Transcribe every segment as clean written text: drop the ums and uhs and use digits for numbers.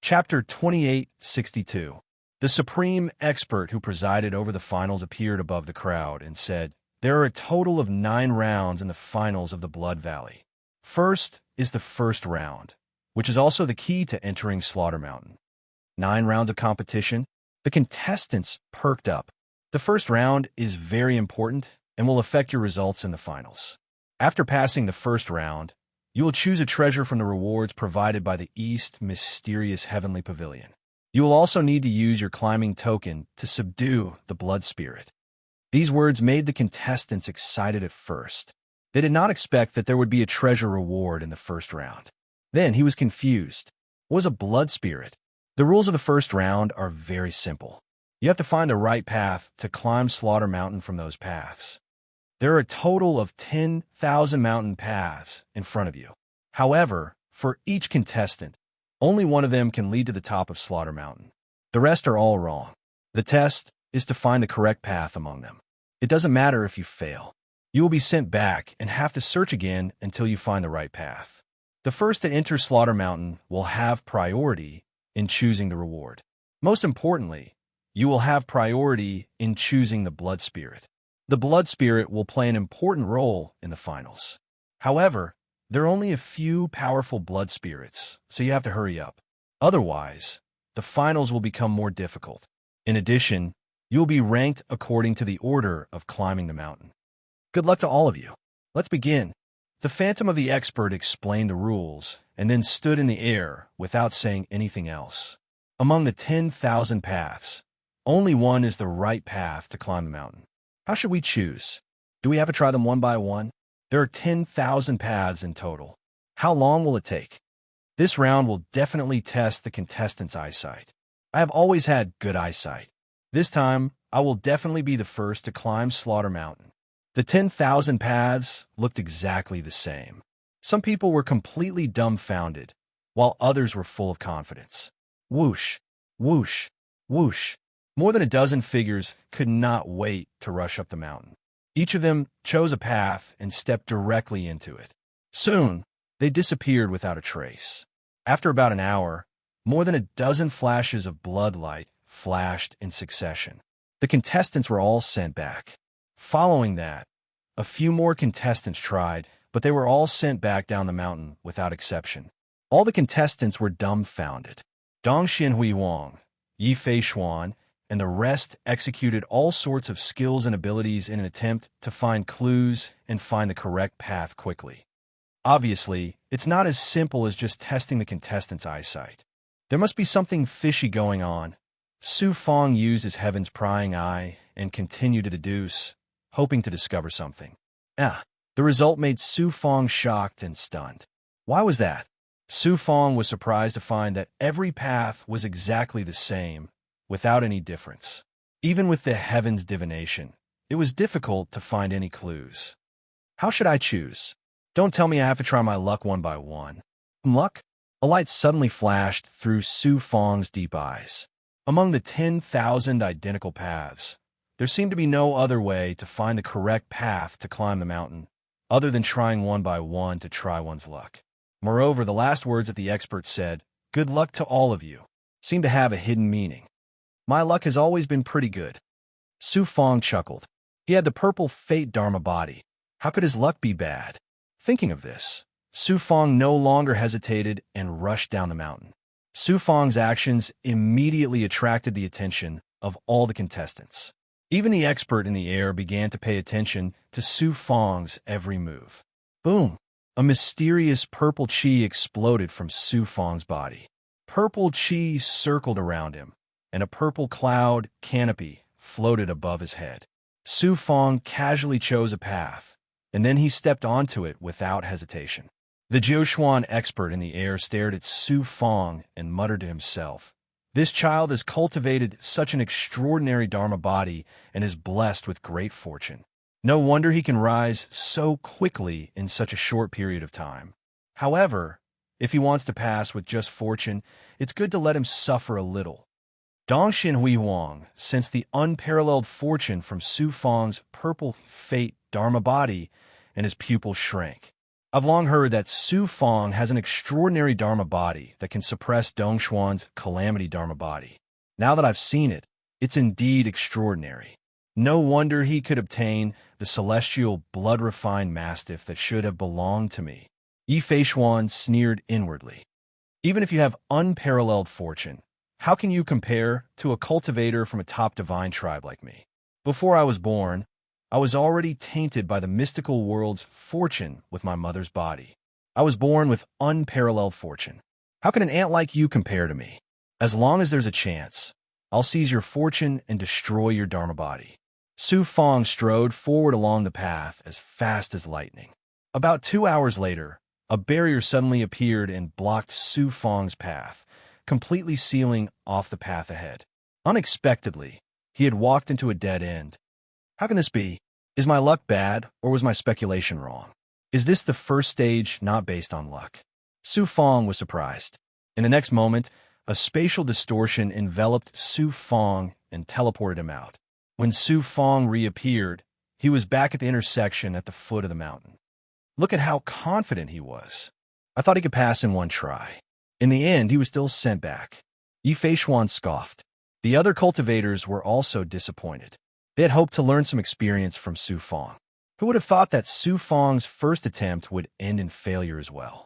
Chapter 2862. The supreme expert who presided over the finals appeared above the crowd and said, "There are a total of 9 rounds in the finals of the Blood Valley. First is the first round, which is also the key to entering Slaughter Mountain. 9 rounds of competition." The contestants perked up. The first round is very important and will affect your results in the finals. After passing the first round, you will choose a treasure from the rewards provided by the East Mysterious Heavenly Pavilion. You will also need to use your climbing token to subdue the blood spirit. These words made the contestants excited at first. They did not expect that there would be a treasure reward in the first round. Then he was confused. What was a blood spirit? The rules of the first round are very simple. You have to find the right path to climb Slaughter Mountain from those paths. There are a total of 10,000 mountain paths in front of you. However, for each contestant, only one of them can lead to the top of Slaughter Mountain. The rest are all wrong. The test is to find the correct path among them. It doesn't matter if you fail. You will be sent back and have to search again until you find the right path. The first to enter Slaughter Mountain will have priority in choosing the reward. Most importantly, you will have priority in choosing the blood spirit. The blood spirit will play an important role in the finals. However, there are only a few powerful blood spirits, so you have to hurry up. Otherwise, the finals will become more difficult. In addition, you will be ranked according to the order of climbing the mountain. Good luck to all of you. Let's begin. The Phantom of the Expert explained the rules and then stood in the air without saying anything else. Among the 10,000 paths, only one is the right path to climb the mountain. How should we choose? Do we have to try them one by one? There are 10,000 paths in total. How long will it take? This round will definitely test the contestants' eyesight. I have always had good eyesight. This time, I will definitely be the first to climb Slaughter Mountain. The 10,000 paths looked exactly the same. Some people were completely dumbfounded, while others were full of confidence. Whoosh, whoosh, whoosh. More than a dozen figures could not wait to rush up the mountain. Each of them chose a path and stepped directly into it. Soon, they disappeared without a trace. After about an hour, more than a dozen flashes of blood light flashed in succession. The contestants were all sent back. Following that, a few more contestants tried, but they were all sent back down the mountain without exception. All the contestants were dumbfounded. Dong Xianhui Wang, Yi Fei Xuan, and the rest executed all sorts of skills and abilities in an attempt to find clues and find the correct path quickly. Obviously, it's not as simple as just testing the contestants' eyesight. There must be something fishy going on. Su Fong used his heaven's prying eye and continued to deduce, hoping to discover something. The result made Su Fong shocked and stunned. Why was that? Su Fong was surprised to find that every path was exactly the same, without any difference. Even with the heaven's divination, it was difficult to find any clues. How should I choose? Don't tell me I have to try my luck one by one. Luck? A light suddenly flashed through Su Fong's deep eyes. Among the 10,000 identical paths, there seemed to be no other way to find the correct path to climb the mountain, other than trying one by one to try one's luck. Moreover, the last words that the expert said, "Good luck to all of you," seemed to have a hidden meaning. My luck has always been pretty good. Su Fong chuckled. He had the purple fate Dharma body. How could his luck be bad? Thinking of this, Su Fong no longer hesitated and rushed down the mountain. Su Fong's actions immediately attracted the attention of all the contestants. Even the expert in the air began to pay attention to Su Fong's every move. Boom! A mysterious purple chi exploded from Su Fong's body. Purple chi circled around him, and a purple cloud canopy floated above his head. Su Fong casually chose a path, and then he stepped onto it without hesitation. The Jiushuan expert in the air stared at Su Fong and muttered to himself, "This child has cultivated such an extraordinary Dharma body and is blessed with great fortune. No wonder he can rise so quickly in such a short period of time. However, if he wants to pass with just fortune, it's good to let him suffer a little." Dong Xianhui Wang sensed the unparalleled fortune from Su Fong's purple fate Dharma body, and his pupils shrank. I've long heard that Su Fong has an extraordinary Dharma body that can suppress Dong Xuan's calamity Dharma body. Now that I've seen it, it's indeed extraordinary. No wonder he could obtain the celestial blood-refined mastiff that should have belonged to me. Yi Feishuan sneered inwardly. Even if you have unparalleled fortune, how can you compare to a cultivator from a top divine tribe like me? Before I was born, I was already tainted by the mystical world's fortune with my mother's body. I was born with unparalleled fortune. How can an ant like you compare to me? As long as there's a chance, I'll seize your fortune and destroy your Dharma body. Su Fong strode forward along the path as fast as lightning. About 2 hours later, a barrier suddenly appeared and blocked Su Fong's path, completely sealing off the path ahead. Unexpectedly, he had walked into a dead end. How can this be? Is my luck bad, or was my speculation wrong? Is this the first stage not based on luck? Su Fong was surprised. In the next moment, a spatial distortion enveloped Su Fong and teleported him out. When Su Fong reappeared, he was back at the intersection at the foot of the mountain. Look at how confident he was. I thought he could pass in one try. In the end, he was still sent back. Yi Feishuan scoffed. The other cultivators were also disappointed. They had hoped to learn some experience from Su Fong. Who would have thought that Su Fong's first attempt would end in failure as well?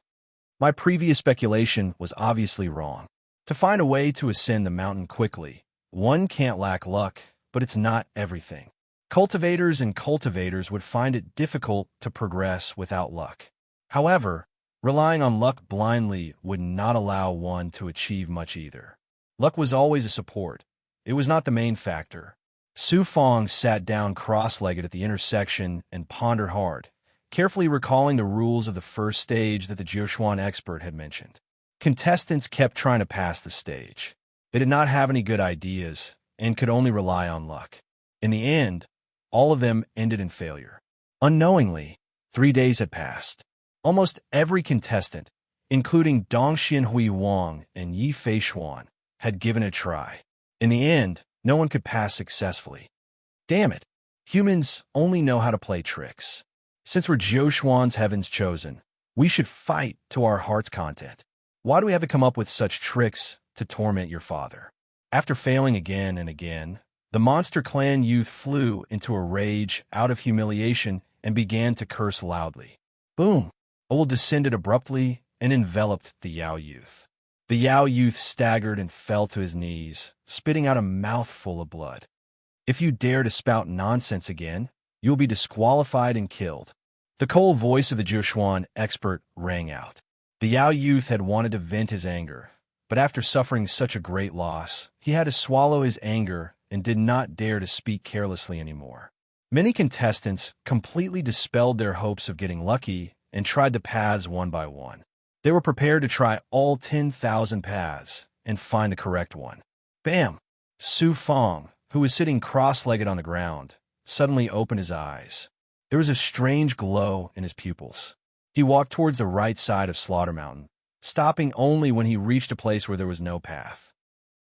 My previous speculation was obviously wrong. To find a way to ascend the mountain quickly, one can't lack luck, but it's not everything. Cultivators would find it difficult to progress without luck. However, relying on luck blindly would not allow one to achieve much either. Luck was always a support. It was not the main factor. Su Fong sat down cross-legged at the intersection and pondered hard, carefully recalling the rules of the first stage that the Jiuquan expert had mentioned. Contestants kept trying to pass the stage. They did not have any good ideas and could only rely on luck. In the end, all of them ended in failure. Unknowingly, 3 days had passed. Almost every contestant, including Dongxian Hui Wang and Yi Feishuan, had given it a try. In the end, no one could pass successfully. Damn it, humans only know how to play tricks. Since we're Jiuquan's heavens chosen, we should fight to our heart's content. Why do we have to come up with such tricks to torment your father? After failing again and again, the monster clan youth flew into a rage out of humiliation and began to curse loudly. Boom! A wolf descended abruptly and enveloped the Yao youth. The Yao youth staggered and fell to his knees, spitting out a mouthful of blood. If you dare to spout nonsense again, you will be disqualified and killed. The cold voice of the Jiuquan expert rang out. The Yao youth had wanted to vent his anger, but after suffering such a great loss, he had to swallow his anger and did not dare to speak carelessly anymore. Many contestants completely dispelled their hopes of getting lucky and tried the paths one by one. They were prepared to try all 10,000 paths and find the correct one. Bam! Su Fong, who was sitting cross-legged on the ground, suddenly opened his eyes. There was a strange glow in his pupils. He walked towards the right side of Slaughter Mountain, stopping only when he reached a place where there was no path.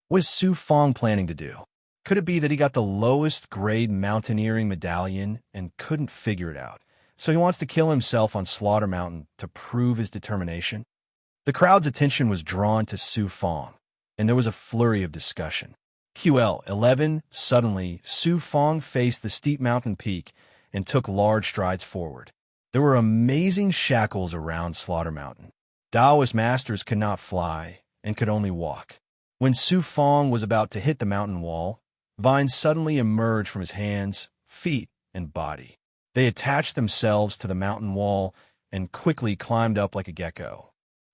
What was Su Fong planning to do? Could it be that he got the lowest grade mountaineering medallion and couldn't figure it out, so he wants to kill himself on Slaughter Mountain to prove his determination? The crowd's attention was drawn to Su Fong, and there was a flurry of discussion. QL11, suddenly, Su Fong faced the steep mountain peak and took large strides forward. There were amazing shackles around Slaughter Mountain. Taoist masters could not fly and could only walk. When Su Fong was about to hit the mountain wall, vines suddenly emerged from his hands, feet, and body. They attached themselves to the mountain wall and quickly climbed up like a gecko.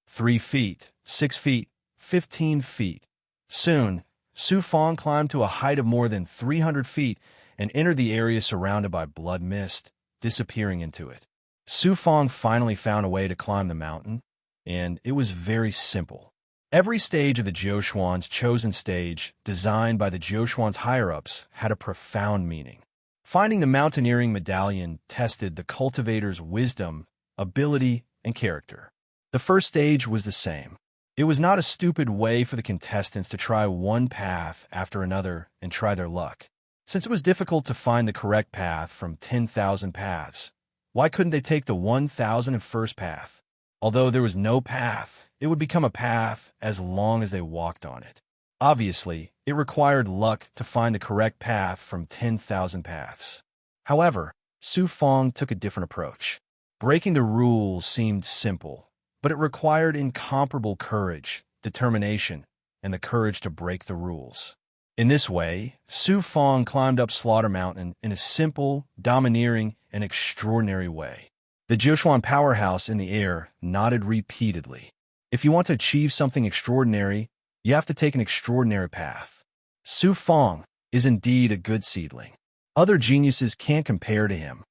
3 feet, 6 feet, 15 feet. Soon, Su Fong climbed to a height of more than 300 feet and entered the area surrounded by blood mist, disappearing into it. Su Fong finally found a way to climb the mountain, and it was very simple. Every stage of the Jiuquan's chosen stage, designed by the Jiuquan's higher-ups, had a profound meaning. Finding the mountaineering medallion tested the cultivator's wisdom, ability, and character. The first stage was the same. It was not a stupid way for the contestants to try one path after another and try their luck. Since it was difficult to find the correct path from 10,000 paths, Why couldn't they take the 1001st path? Although there was no path, it would become a path as long as they walked on it. Obviously, it required luck to find the correct path from 10,000 paths. However, Su Fong took a different approach. Breaking the rules seemed simple, but it required incomparable courage, determination, and the courage to break the rules. In this way, Su Fong climbed up Slaughter Mountain in a simple, domineering, and extraordinary way. The Jiushuan powerhouse in the air nodded repeatedly. If you want to achieve something extraordinary, you have to take an extraordinary path. Su Fong is indeed a good seedling. Other geniuses can't compare to him.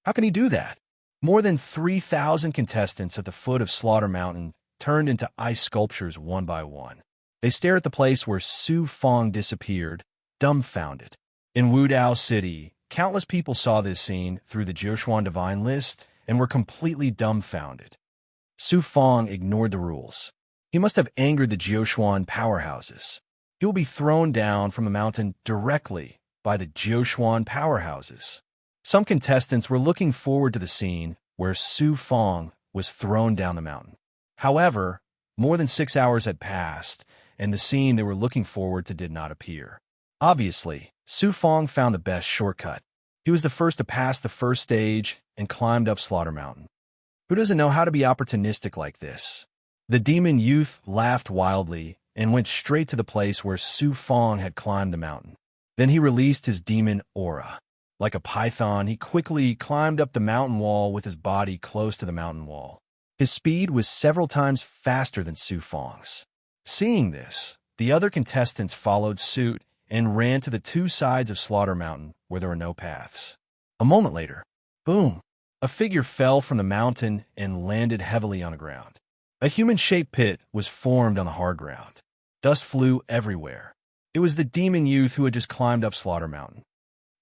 How can he do that? More than 3,000 contestants at the foot of Slaughter Mountain turned into ice sculptures one by one. They stare at the place where Su Fong disappeared, dumbfounded. In Wudao City, countless people saw this scene through the Jiushuan Divine List and were completely dumbfounded. Su Fong ignored the rules. He must have angered the Jiushuan powerhouses. He will be thrown down from the mountain directly by the Jiushuan powerhouses. Some contestants were looking forward to the scene where Su Fong was thrown down the mountain. However, more than 6 hours had passed, and the scene they were looking forward to did not appear. Obviously, Su Fong found the best shortcut. He was the first to pass the first stage and climbed up Slaughter Mountain. Who doesn't know how to be opportunistic like this? The demon youth laughed wildly and went straight to the place where Su Fong had climbed the mountain. Then he released his demon aura. Like a python, he quickly climbed up the mountain wall with his body close to the mountain wall. His speed was several times faster than Su Fong's. Seeing this, the other contestants followed suit and ran to the two sides of Slaughter Mountain where there were no paths. A moment later, boom, a figure fell from the mountain and landed heavily on the ground. A human-shaped pit was formed on the hard ground. Dust flew everywhere. It was the demon youth who had just climbed up Slaughter Mountain.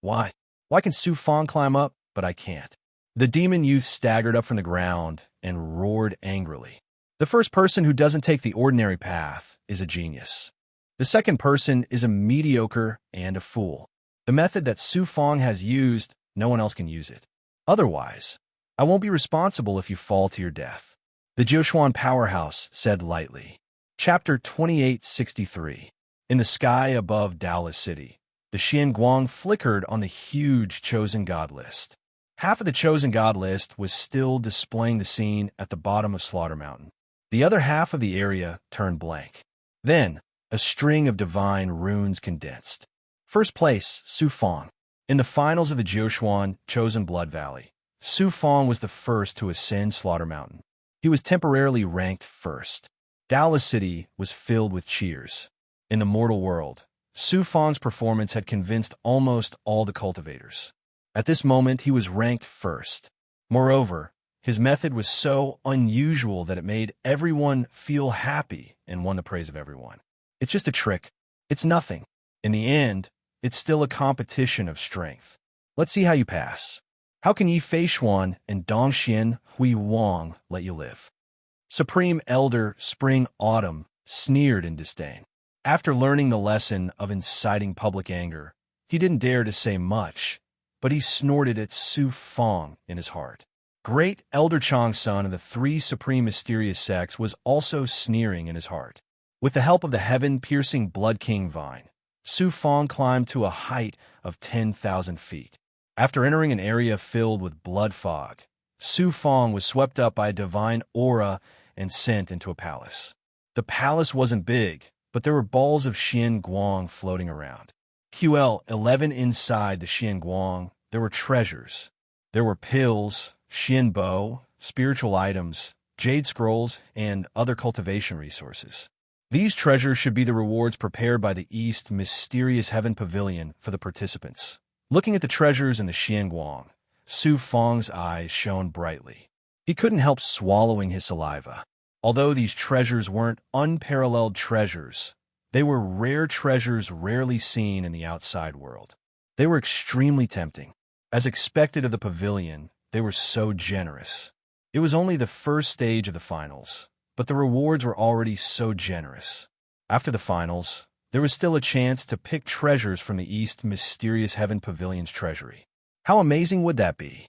Why? Why can Su Fong climb up, but I can't? The demon youth staggered up from the ground and roared angrily. The first person who doesn't take the ordinary path is a genius. The second person is a mediocre and a fool. The method that Su Fong has used, no one else can use it. Otherwise, I won't be responsible if you fall to your death. The Jiushuan powerhouse said lightly. Chapter 2863. In the sky above Dallas City, the Xianguang flickered on the huge Chosen God list. Half of the Chosen God list was still displaying the scene at the bottom of Slaughter Mountain. The other half of the area turned blank. Then, a string of divine runes condensed. First place, Su Fong. In the finals of the Jiushuan Chosen Blood Valley, Su Fong was the first to ascend Slaughter Mountain. He was temporarily ranked first. Dallas City was filled with cheers. In the mortal world, Su Fong's performance had convinced almost all the cultivators. At this moment, he was ranked first. Moreover, his method was so unusual that it made everyone feel happy and won the praise of everyone. It's just a trick. It's nothing. In the end, it's still a competition of strength. Let's see how you pass. How can Yi Feishuan and Dongxian Hui Wang let you live? Supreme Elder Spring Autumn sneered in disdain. After learning the lesson of inciting public anger, he didn't dare to say much, but he snorted at Su Fong in his heart. Great Elder Chang's son of the three supreme mysterious sects was also sneering in his heart. With the help of the heaven-piercing Blood King Vine, Su Fong climbed to a height of 10,000 feet. After entering an area filled with blood fog, Su Fong was swept up by a divine aura and sent into a palace. The palace wasn't big, but there were balls of Xianguang floating around. QL11 inside the Xianguang, there were treasures. There were pills, Xianbo, spiritual items, jade scrolls, and other cultivation resources. These treasures should be the rewards prepared by the East Mysterious Heaven Pavilion for the participants. Looking at the treasures in the Xianguang, Su Fong's eyes shone brightly. He couldn't help swallowing his saliva. Although these treasures weren't unparalleled treasures, they were rare treasures rarely seen in the outside world. They were extremely tempting. As expected of the pavilion, they were so generous. It was only the first stage of the finals, but the rewards were already so generous. After the finals, there was still a chance to pick treasures from the East Mysterious Heaven Pavilion's treasury. How amazing would that be?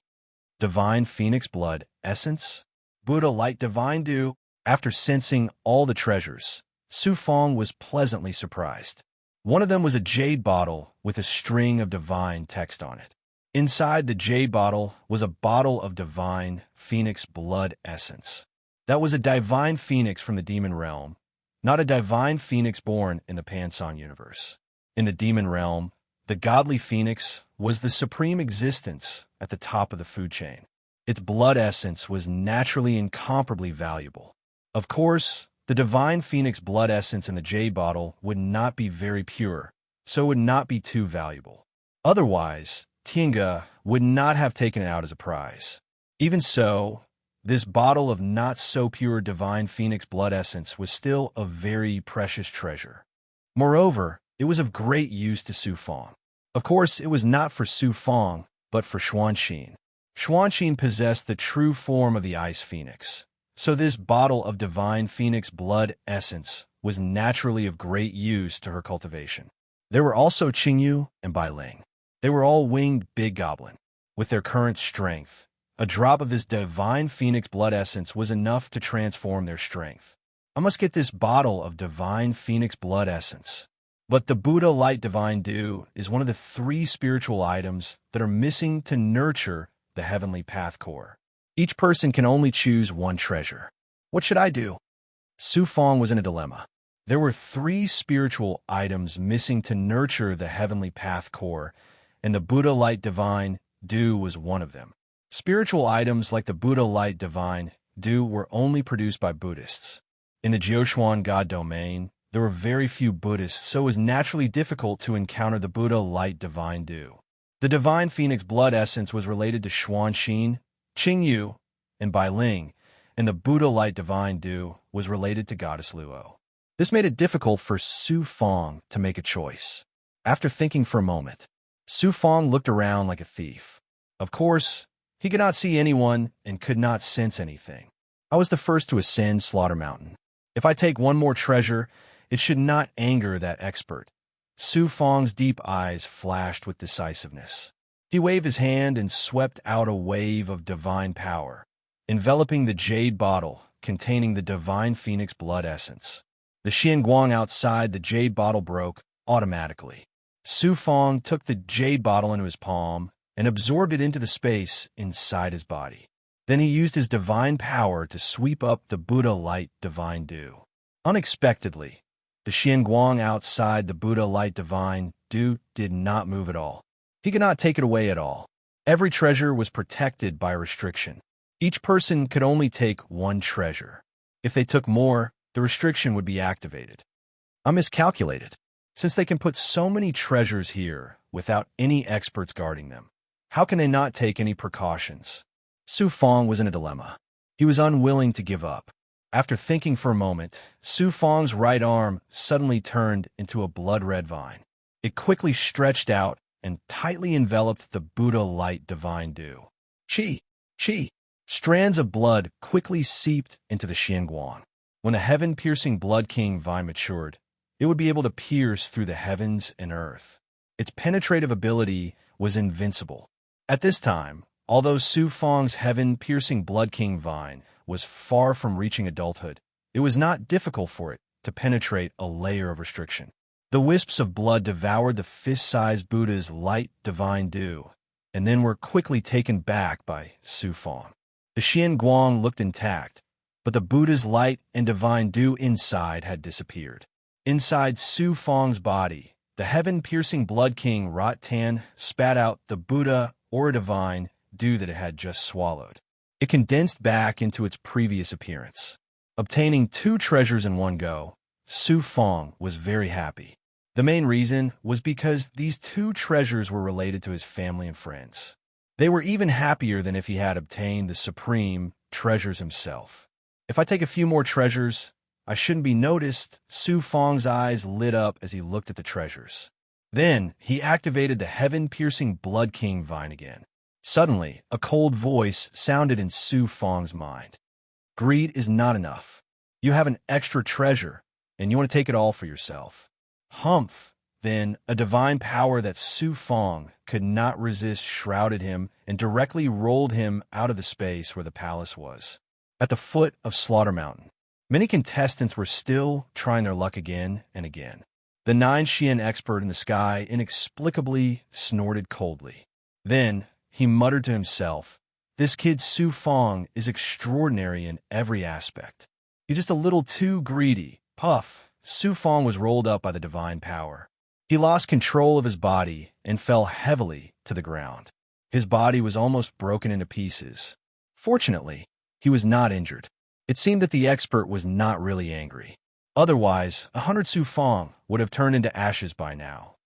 divine phoenix blood essence, Buddha light divine dew. After sensing all the treasures, Su Fong was pleasantly surprised. One of them was a jade bottle with a string of divine text on it. Inside the jade bottle was a bottle of divine phoenix blood essence. That was a divine phoenix from the demon realm, not a divine phoenix born in the Panson universe. In the demon realm, the godly phoenix was the supreme existence at the top of the food chain. Its blood essence was naturally incomparably valuable. Of course, the divine phoenix blood essence in the jade bottle would not be very pure, so it would not be too valuable. Otherwise, Tinga would not have taken it out as a prize. Even so, this bottle of not-so-pure divine phoenix blood essence was still a very precious treasure. Moreover, it was of great use to Su Fong. Of course, it was not for Su Fong, but for Xuanxin. Xuanxin possessed the true form of the ice phoenix, so this bottle of divine phoenix blood essence was naturally of great use to her cultivation. There were also Qingyu and Bailing. They were all winged big goblin. With their current strength, a drop of this divine phoenix blood essence was enough to transform their strength. I must get this bottle of divine phoenix blood essence. But the Buddha light divine dew is one of the 3 spiritual items that are missing to nurture the heavenly path core. Each person can only choose one treasure. What should I do? Su Fong was in a dilemma. There were 3 spiritual items missing to nurture the heavenly path core, and the Buddha light divine dew was one of them. Spiritual items like the Buddha light divine dew were only produced by Buddhists. In the Jioshuan God domain, there were very few Buddhists, so it was naturally difficult to encounter the Buddha light divine dew. The divine phoenix blood essence was related to Xuanxin, Qingyu, and Bailing, and the Buddha light divine dew was related to Goddess Luo. This made it difficult for Su Fong to make a choice. After thinking for a moment, Su Fong looked around like a thief. Of course, he could not see anyone and could not sense anything. I was the first to ascend Slaughter Mountain. If I take one more treasure, it should not anger that expert. Su Fong's deep eyes flashed with decisiveness. He waved his hand and swept out a wave of divine power, enveloping the jade bottle containing the divine phoenix blood essence. The xianguang outside the jade bottle broke automatically. Su Fong took the jade bottle into his palm and absorbed it into the space inside his body. Then he used his divine power to sweep up the Buddha light divine dew. Unexpectedly, the xianguang outside the Buddha light divine dew did not move at all. He could not take it away at all. Every treasure was protected by a restriction. Each person could only take one treasure. If they took more, the restriction would be activated. I miscalculated. Since they can put so many treasures here without any experts guarding them, how can they not take any precautions? Su Fong was in a dilemma. He was unwilling to give up. After thinking for a moment, Su Fong's right arm suddenly turned into a blood-red vine. It quickly stretched out and tightly enveloped the Buddha light divine dew. Qi! Qi! Strands of blood quickly seeped into the xianguang. When the heaven-piercing Blood King vine matured, it would be able to pierce through the heavens and earth. Its penetrative ability was invincible. At this time, although Su Fong's heaven-piercing Blood King vine was far from reaching adulthood, it was not difficult for it to penetrate a layer of restriction. The wisps of blood devoured the fist-sized Buddha's light divine dew, and then were quickly taken back by Su Fong. The xianguang looked intact, but the Buddha's light and divine dew inside had disappeared. Inside Su Fong's body, the heaven-piercing Blood King Rot Tan spat out the Buddha or divine dew that it had just swallowed. It condensed back into its previous appearance. Obtaining 2 treasures in one go, Su Fong was very happy. The main reason was because these 2 treasures were related to his family and friends. They were even happier than if he had obtained the supreme treasures himself. If I take a few more treasures, I shouldn't be noticed. Su Fong's eyes lit up as he looked at the treasures. Then he activated the heaven-piercing Blood King vine again. Suddenly, a cold voice sounded in Su Fong's mind. Greed is not enough. You have an extra treasure, and you want to take it all for yourself. Humph! Then, a divine power that Su Fong could not resist shrouded him and directly rolled him out of the space where the palace was. At the foot of Slaughter Mountain, many contestants were still trying their luck again and again. The 9 Xian expert in the sky inexplicably snorted coldly. Then, he muttered to himself, "This kid Su Fong is extraordinary in every aspect. He's just a little too greedy." Puff! Su Fong was rolled up by the divine power. He lost control of his body and fell heavily to the ground. His body was almost broken into pieces. Fortunately, he was not injured. It seemed that the expert was not really angry. Otherwise, 100 Su Fong would have turned into ashes by now.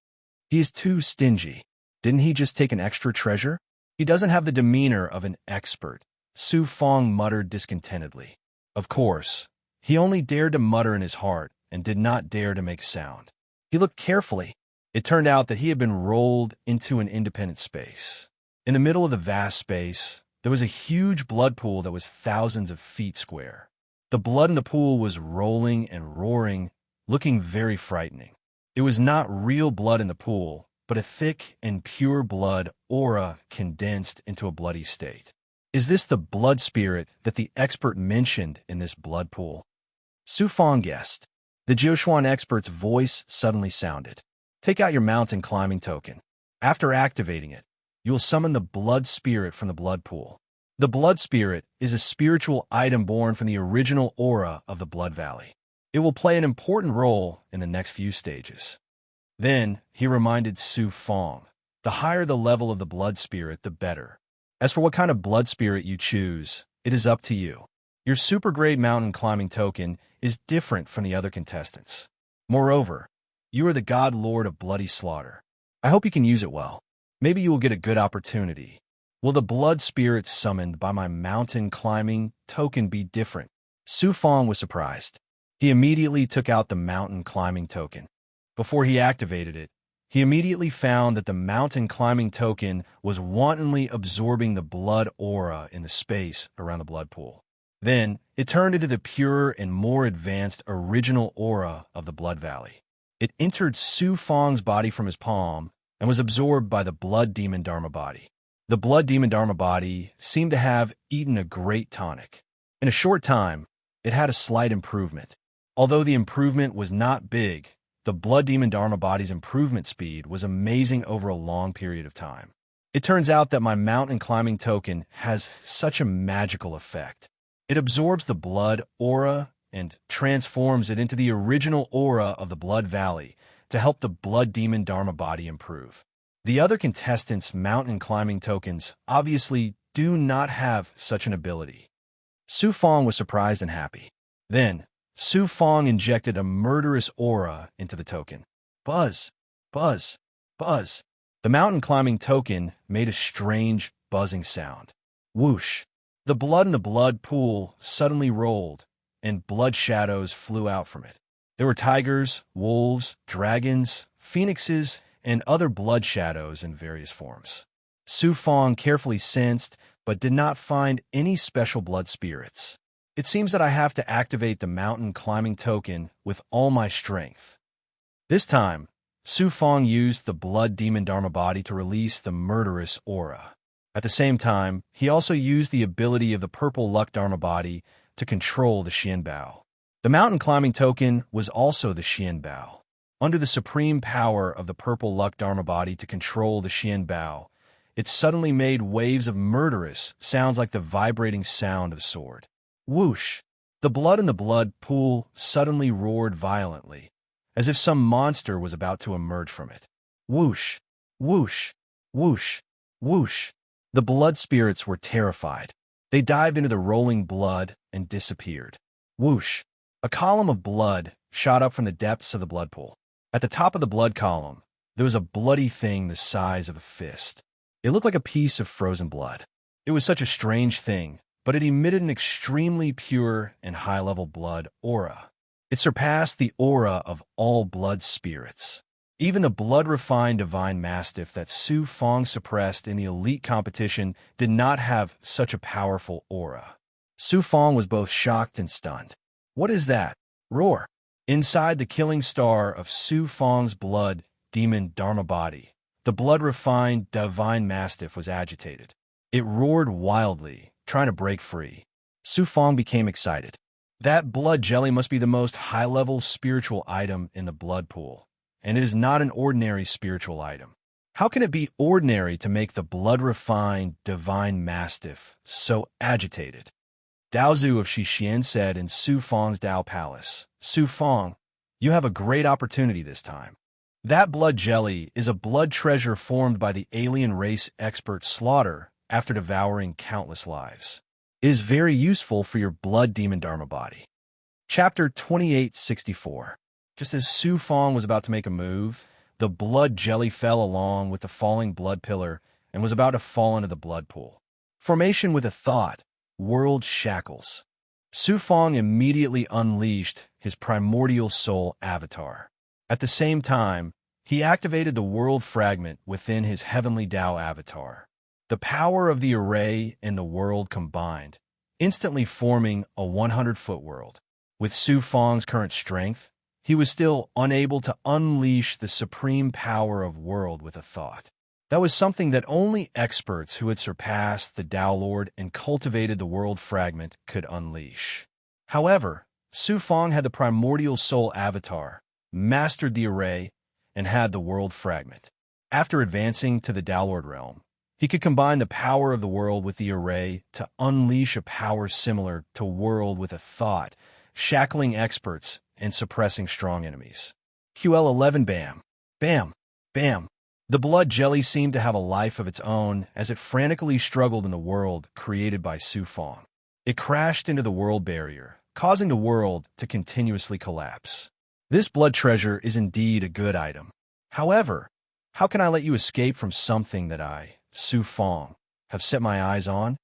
He is too stingy. Didn't he just take an extra treasure? He doesn't have the demeanor of an expert, Su Fong muttered discontentedly. Of course, he only dared to mutter in his heart and did not dare to make sound. He looked carefully. It turned out that he had been rolled into an independent space. In the middle of the vast space, there was a huge blood pool that was thousands of feet square. The blood in the pool was rolling and roaring, looking very frightening. It was not real blood in the pool, but a thick and pure blood aura condensed into a bloody state. Is this the blood spirit that the expert mentioned in this blood pool? Su Fong guessed. The Jiuquan expert's voice suddenly sounded. Take out your mountain climbing token. After activating it, you will summon the blood spirit from the blood pool. The blood spirit is a spiritual item born from the original aura of the Blood Valley. It will play an important role in the next few stages. Then, he reminded Su Fong, the higher the level of the blood spirit, the better. As for what kind of blood spirit you choose, it is up to you. Your super grade mountain climbing token is different from the other contestants. Moreover, you are the God Lord of bloody slaughter. I hope you can use it well. Maybe you will get a good opportunity. Will the blood spirits summoned by my mountain climbing token be different? Su Fong was surprised. He immediately took out the mountain climbing token. Before he activated it, he immediately found that the mountain climbing token was wantonly absorbing the blood aura in the space around the blood pool. Then, it turned into the pure and more advanced original aura of the Blood Valley. It entered Su Fong's body from his palm and was absorbed by the Blood Demon Dharma body. The Blood Demon Dharma body seemed to have eaten a great tonic. In a short time, it had a slight improvement. Although the improvement was not big, the Blood Demon Dharma body's improvement speed was amazing over a long period of time. It turns out that my mountain climbing token has such a magical effect. It absorbs the blood aura and transforms it into the original aura of the Blood Valley to help the Blood Demon Dharma body improve. The other contestants' mountain climbing tokens obviously do not have such an ability. Su Fong was surprised and happy. Then, Su Fong injected a murderous aura into the token. Buzz, buzz, buzz. The mountain climbing token made a strange buzzing sound. Whoosh. The blood in the blood pool suddenly rolled, and blood shadows flew out from it. There were tigers, wolves, dragons, phoenixes, and other blood shadows in various forms. Su Fong carefully sensed, but did not find any special blood spirits. It seems that I have to activate the mountain climbing token with all my strength. This time, Su Fong used the Blood Demon Dharma body to release the murderous aura. At the same time, he also used the ability of the Purple Luck Dharma body to control the Xian Bao. The mountain climbing token was also the Xian Bao. Under the supreme power of the Purple Luck Dharma body to control the Xian Bao, it suddenly made waves of murderous sounds like the vibrating sound of a sword. Whoosh! The blood in the blood pool suddenly roared violently, as if some monster was about to emerge from it. Whoosh! Whoosh! Whoosh! Whoosh! The blood spirits were terrified. They dived into the rolling blood and disappeared. Whoosh! A column of blood shot up from the depths of the blood pool. At the top of the blood column, there was a bloody thing the size of a fist. It looked like a piece of frozen blood. It was such a strange thing, but it emitted an extremely pure and high-level blood aura. It surpassed the aura of all blood spirits. Even the blood-refined divine mastiff that Su Fong suppressed in the elite competition did not have such a powerful aura. Su Fong was both shocked and stunned. What is that? Roar! Inside the killing star of Su Fong's blood demon Dharma body, the blood-refined divine mastiff was agitated. It roared wildly, trying to break free. Su Fong became excited. That blood jelly must be the most high-level spiritual item in the blood pool, and it is not an ordinary spiritual item. How can it be ordinary to make the blood-refined divine mastiff so agitated? Daozu of Shixian said in Su Fong's Dao Palace, "Su Fong, you have a great opportunity this time. That blood jelly is a blood treasure formed by the alien race expert Slaughter after devouring countless lives. It is very useful for your blood demon Dharma body." Chapter 2864. Just as Su Fong was about to make a move, the blood jelly fell along with the falling blood pillar and was about to fall into the blood pool. Formation with a thought. World shackles. Su Fong immediately unleashed his primordial soul avatar. At the same time, he activated the world fragment within his heavenly Tao avatar. The power of the array and the world combined, instantly forming a 100-foot world. With Su Fong's current strength, he was still unable to unleash the supreme power of world with a thought. That was something that only experts who had surpassed the Tao Lord and cultivated the world fragment could unleash. However, Su Fong had the primordial soul avatar, mastered the array, and had the world fragment. After advancing to the Tao Lord realm, he could combine the power of the world with the array to unleash a power similar to world with a thought, shackling experts and suppressing strong enemies. QL11 Bam! Bam! Bam! The blood jelly seemed to have a life of its own as it frantically struggled in the world created by Su Fong. It crashed into the world barrier, causing the world to continuously collapse. This blood treasure is indeed a good item. However, how can I let you escape from something that I, Su Fong, have set my eyes on?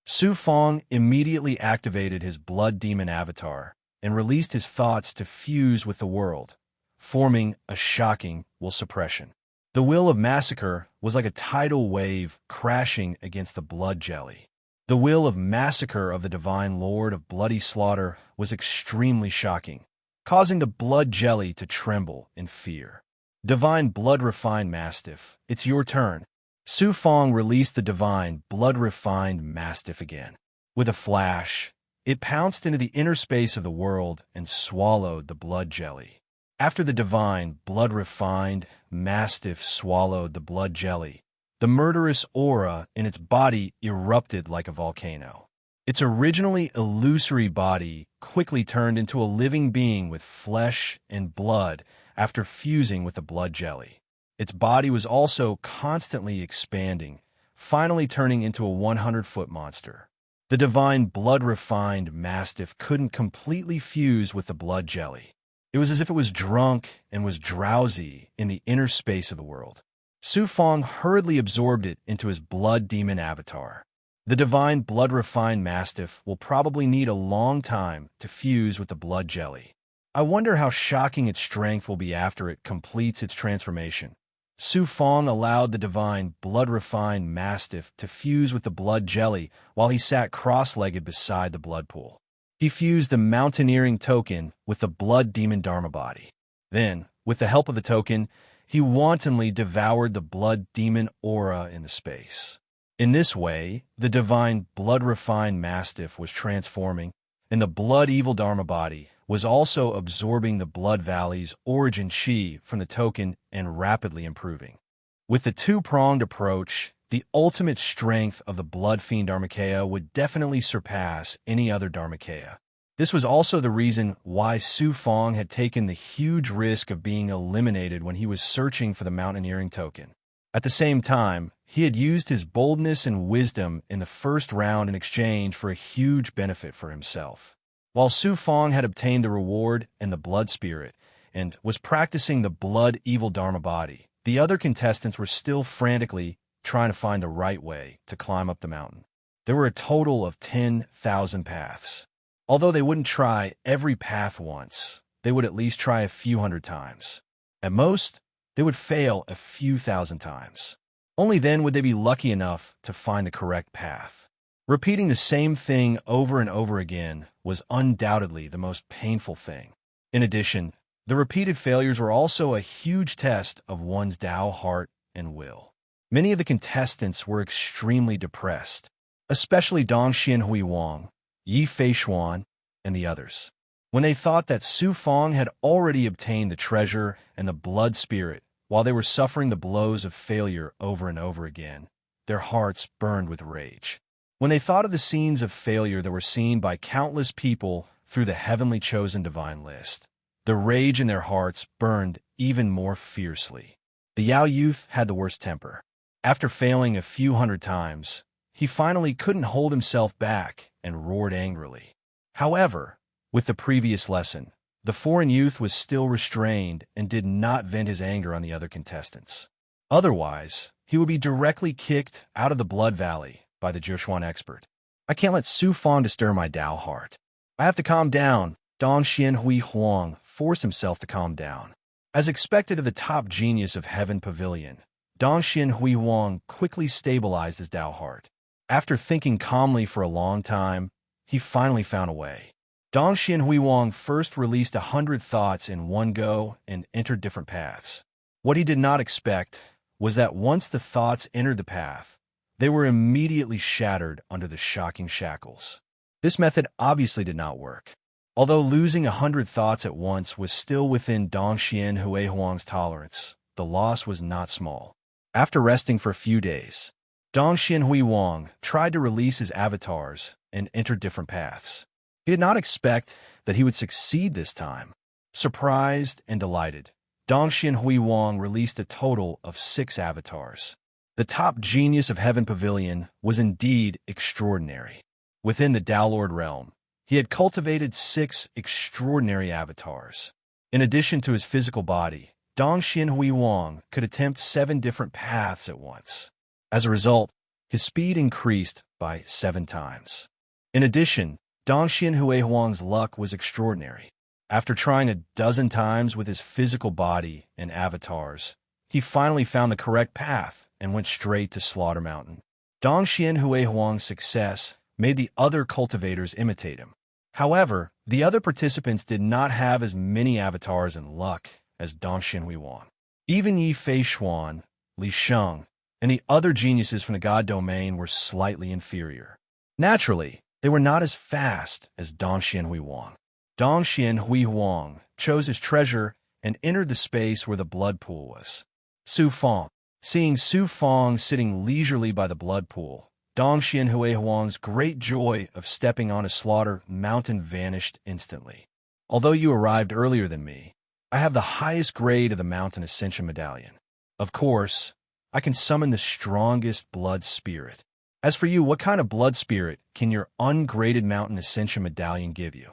Su Fong immediately activated his blood demon avatar and released his thoughts to fuse with the world, forming a shocking will suppression. The will of massacre was like a tidal wave crashing against the blood jelly. The will of massacre of the divine lord of bloody slaughter was extremely shocking, causing the blood jelly to tremble in fear. Divine blood-refined mastiff, it's your turn. Su Fong released the divine blood-refined mastiff again. With a flash, it pounced into the inner space of the world and swallowed the blood jelly. After the divine, blood-refined mastiff swallowed the blood jelly, the murderous aura in its body erupted like a volcano. Its originally illusory body quickly turned into a living being with flesh and blood after fusing with the blood jelly. Its body was also constantly expanding, finally turning into a 100-foot monster. The divine blood-refined mastiff couldn't completely fuse with the blood jelly. It was as if it was drunk and was drowsy in the inner space of the world. Su Fong hurriedly absorbed it into his blood demon avatar. The divine blood-refined mastiff will probably need a long time to fuse with the blood jelly. I wonder how shocking its strength will be after it completes its transformation. Su Fong allowed the divine blood-refined mastiff to fuse with the blood jelly while he sat cross-legged beside the blood pool. He fused the mountaineering token with the blood demon Dharma body. Then, with the help of the token, he wantonly devoured the blood demon aura in the space. In this way, the divine blood-refined mastiff was transforming, and the blood evil Dharma body was also absorbing the blood valley's origin chi from the token and rapidly improving. With the two-pronged approach, the ultimate strength of the blood fiend Dharmakaya would definitely surpass any other Dharmakaya. This was also the reason why Su Fong had taken the huge risk of being eliminated when he was searching for the mountaineering token. At the same time, he had used his boldness and wisdom in the first round in exchange for a huge benefit for himself. While Su Fong had obtained the reward and the blood spirit, and was practicing the blood evil Dharma body, the other contestants were still frantically trying to find the right way to climb up the mountain. There were a total of 10,000 paths. Although they wouldn't try every path once, they would at least try a few hundred times. At most, they would fail a few thousand times. Only then would they be lucky enough to find the correct path. Repeating the same thing over and over again was undoubtedly the most painful thing. In addition, The repeated failures were also a huge test of one's Tao heart and will. Many of the contestants were extremely depressed, especially Dong Xianhui Wang, Yi Feishuan, and the others. When they thought that Su Fong had already obtained the treasure and the blood spirit, while they were suffering the blows of failure over and over again, their hearts burned with rage. When they thought of the scenes of failure that were seen by countless people through the heavenly chosen divine list, the rage in their hearts burned even more fiercely. The Yao youth had the worst temper. After failing a few hundred times, he finally couldn't hold himself back and roared angrily. However, with the previous lesson, the foreign youth was still restrained and did not vent his anger on the other contestants. Otherwise, he would be directly kicked out of the Blood Valley by the Zhoushuan expert. I can't let Su Fong disturb my Tao heart. I have to calm down. Dong Xianhui Huang forced himself to calm down. As expected of the top genius of Heaven Pavilion, Dong Xianhui Huang quickly stabilized his Tao heart. After thinking calmly for a long time, he finally found a way. Dong Xianhui Huang first released 100 thoughts in one go and entered different paths. What he did not expect was that once the thoughts entered the path, they were immediately shattered under the shocking shackles. This method obviously did not work. Although losing 100 thoughts at once was still within Dong Xianhui Huang's tolerance, the loss was not small. After resting for a few days, Dong Xianhui Huang tried to release his avatars and enter different paths. He did not expect that he would succeed this time. Surprised and delighted, Dong Xianhui Huang released a total of 6 avatars. The top genius of Heaven Pavilion was indeed extraordinary. Within the Tao Lord realm, he had cultivated 6 extraordinary avatars. In addition to his physical body, Dong Xianhui Huang could attempt 7 different paths at once. As a result, his speed increased by 7 times. In addition, Dong Xianhui Huang's luck was extraordinary. After trying a dozen times with his physical body and avatars, he finally found the correct path and went straight to Slaughter Mountain. Dong Xianhui Huang's success made the other cultivators imitate him. However, the other participants did not have as many avatars and luck as Dong Xianhui Huang. Even Yi Feishuan, Li Sheng, and the other geniuses from the God domain were slightly inferior. Naturally, they were not as fast as Dong Xianhui Huang. Dong Xianhui Huang chose his treasure and entered the space where the blood pool was. Su Fong. Seeing Su Fong sitting leisurely by the blood pool, Dong Xianhui Huang's great joy of stepping on a slaughter mountain vanished instantly. Although you arrived earlier than me, I have the highest grade of the Mountain Ascension Medallion. Of course, I can summon the strongest blood spirit. As for you, what kind of blood spirit can your ungraded Mountain Ascension Medallion give you?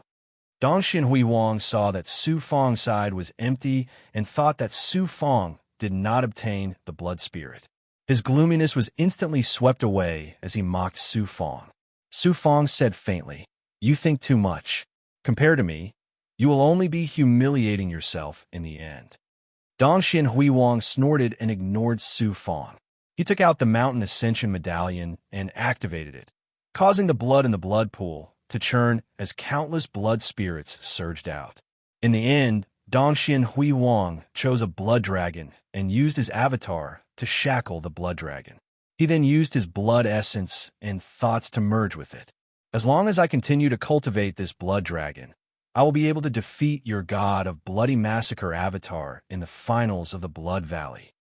Dong Xianhui Huang saw that Su Fong's side was empty and thought that Su Fong did not obtain the blood spirit. His gloominess was instantly swept away as he mocked Su Fong. Su Fong said faintly, "You think too much. Compared to me, you will only be humiliating yourself in the end." Dong Xianhui Huang snorted and ignored Su Fong. He took out the Mountain Ascension Medallion and activated it, causing the blood in the blood pool to churn as countless blood spirits surged out. In the end, Dong Xianhui Huang chose a blood dragon and used his avatar to shackle the blood dragon. He then used his blood essence and thoughts to merge with it. As long as I continue to cultivate this blood dragon, I will be able to defeat your god of bloody massacre avatar in the finals of the Blood Valley.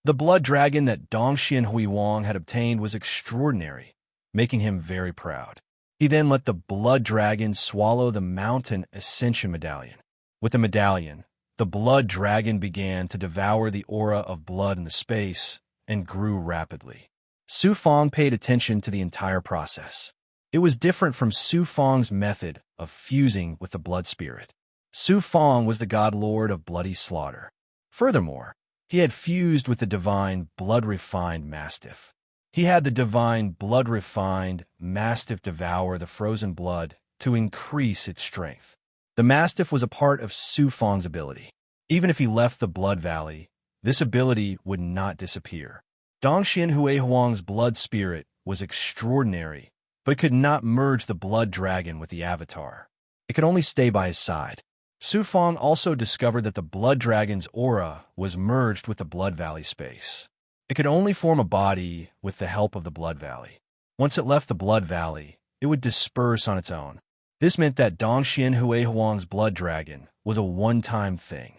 The blood dragon that Dong Xianhui Huang had obtained was extraordinary, making him very proud. He then let the blood dragon swallow the Mountain Ascension Medallion. With the medallion, the blood dragon began to devour the aura of blood in the space and grew rapidly. Su Fong paid attention to the entire process. It was different from Su Fong's method of fusing with the blood spirit. Su Fong was the god lord of bloody slaughter. Furthermore, he had fused with the divine blood-refined mastiff. He had the divine blood-refined mastiff devour the frozen blood to increase its strength. The mastiff was a part of Su Fong's ability. Even if he left the Blood Valley, this ability would not disappear. Dong Xianhui Huang's blood spirit was extraordinary, but it could not merge the blood dragon with the avatar. It could only stay by his side. Su Fong also discovered that the Blood Dragon's aura was merged with the Blood Valley space. It could only form a body with the help of the Blood Valley. Once it left the Blood Valley, it would disperse on its own. This meant that Dongxian Hui Huang's Blood Dragon was a one-time thing.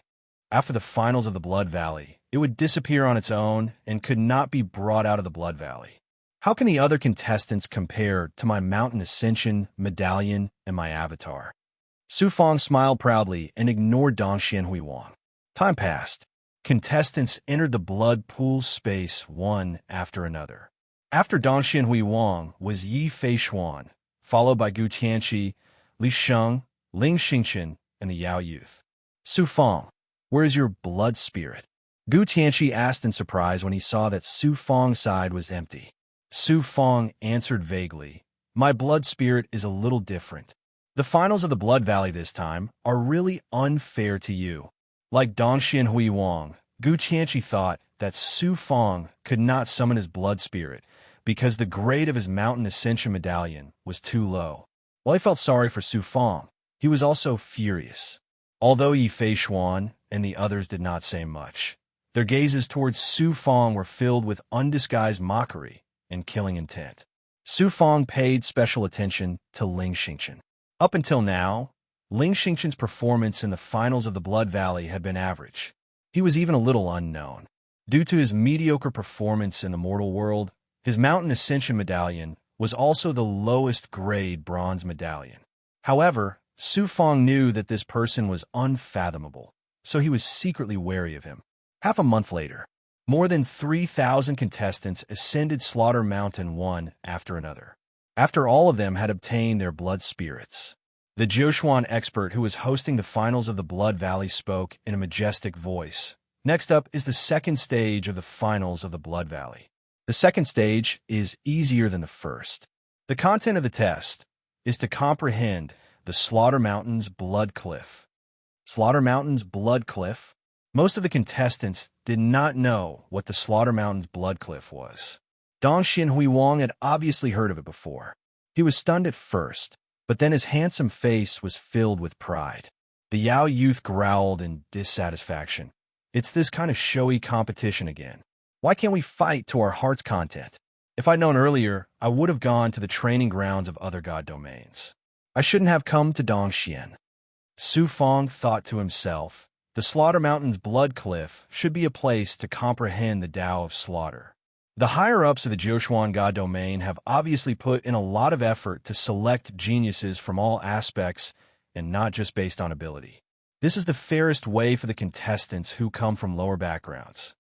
After the finals of the Blood Valley, it would disappear on its own and could not be brought out of the Blood Valley. How can the other contestants compare to my Mountain Ascension, Medallion, and my avatar? Su Fong smiled proudly and ignored Dongxian Hui Wang. Time passed. Contestants entered the blood pool space one after another. After Dongxian Hui Wang was Yi Fei Xuan, followed by Gu Tianqi, Li Sheng, Ling Xingchen, and the Yao Youth. Su Fong, where is your blood spirit? Gu Tianqi asked in surprise when he saw that Su Fong's side was empty. Su Fong answered vaguely, my blood spirit is a little different. The finals of the Blood Valley this time are really unfair to you. Like Dongxian Hui Wang, Gu Tianqi thought that Su Fong could not summon his blood spirit because the grade of his Mountain Ascension Medallion was too low. While he felt sorry for Su Fong, he was also furious. Although Yi Fei Xuan and the others did not say much, their gazes towards Su Fong were filled with undisguised mockery and killing intent. Su Fong paid special attention to Ling Xingchen. Up until now, Ling Xingchen's performance in the finals of the Blood Valley had been average. He was even a little unknown. Due to his mediocre performance in the mortal world, his Mountain Ascension Medallion was also the lowest grade bronze medallion. However, Su Fong knew that this person was unfathomable, so he was secretly wary of him. Half a month later, more than 3,000 contestants ascended Slaughter Mountain one after another. After all of them had obtained their blood spirits, the Jiushuan expert who was hosting the finals of the Blood Valley spoke in a majestic voice. Next up is the second stage of the finals of the Blood Valley. The second stage is easier than the first. The content of the test is to comprehend the Slaughter Mountain's Blood Cliff. Slaughter Mountain's Blood Cliff? Most of the contestants did not know what the Slaughter Mountain's Blood Cliff was. Dongxian Hui Wang had obviously heard of it before. He was stunned at first, but then his handsome face was filled with pride. The Yao Youth growled in dissatisfaction. It's this kind of showy competition again. Why can't we fight to our heart's content? If I'd known earlier, I would have gone to the training grounds of other god domains. I shouldn't have come to Dongxian. Su Fong thought to himself, the Slaughter Mountain's Blood Cliff should be a place to comprehend the Tao of slaughter. The higher-ups of the Jiushuan God domain have obviously put in a lot of effort to select geniuses from all aspects and not just based on ability. This is the fairest way for the contestants who come from lower backgrounds.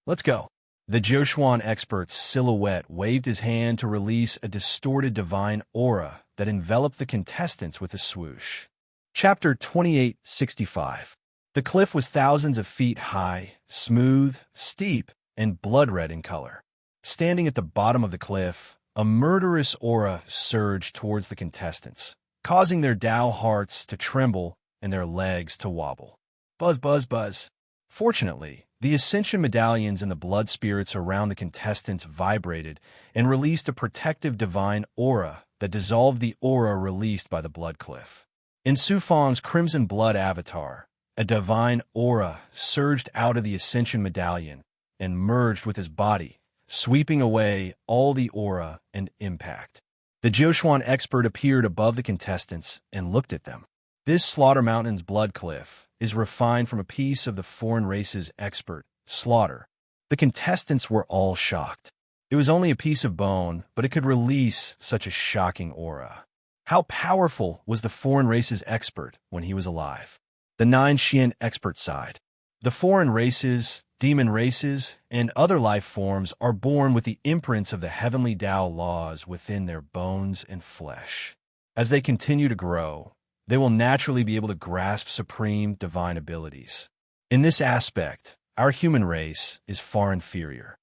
Let's go. The Jiushuan expert's silhouette waved his hand to release a distorted divine aura that enveloped the contestants with a swoosh. Chapter 2865. The cliff was thousands of feet high, smooth, steep, and blood-red in color. Standing at the bottom of the cliff, a murderous aura surged towards the contestants, causing their Tao hearts to tremble and their legs to wobble. Buzz, buzz, buzz. Fortunately, the ascension medallions and the blood spirits around the contestants vibrated and released a protective divine aura that dissolved the aura released by the blood cliff. In Su Fong's crimson blood avatar, a divine aura surged out of the ascension medallion and merged with his body, sweeping away all the aura and impact. The Jiushuan expert appeared above the contestants and looked at them. This Slaughter Mountain's Blood Cliff is refined from a piece of the foreign race's expert, Slaughter. The contestants were all shocked. It was only a piece of bone, but it could release such a shocking aura. How powerful was the foreign race's expert when he was alive? The Nine Xian expert side. The foreign races, demon races, and other life forms are born with the imprints of the heavenly Tao laws within their bones and flesh. As they continue to grow, they will naturally be able to grasp supreme divine abilities. In this aspect, our human race is far inferior.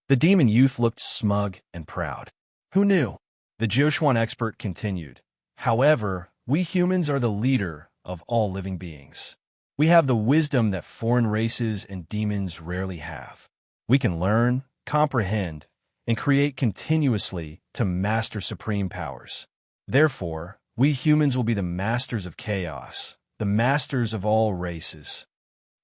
The demon youth looked smug and proud. Who knew? The Jiushuan expert continued. However, we humans are the leader of all living beings. We have the wisdom that foreign races and demons rarely have. We can learn, comprehend, and create continuously to master supreme powers. Therefore, we humans will be the masters of chaos the masters of all races."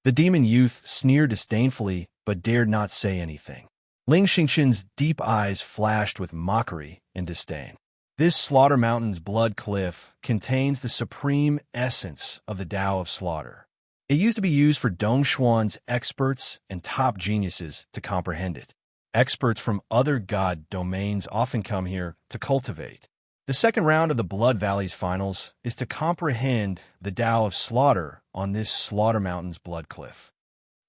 The demon youth sneered disdainfully but dared not say anything. Ling Xingqian's deep eyes flashed with mockery and disdain. This Slaughter Mountain's blood cliff contains the supreme essence of the Tao of Slaughter. It used to be used for Dongshuan's experts and top geniuses to comprehend it. Experts from other god domains often come here to cultivate. The second round of the Blood Valley's finals is to comprehend the Tao of Slaughter on this Slaughter Mountain's blood cliff.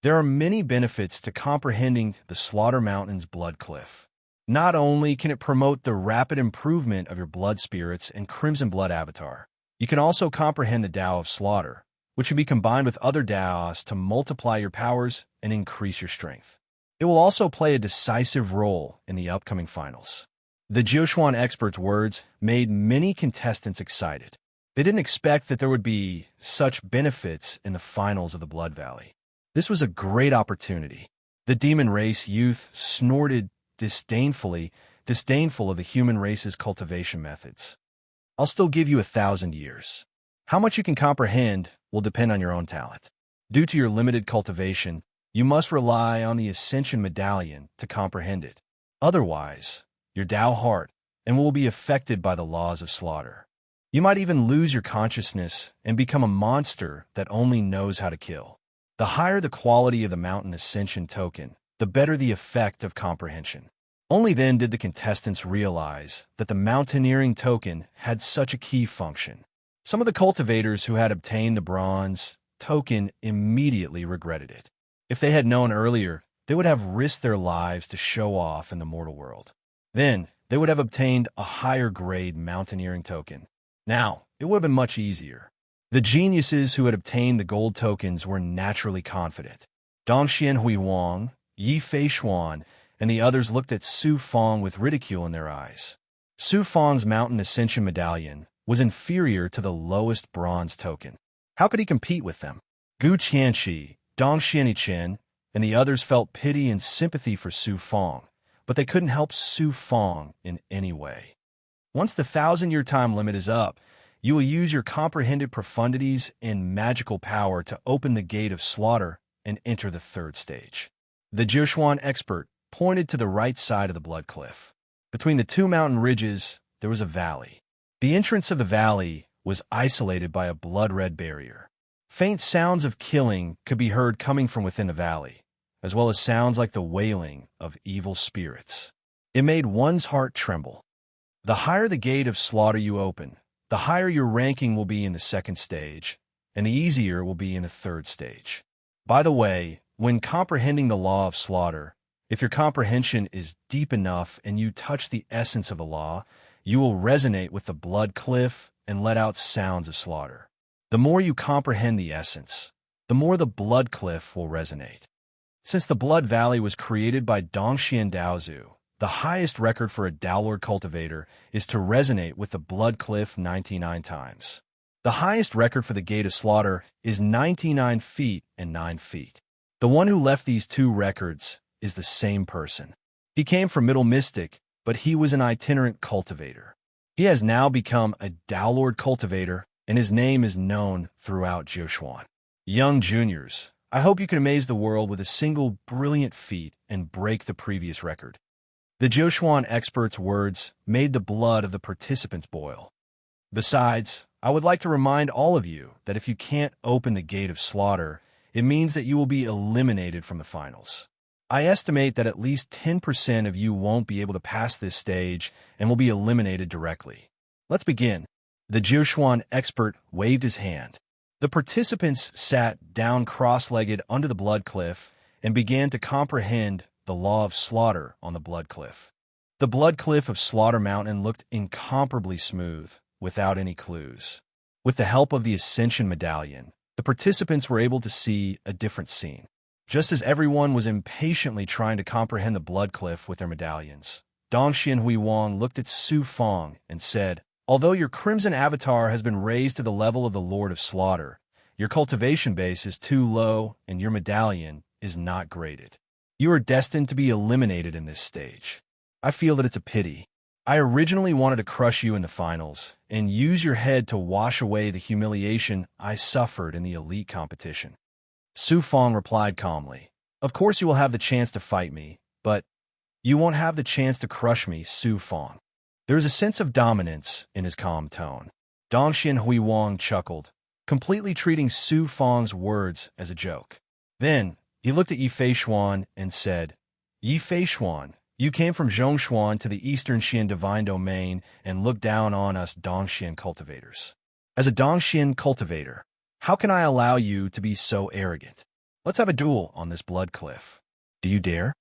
There are many benefits to comprehending the Slaughter Mountain's blood cliff. Not only can it promote the rapid improvement of your blood spirits and Crimson Blood avatar, you can also comprehend the Tao of Slaughter, which can be combined with other Taos to multiply your powers and increase your strength. It will also play a decisive role in the upcoming finals. The Jiushuan experts' words made many contestants excited. They didn't expect that there would be such benefits in the finals of the Blood Valley. This was a great opportunity. The demon race youth snorted disdainful of the human race's cultivation methods. "I'll still give you 1,000 years. How much you can comprehend will depend on your own talent. Due to your limited cultivation, you must rely on the Ascension Medallion to comprehend it. Otherwise, your Tao heart and will be affected by the laws of slaughter. You might even lose your consciousness and become a monster that only knows how to kill. The higher the quality of the Mountain Ascension token, the better the effect of comprehension." Only then did the contestants realize that the Mountaineering token had such a key function. Some of the cultivators who had obtained the bronze token immediately regretted it. If they had known earlier, they would have risked their lives to show off in the mortal world. Then, they would have obtained a higher grade Mountaineering token. Now, it would have been much easier. The geniuses who had obtained the gold tokens were naturally confident. Dongxian Huiwang, Yi Feishuan, and the others looked at Su Fong with ridicule in their eyes. Su Fong's Mountain Ascension Medallion was inferior to the lowest bronze token. How could he compete with them? Gu Qianxi, Dong Xianichen, and the others felt pity and sympathy for Su Fong, but they couldn't help Su Fong in any way. Once the 1,000-year time limit is up, you will use your comprehended profundities and magical power to open the gate of slaughter and enter the third stage. The Jiushuan expert pointed to the right side of the blood cliff. Between the two mountain ridges, there was a valley. The entrance of the valley was isolated by a blood-red barrier. Faint sounds of killing could be heard coming from within the valley, as well as sounds like the wailing of evil spirits. It made one's heart tremble. The higher the gate of slaughter you open, the higher your ranking will be in the second stage, and the easier it will be in the third stage. By the way, when comprehending the law of slaughter, if your comprehension is deep enough and you touch the essence of the law, you will resonate with the blood cliff and let out sounds of slaughter. The more you comprehend the essence, the more the blood cliff will resonate. Since the Blood Valley was created by Dongxian Daozu, the highest record for a Daolord cultivator is to resonate with the blood cliff 99 times. The highest record for the Gate of Slaughter is 99 feet and 9 feet. The one who left these two records is the same person. He came from Middle Mystic, but he was an itinerant cultivator. He has now become a Daolord cultivator, and his name is known throughout Jiushuan. Young juniors, I hope you can amaze the world with a single brilliant feat and break the previous record. The Jiushuan expert's words made the blood of the participants boil. Besides, I would like to remind all of you that if you can't open the Gate of Slaughter, it means that you will be eliminated from the finals. I estimate that at least 10% of you won't be able to pass this stage and will be eliminated directly. Let's begin. The Jiushuan expert waved his hand. The participants sat down cross-legged under the blood cliff and began to comprehend the law of slaughter on the blood cliff. The blood cliff of Slaughter Mountain looked incomparably smooth, without any clues. With the help of the Ascension Medallion, the participants were able to see a different scene. Just as everyone was impatiently trying to comprehend the blood cliff with their medallions, Dongxian Huiwang looked at Su Fong and said, "Although your crimson avatar has been raised to the level of the Lord of Slaughter, your cultivation base is too low and your medallion is not graded. You are destined to be eliminated in this stage. I feel that it's a pity. I originally wanted to crush you in the finals and use your head to wash away the humiliation I suffered in the elite competition. Su Fong replied calmly, "Of course you will have the chance to fight me, but you won't have the chance to crush me, Su Fong." There was a sense of dominance in his calm tone. Dongxian Huiwang chuckled, completely treating Su Fong's words as a joke. Then, he looked at Yi Feishuan and said, "Yi Feishuan, you came from Zhongshuan to the Eastern Xian Divine Domain and looked down on us Dongxian cultivators. As a Dongxian cultivator, how can I allow you to be so arrogant? Let's have a duel on this blood cliff. Do you dare?"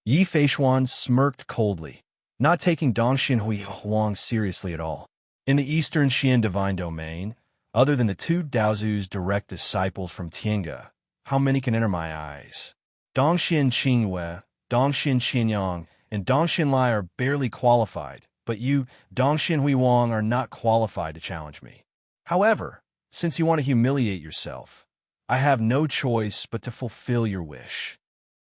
Yi Feishuan smirked coldly, not taking Dongxian Huihuang seriously at all. In the Eastern Xian Divine Domain, other than the two Daozu's direct disciples from Tiange, how many can enter my eyes? Dongxian Qingwei, Dongxian Xianyang, and Dongxian Lai are barely qualified, but you, Dongxian Huiwang, are not qualified to challenge me. However, since you want to humiliate yourself, I have no choice but to fulfill your wish.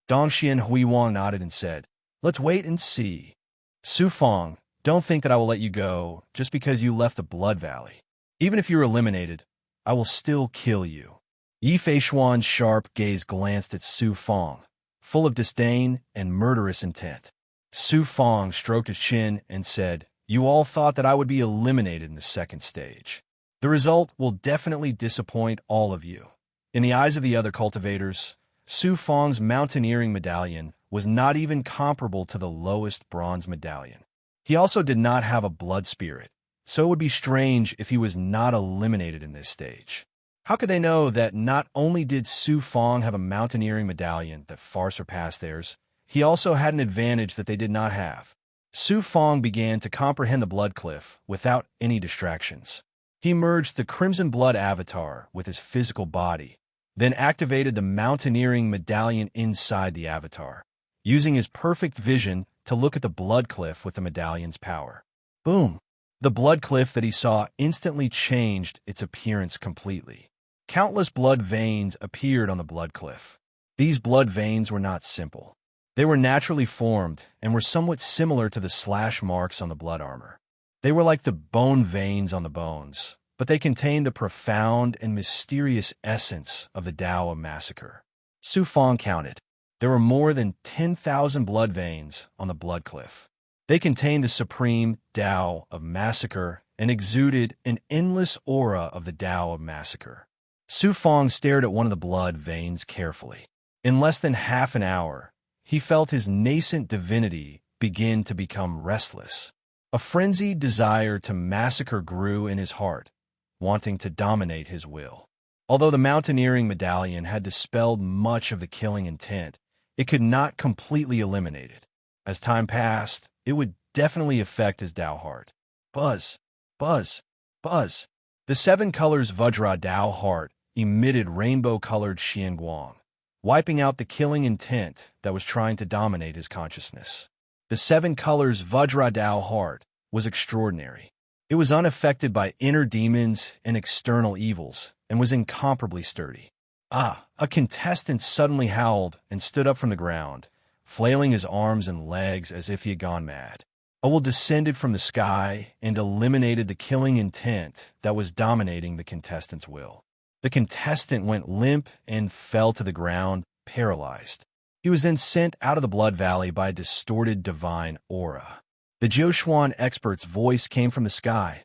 Dongxian Huiwang nodded and said, "Let's wait and see." Su Fong, don't think that I will let you go just because you left the Blood Valley. Even if you're eliminated, I will still kill you. Yi Feishuan's sharp gaze glanced at Su Fong, full of disdain and murderous intent. Su Fong stroked his chin and said, "You all thought that I would be eliminated in the second stage. The result will definitely disappoint all of you." In the eyes of the other cultivators, Su Fong's mountaineering medallion was not even comparable to the lowest bronze medallion. He also did not have a blood spirit, so it would be strange if he was not eliminated in this stage. How could they know that not only did Su Fong have a mountaineering medallion that far surpassed theirs, he also had an advantage that they did not have? Su Fong began to comprehend the blood cliff without any distractions. He merged the Crimson Blood avatar with his physical body, then activated the mountaineering medallion inside the avatar, using his perfect vision to look at the blood cliff with the medallion's power. Boom! The blood cliff that he saw instantly changed its appearance completely. Countless blood veins appeared on the blood cliff. These blood veins were not simple. They were naturally formed and were somewhat similar to the slash marks on the blood armor. They were like the bone veins on the bones, but they contained the profound and mysterious essence of the Tao of Massacre. Su Fong counted. There were more than 10,000 blood veins on the blood cliff. They contained the supreme Tao of Massacre and exuded an endless aura of the Tao of Massacre. Su Fong stared at one of the blood veins carefully. In less than half an hour, he felt his nascent divinity begin to become restless. A frenzied desire to massacre grew in his heart, wanting to dominate his will. Although the mountaineering medallion had dispelled much of the killing intent, it could not completely eliminate it. As time passed, it would definitely affect his Tao heart. Buzz, buzz, buzz. The seven colors Vajra Tao heart emitted rainbow-colored Xianguang, wiping out the killing intent that was trying to dominate his consciousness. The seven colors Vajra Tao heart was extraordinary. It was unaffected by inner demons and external evils, and was incomparably sturdy. A contestant suddenly howled and stood up from the ground, flailing his arms and legs as if he had gone mad. A will descended from the sky and eliminated the killing intent that was dominating the contestant's will. The contestant went limp and fell to the ground, paralyzed. He was then sent out of the Blood Valley by a distorted divine aura. The Jiushuan expert's voice came from the sky.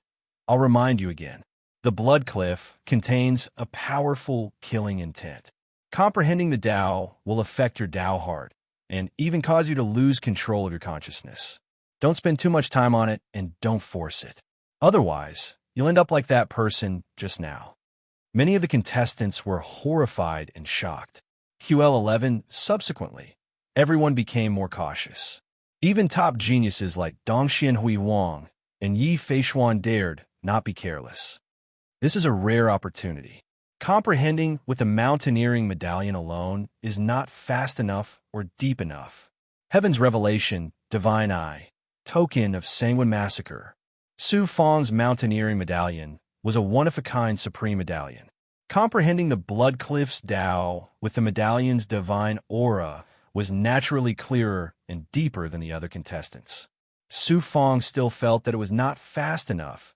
"I'll remind you again. The blood cliff contains a powerful killing intent. Comprehending the Tao will affect your Tao heart and even cause you to lose control of your consciousness. Don't spend too much time on it and don't force it. Otherwise, you'll end up like that person just now." Many of the contestants were horrified and shocked. QL11 subsequently, everyone became more cautious. Even top geniuses like Dongxian Huiwang and Yi Feishuan dared not be careless. This is a rare opportunity. Comprehending with the mountaineering medallion alone is not fast enough or deep enough. Heaven's revelation, divine eye, token of sanguine massacre. Su Fong's mountaineering medallion was a one-of-a-kind supreme medallion. Comprehending the blood cliff's Tao with the medallion's divine aura was naturally clearer and deeper than the other contestants. Su Fong still felt that it was not fast enough,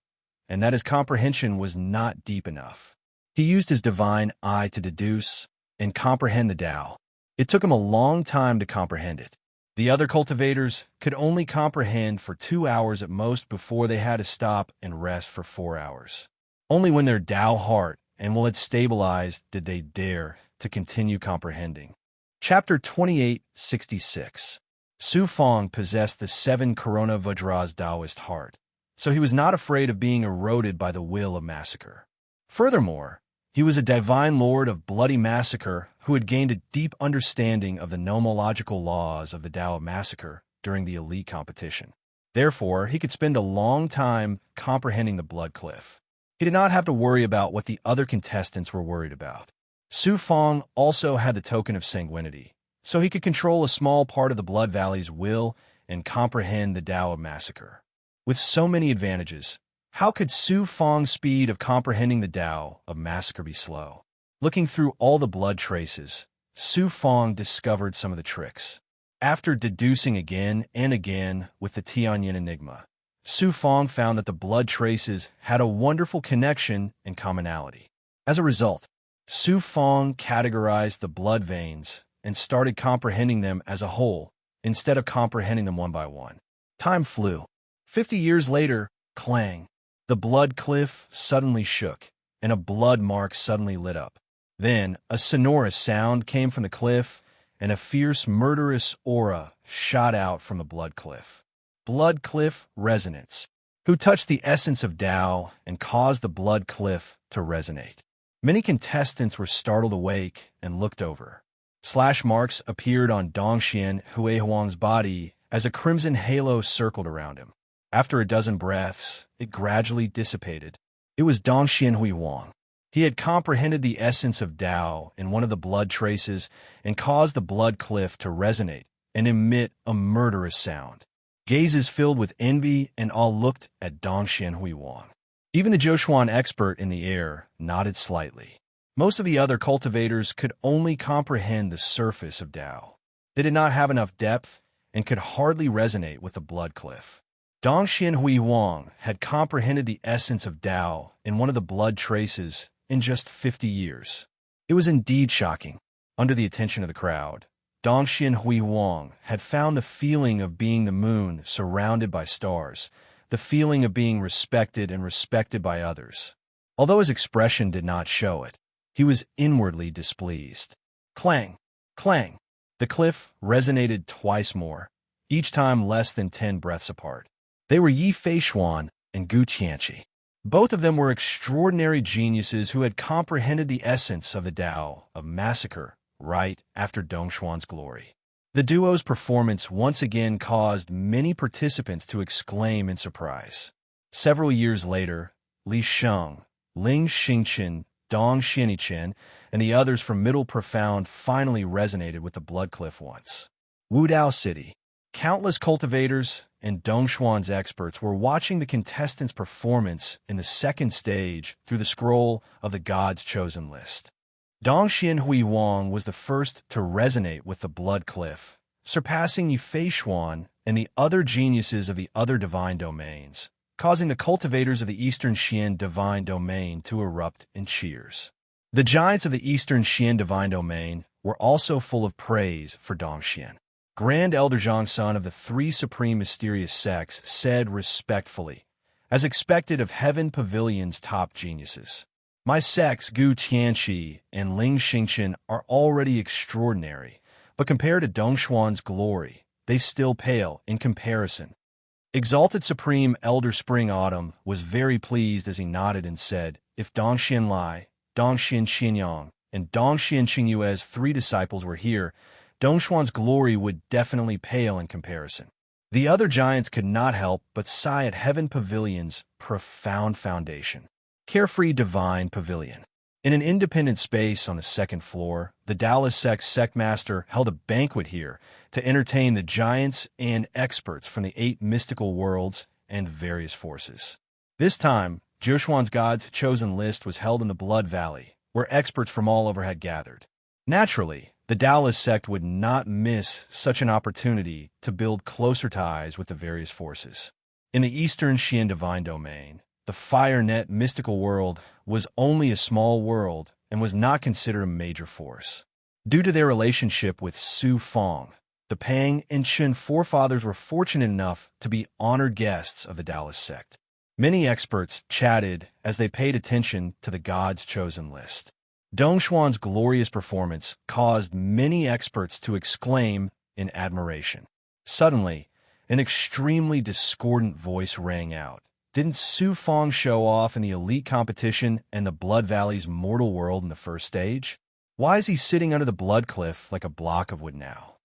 and that his comprehension was not deep enough. He used his divine eye to deduce and comprehend the Tao. It took him a long time to comprehend it. The other cultivators could only comprehend for 2 hours at most before they had to stop and rest for 4 hours. Only when their Tao heart and will had stabilized did they dare to continue comprehending. Chapter 2866. Su Fong possessed the 7 Corona Vajra's Taoist heart, so he was not afraid of being eroded by the will of massacre. Furthermore, he was a divine lord of bloody massacre who had gained a deep understanding of the nomological laws of the Tao of massacre during the elite competition. Therefore, he could spend a long time comprehending the blood cliff. He did not have to worry about what the other contestants were worried about. Su Fong also had the token of sanguinity, so he could control a small part of the Blood Valley's will and comprehend the Tao of massacre. With so many advantages, how could Su Fong's speed of comprehending the Tao of massacre be slow? Looking through all the blood traces, Su Fong discovered some of the tricks. After deducing again and again with the Tianyin enigma, Su Fong found that the blood traces had a wonderful connection and commonality. As a result, Su Fong categorized the blood veins and started comprehending them as a whole instead of comprehending them one by one. Time flew. 50 years later, clang. The blood cliff suddenly shook, and a blood mark suddenly lit up. Then, a sonorous sound came from the cliff, and a fierce, murderous aura shot out from the blood cliff. Blood cliff resonance. Who touched the essence of Tao and caused the blood cliff to resonate? Many contestants were startled awake and looked over. Slash marks appeared on Dongxian Huihuang's body as a crimson halo circled around him. After a dozen breaths, it gradually dissipated. It was Dongxian Huihuang. He had comprehended the essence of Tao in one of the blood traces and caused the blood cliff to resonate and emit a murderous sound. Gazes filled with envy and all looked at Dongxian Huihuang. Even the Zhoushuan expert in the air nodded slightly. Most of the other cultivators could only comprehend the surface of Tao. They did not have enough depth and could hardly resonate with the blood cliff. Dongxian Huihuang had comprehended the essence of Tao in one of the blood traces in just 50 years. It was indeed shocking. Under the attention of the crowd, Dongxian Huihuang had found the feeling of being the moon surrounded by stars, the feeling of being respected and respected by others. Although his expression did not show it, he was inwardly displeased. Clang! Clang! The cliff resonated twice more, each time less than 10 breaths apart. They were Yi Feishuan and Gu Qianqi. Both of them were extraordinary geniuses who had comprehended the essence of the Tao of massacre right after Dongshuan's glory. The duo's performance once again caused many participants to exclaim in surprise. Several years later, Li Sheng, Ling Xingchen, Dong Xianichen, and the others from Middle Profound finally resonated with the blood cliff once. Wudao City. Countless cultivators and Dongshuan's experts were watching the contestants' performance in the second stage through the scroll of the God's Chosen list. Dongxian Huihuang was the first to resonate with the blood cliff, surpassing Yi Feishuan and the other geniuses of the other divine domains, causing the cultivators of the Eastern Xian divine domain to erupt in cheers. The giants of the Eastern Xian divine domain were also full of praise for Dongxian. Grand Elder Zhangsun of the 3 supreme mysterious sects said respectfully, as expected of Heaven Pavilion's top geniuses, "My sects, Gu Tianqi and Ling Xingchen, are already extraordinary, but compared to Dongshuan's glory, they still pale in comparison." Exalted Supreme Elder Spring Autumn was very pleased as he nodded and said, "If Dongxian Lai, Dongxian Xianyang, and Dongxian Qingyue's 3 disciples were here, Dongshuan's glory would definitely pale in comparison." The other giants could not help but sigh at Heaven Pavilion's profound foundation. Carefree Divine Pavilion. In an independent space on the 2nd floor, the Taoist sect's sectmaster held a banquet here to entertain the giants and experts from the 8 mystical worlds and various forces. This time, Zhoushuan's God's Chosen list was held in the Blood Valley, where experts from all over had gathered. Naturally, The Taoist sect would not miss such an opportunity to build closer ties with the various forces. In the Eastern Xian divine domain, the fire net mystical world was only a small world and was not considered a major force. Due to their relationship with Su Fong, the Pang and Shen forefathers were fortunate enough to be honored guests of the Taoist sect. Many experts chatted as they paid attention to the God's chosen list. Dongshuan's glorious performance caused many experts to exclaim in admiration. Suddenly, an extremely discordant voice rang out. Didn't Su Fong show off in the elite competition and the Blood Valley's mortal world in the first stage? Why is he sitting under the blood cliff like a block of wood now?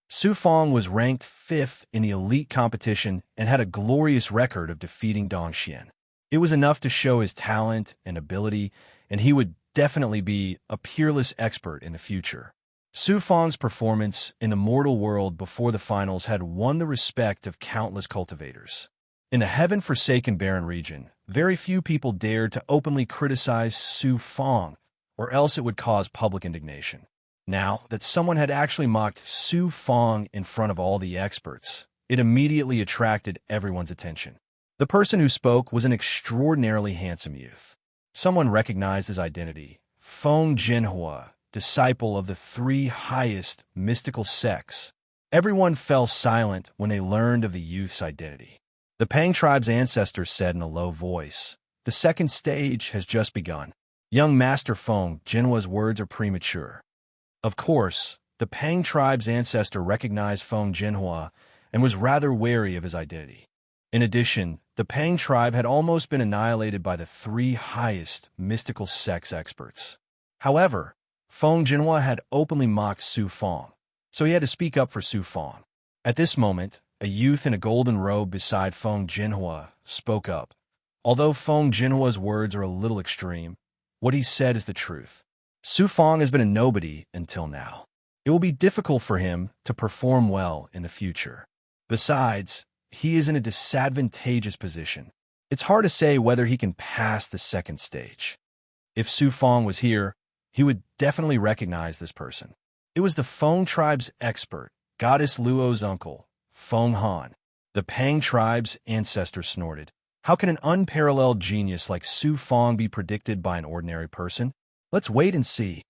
Su Fong was ranked 5th in the elite competition and had a glorious record of defeating Dongxian. It was enough to show his talent and ability, and he would definitely be a peerless expert in the future. Su Fong's performance in the mortal world before the finals had won the respect of countless cultivators. In the heaven-forsaken barren region, very few people dared to openly criticize Su Fong, or else it would cause public indignation. Now that someone had actually mocked Su Fong in front of all the experts, it immediately attracted everyone's attention. The person who spoke was an extraordinarily handsome youth. Someone recognized his identity: Feng Jinhua, disciple of the 3 highest mystical sects. Everyone fell silent when they learned of the youth's identity. The Pang tribe's ancestors said in a low voice, "The second stage has just begun." Young Master Feng Jinhua's words are premature. Of course, the Pang tribe's ancestor recognized Feng Jinhua and was rather wary of his identity. In addition, the Pang tribe had almost been annihilated by the 3 highest mystical sects experts. However, Feng Jinhua had openly mocked Su Fong, so he had to speak up for Su Fong. At this moment, a youth in a golden robe beside Feng Jinhua spoke up. Although Feng Jinhua's words are a little extreme, what he said is the truth. Su Fong has been a nobody until now. It will be difficult for him to perform well in the future. Besides, he is in a disadvantageous position. It's hard to say whether he can pass the second stage. If Su Fong was here, he would definitely recognize this person. It was the Feng tribe's expert, Goddess Luo's uncle, Feng Han. The Pang tribe's ancestor snorted. How can an unparalleled genius like Su Fong be predicted by an ordinary person? Let's wait and see.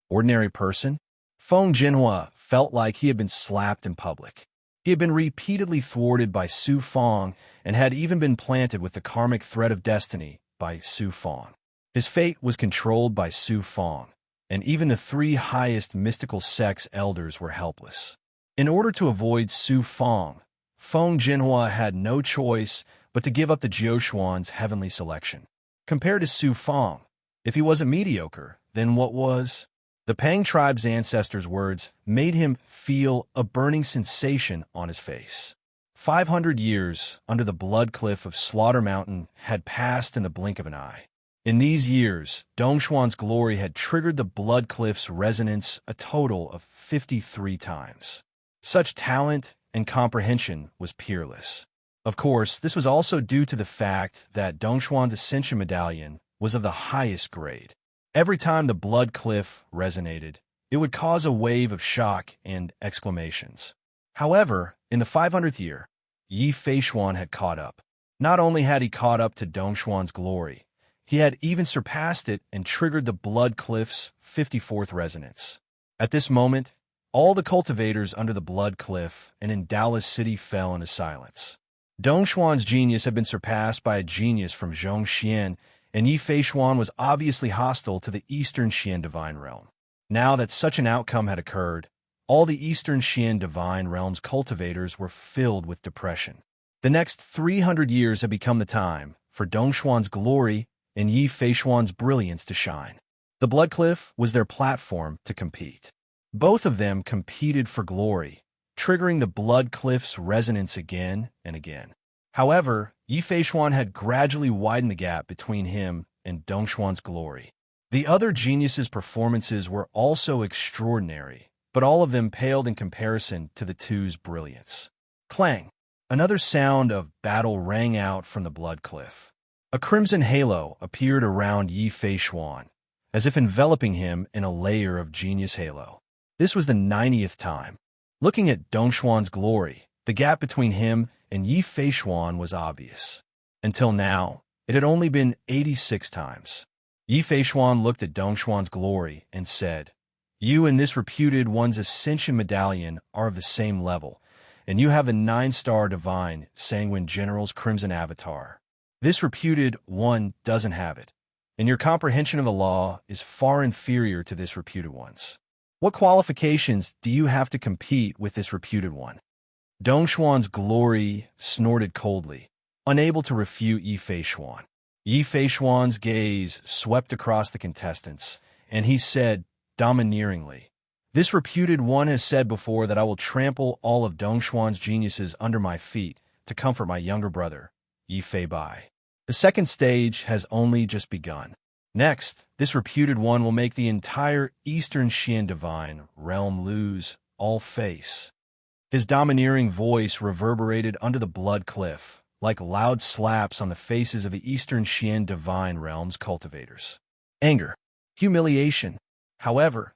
Ordinary person? Feng Jinhua felt like he had been slapped in public. He had been repeatedly thwarted by Su Fong and had even been planted with the karmic thread of destiny by Su Fong. His fate was controlled by Su Fong, and even the 3 highest mystical sects elders were helpless. In order to avoid Su Fong, Feng Jinhua had no choice but to give up the Jiuxuan's heavenly selection. Compared to Su Fong, if he wasn't mediocre, then what was? The Pang tribe's ancestors' words made him feel a burning sensation on his face. 500 years under the blood cliff of Slaughter Mountain had passed in the blink of an eye. In these years, Dongshuan's glory had triggered the blood cliff's resonance a total of 53 times. Such talent and comprehension was peerless. Of course, this was also due to the fact that Dongshuan's Ascension Medallion was of the highest grade. Every time the blood cliff resonated, it would cause a wave of shock and exclamations. However, in the 500th year, Yi Feishuan had caught up. Not only had he caught up to Dongshuan's glory, he had even surpassed it and triggered the blood cliff's 54th resonance. At this moment, all the cultivators under the blood cliff and in Dallas City fell into silence. Dongshuan's genius had been surpassed by a genius from Zhongxian, and Yi Feishuan was obviously hostile to the Eastern Xian divine realm. Now that such an outcome had occurred, all the Eastern Xian divine realm's cultivators were filled with depression. The next 300 years had become the time for Dongshuan's glory and Yi Feishuan's brilliance to shine. The blood cliff was their platform to compete. Both of them competed for glory, triggering the blood cliff's resonance again and again. However, Yi Feishuan had gradually widened the gap between him and Dongshuan's glory. The other geniuses' performances were also extraordinary, but all of them paled in comparison to the two's brilliance. Clang! Another sound of battle rang out from the blood cliff. A crimson halo appeared around Yi Feishuan, as if enveloping him in a layer of genius halo. This was the 90th time. Looking at Dongshuan's glory, the gap between him and Yi Feishuan was obvious. Until now, it had only been 86 times. Yi Feishuan looked at Dongshuan's glory and said, "You and this reputed one's ascension medallion are of the same level, and you have a 9-star divine sanguine general's crimson avatar. This reputed one doesn't have it, and your comprehension of the law is far inferior to this reputed one's. What qualifications do you have to compete with this reputed one?" Dongshuan's glory snorted coldly, unable to refute Yi Feishuan. Yi Feishuan's gaze swept across the contestants, and he said domineeringly, "This reputed one has said before that I will trample all of Dongshuan's geniuses under my feet to comfort my younger brother, Yi Feibai. The second stage has only just begun. Next, this reputed one will make the entire Eastern Xian divine realm lose all face." His domineering voice reverberated under the blood cliff, like loud slaps on the faces of the Eastern Xian divine realm's cultivators. Anger, humiliation, however,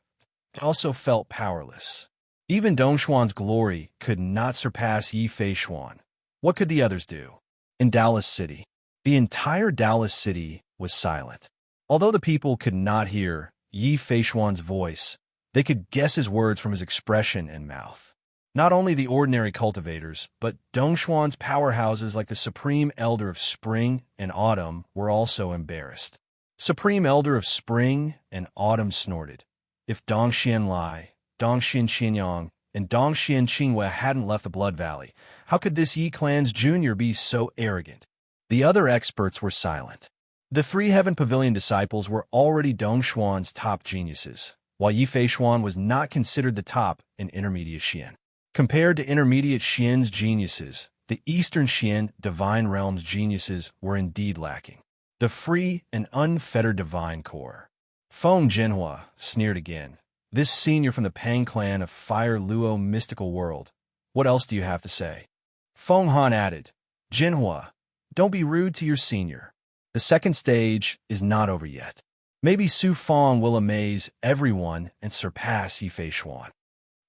also felt powerless. Even Dongshuan's glory could not surpass Yi Feishuan. What could the others do? In Dallas City, the entire Dallas City was silent. Although the people could not hear Yi Feishuan's voice, they could guess his words from his expression and mouth. Not only the ordinary cultivators, but Dongshuan's powerhouses like the Supreme Elder of Spring and Autumn were also embarrassed. Supreme Elder of Spring and Autumn snorted. If Dongxian Lai, Dongxian Xianyang, and Dongxian Qinghua hadn't left the Blood Valley, how could this Yi Clan's junior be so arrogant? The other experts were silent. The 3 Heaven Pavilion disciples were already Dongshuan's top geniuses, while Yi Feishuan was not considered the top in Intermediate Xian. Compared to Intermediate Xian's geniuses, the Eastern Xian Divine Realm's geniuses were indeed lacking. The free and unfettered Divine Core. Feng Jinhua sneered again. "This senior from the Pang clan of Fire Luo mystical world. What else do you have to say?" Feng Han added, "Jinhua, don't be rude to your senior. The second stage is not over yet. Maybe Su Feng will amaze everyone and surpass Yi Feishuan."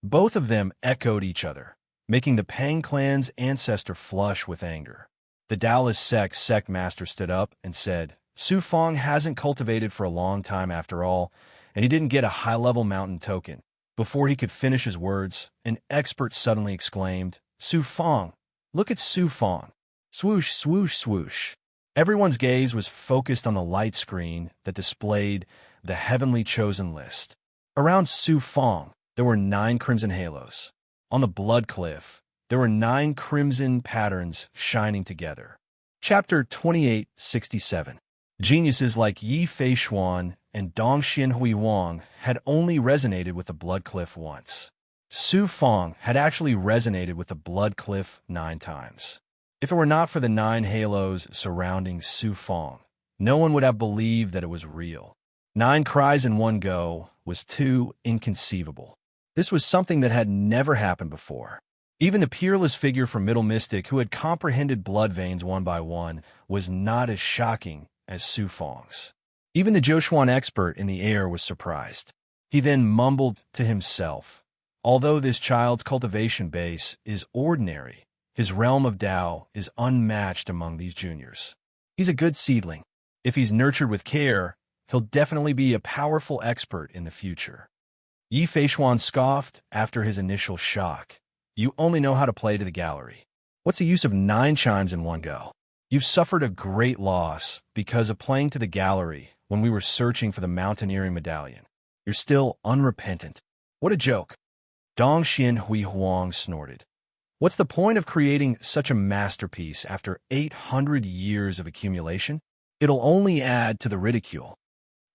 Both of them echoed each other, making the Pang clan's ancestor flush with anger. The Taoist sect master stood up and said, "Su Feng hasn't cultivated for a long time after all, and he didn't get a high-level mountain token." Before he could finish his words, an expert suddenly exclaimed, "Su Feng! Look at Su Feng! Swoosh, swoosh, swoosh!" Everyone's gaze was focused on the light screen that displayed the heavenly chosen list. Around Su Feng, there were 9 crimson halos. On the blood cliff, there were 9 crimson patterns shining together. Chapter 2867. Geniuses like Yi Feishuan and Dongxian Huiwang had only resonated with the blood cliff once. Su Feng had actually resonated with the blood cliff 9 times. If it were not for the 9 halos surrounding Su Feng, no one would have believed that it was real. 9 cries in one go was too inconceivable. This was something that had never happened before. Even the peerless figure from Middle Mystic who had comprehended blood veins one by one was not as shocking as Su Feng's. Even the Zhoushuan expert in the air was surprised. He then mumbled to himself, "Although this child's cultivation base is ordinary, his realm of Tao is unmatched among these juniors. He's a good seedling. If he's nurtured with care, he'll definitely be a powerful expert in the future." Yi Feishuan scoffed after his initial shock. "You only know how to play to the gallery. What's the use of 9 chimes in one go? You've suffered a great loss because of playing to the gallery when we were searching for the mountaineering medallion. You're still unrepentant. What a joke." Dongxian Huihuang snorted. "What's the point of creating such a masterpiece after 800 years of accumulation? It'll only add to the ridicule."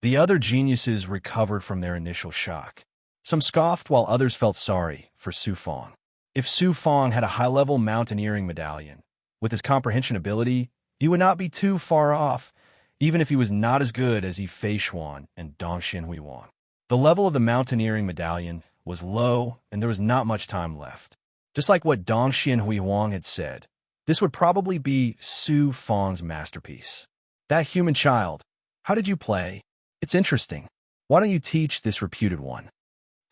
The other geniuses recovered from their initial shock. Some scoffed while others felt sorry for Su Feng. If Su Feng had a high-level mountaineering medallion, with his comprehension ability, he would not be too far off, even if he was not as good as Yi Feishuan and Dongxian Huiwang. The level of the mountaineering medallion was low, and there was not much time left. Just like what Dongxian Huiwang had said, this would probably be Su Feng's masterpiece. "That human child, how did you play? It's interesting. Why don't you teach this reputed one?"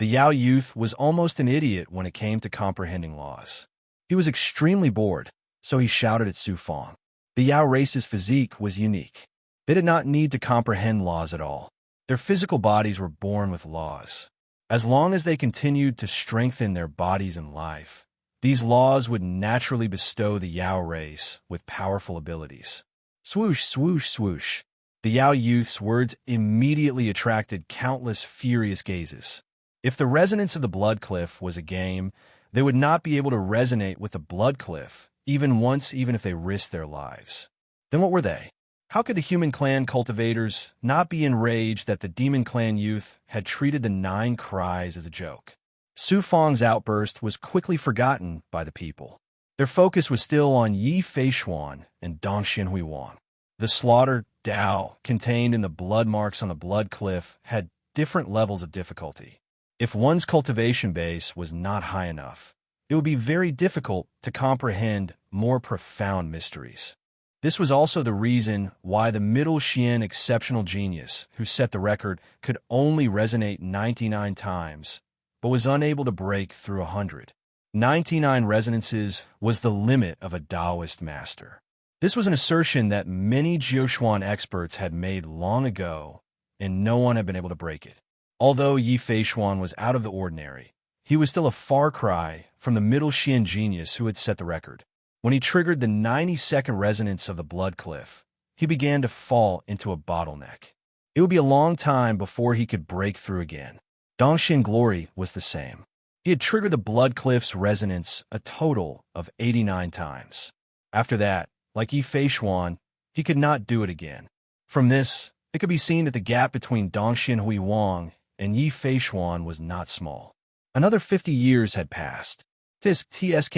The Yao youth was almost an idiot when it came to comprehending laws. He was extremely bored, so he shouted at Su Fong. The Yao race's physique was unique. They did not need to comprehend laws at all. Their physical bodies were born with laws. As long as they continued to strengthen their bodies in life, these laws would naturally bestow the Yao race with powerful abilities. Swoosh, swoosh, swoosh. The Yao youth's words immediately attracted countless furious gazes. If the resonance of the blood cliff was a game, they would not be able to resonate with the blood cliff even once, even if they risked their lives. Then what were they? How could the human clan cultivators not be enraged that the demon clan youth had treated the 9 cries as a joke? Su Fong's outburst was quickly forgotten by the people. Their focus was still on Yi Feishuan and Dongxian Huiwang. The slaughter Dao contained in the blood marks on the blood cliff had different levels of difficulty. If one's cultivation base was not high enough, it would be very difficult to comprehend more profound mysteries. This was also the reason why the middle Xian exceptional genius who set the record could only resonate 99 times, but was unable to break through 100. 99 resonances was the limit of a Taoist master. This was an assertion that many Jiuquan experts had made long ago, and no one had been able to break it. Although Yi Feishuan was out of the ordinary, he was still a far cry from the middle Xian genius who had set the record. When he triggered the 90-second resonance of the blood cliff, he began to fall into a bottleneck. It would be a long time before he could break through again. Dongxian Glory was the same. He had triggered the blood cliff's resonance a total of 89 times. After that, like Yi Feishuan, he could not do it again. From this, it could be seen that the gap between Dongxian Huiwang and Yi Feishuan was not small. Another 50 years had passed. TSK.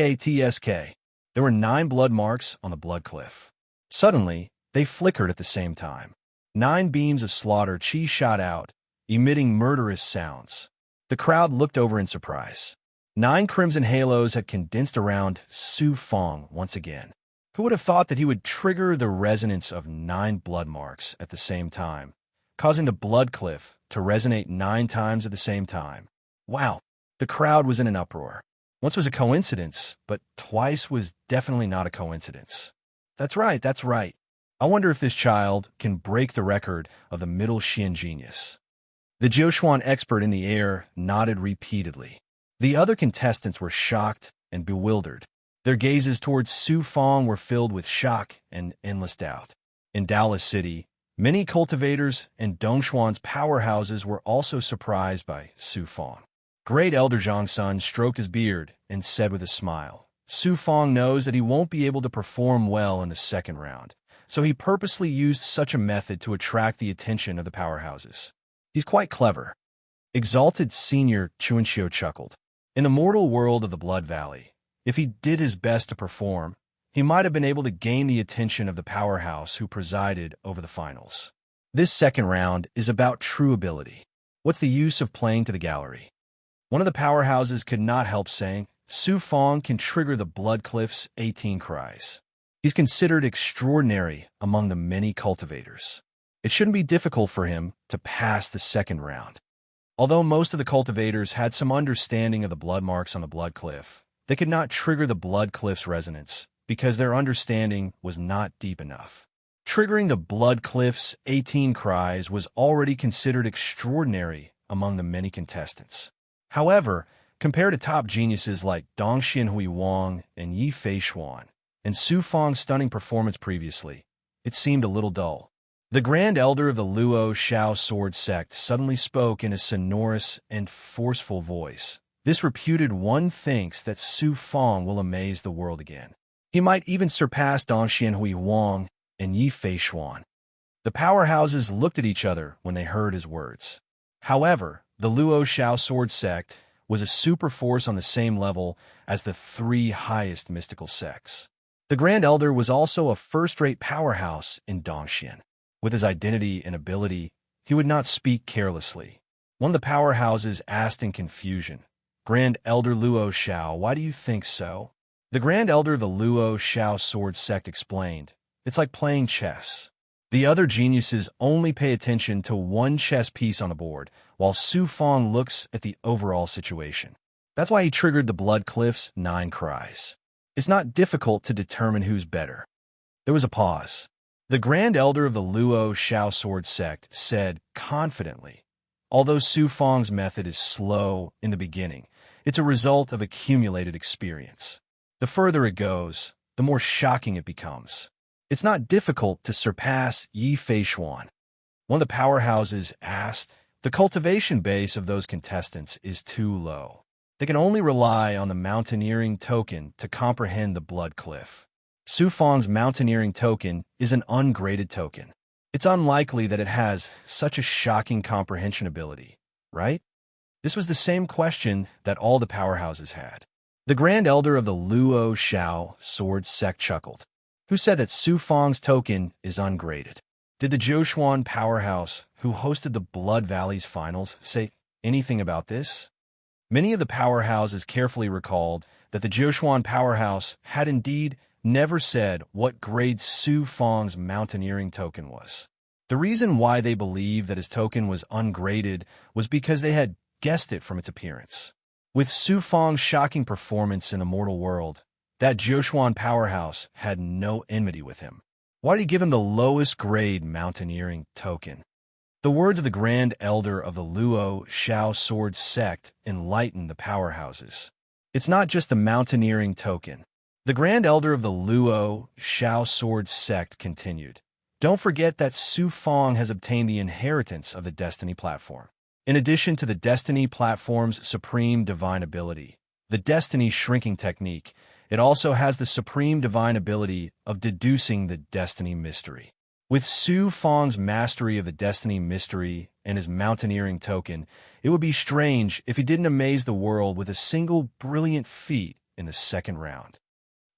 There were 9 blood marks on the blood cliff. Suddenly, they flickered at the same time. 9 beams of slaughter chi shot out, emitting murderous sounds. The crowd looked over in surprise. 9 crimson halos had condensed around Su Fong once again. Who would have thought that he would trigger the resonance of 9 blood marks at the same time, causing the blood cliff to resonate 9 times at the same time? Wow, the crowd was in an uproar. Once was a coincidence, but twice was definitely not a coincidence. That's right. I wonder if this child can break the record of the middle Xian genius. The Jiuquan expert in the air nodded repeatedly. The other contestants were shocked and bewildered. Their gazes towards Su Fong were filled with shock and endless doubt. In Dallas City, many cultivators and Dongxuan's powerhouses were also surprised by Su Fong. Great Elder Zhangsun stroked his beard and said with a smile, Su Fong knows that he won't be able to perform well in the second round, so he purposely used such a method to attract the attention of the powerhouses. He's quite clever. Exalted Senior Chuanxiu chuckled. In the mortal world of the Blood Valley, if he did his best to perform, he might have been able to gain the attention of the powerhouse who presided over the finals. This second round is about true ability. What's the use of playing to the gallery? One of the powerhouses could not help saying, Su Fong can trigger the blood cliff's 18 cries. He's considered extraordinary among the many cultivators. It shouldn't be difficult for him to pass the second round. Although most of the cultivators had some understanding of the blood marks on the blood cliff, they could not trigger the blood cliff's resonance because their understanding was not deep enough. Triggering the blood cliff's 18 cries was already considered extraordinary among the many contestants. However, compared to top geniuses like Dongxian Huiwang and Yi Feishuan, and Su Fong's stunning performance previously, it seemed a little dull. The Grand Elder of the Luo Shao Sword Sect suddenly spoke in a sonorous and forceful voice. This reputed one thinks that Su Fong will amaze the world again. He might even surpass Dongxian Huiwang and Yi Feishuan. The powerhouses looked at each other when they heard his words. However, the Luo Shao Sword Sect was a super force on the same level as the 3 highest mystical sects. The Grand Elder was also a first-rate powerhouse in Dongxian. With his identity and ability, he would not speak carelessly. One of the powerhouses asked in confusion, Grand Elder Luo Shao, why do you think so? The Grand Elder of the Luo Shao Sword Sect explained, it's like playing chess. The other geniuses only pay attention to one chess piece on the board, while Su Fong looks at the overall situation. That's why he triggered the Blood Cliff's 9 cries. It's not difficult to determine who's better. There was a pause. The Grand Elder of the Luo Shao Sword Sect said confidently, although Su Fong's method is slow in the beginning, it's a result of accumulated experience. The further it goes, the more shocking it becomes. It's not difficult to surpass Yi Feishuan. One of the powerhouses asked, the cultivation base of those contestants is too low. They can only rely on the mountaineering token to comprehend the Blood Cliff. Su Fong's mountaineering token is an ungraded token. It's unlikely that it has such a shocking comprehension ability, right? This was the same question that all the powerhouses had. The Grand Elder of the Luo Shao Sword Sect chuckled. Who said that Su Fong's token is ungraded? Did the Zhoushuan powerhouse, who hosted the Blood Valley's finals, say anything about this? Many of the powerhouses carefully recalled that the Zhoushuan powerhouse had indeed never said what grade Su Fong's mountaineering token was. The reason why they believed that his token was ungraded was because they had guessed it from its appearance. With Su Fong's shocking performance in the mortal world, that Zhoushuan powerhouse had no enmity with him. Why did he give him the lowest grade mountaineering token? The words of the Grand Elder of the Luo Shao Sword Sect enlightened the powerhouses. It's not just the mountaineering token. The Grand Elder of the Luo Shao Sword Sect continued. Don't forget that Su Fong has obtained the inheritance of the Destiny platform. In addition to the Destiny platform's supreme divine ability, the Destiny shrinking technique, it also has the supreme divine ability of deducing the Destiny mystery. With Su Fong's mastery of the Destiny mystery and his mountaineering token, it would be strange if he didn't amaze the world with a single brilliant feat in the second round.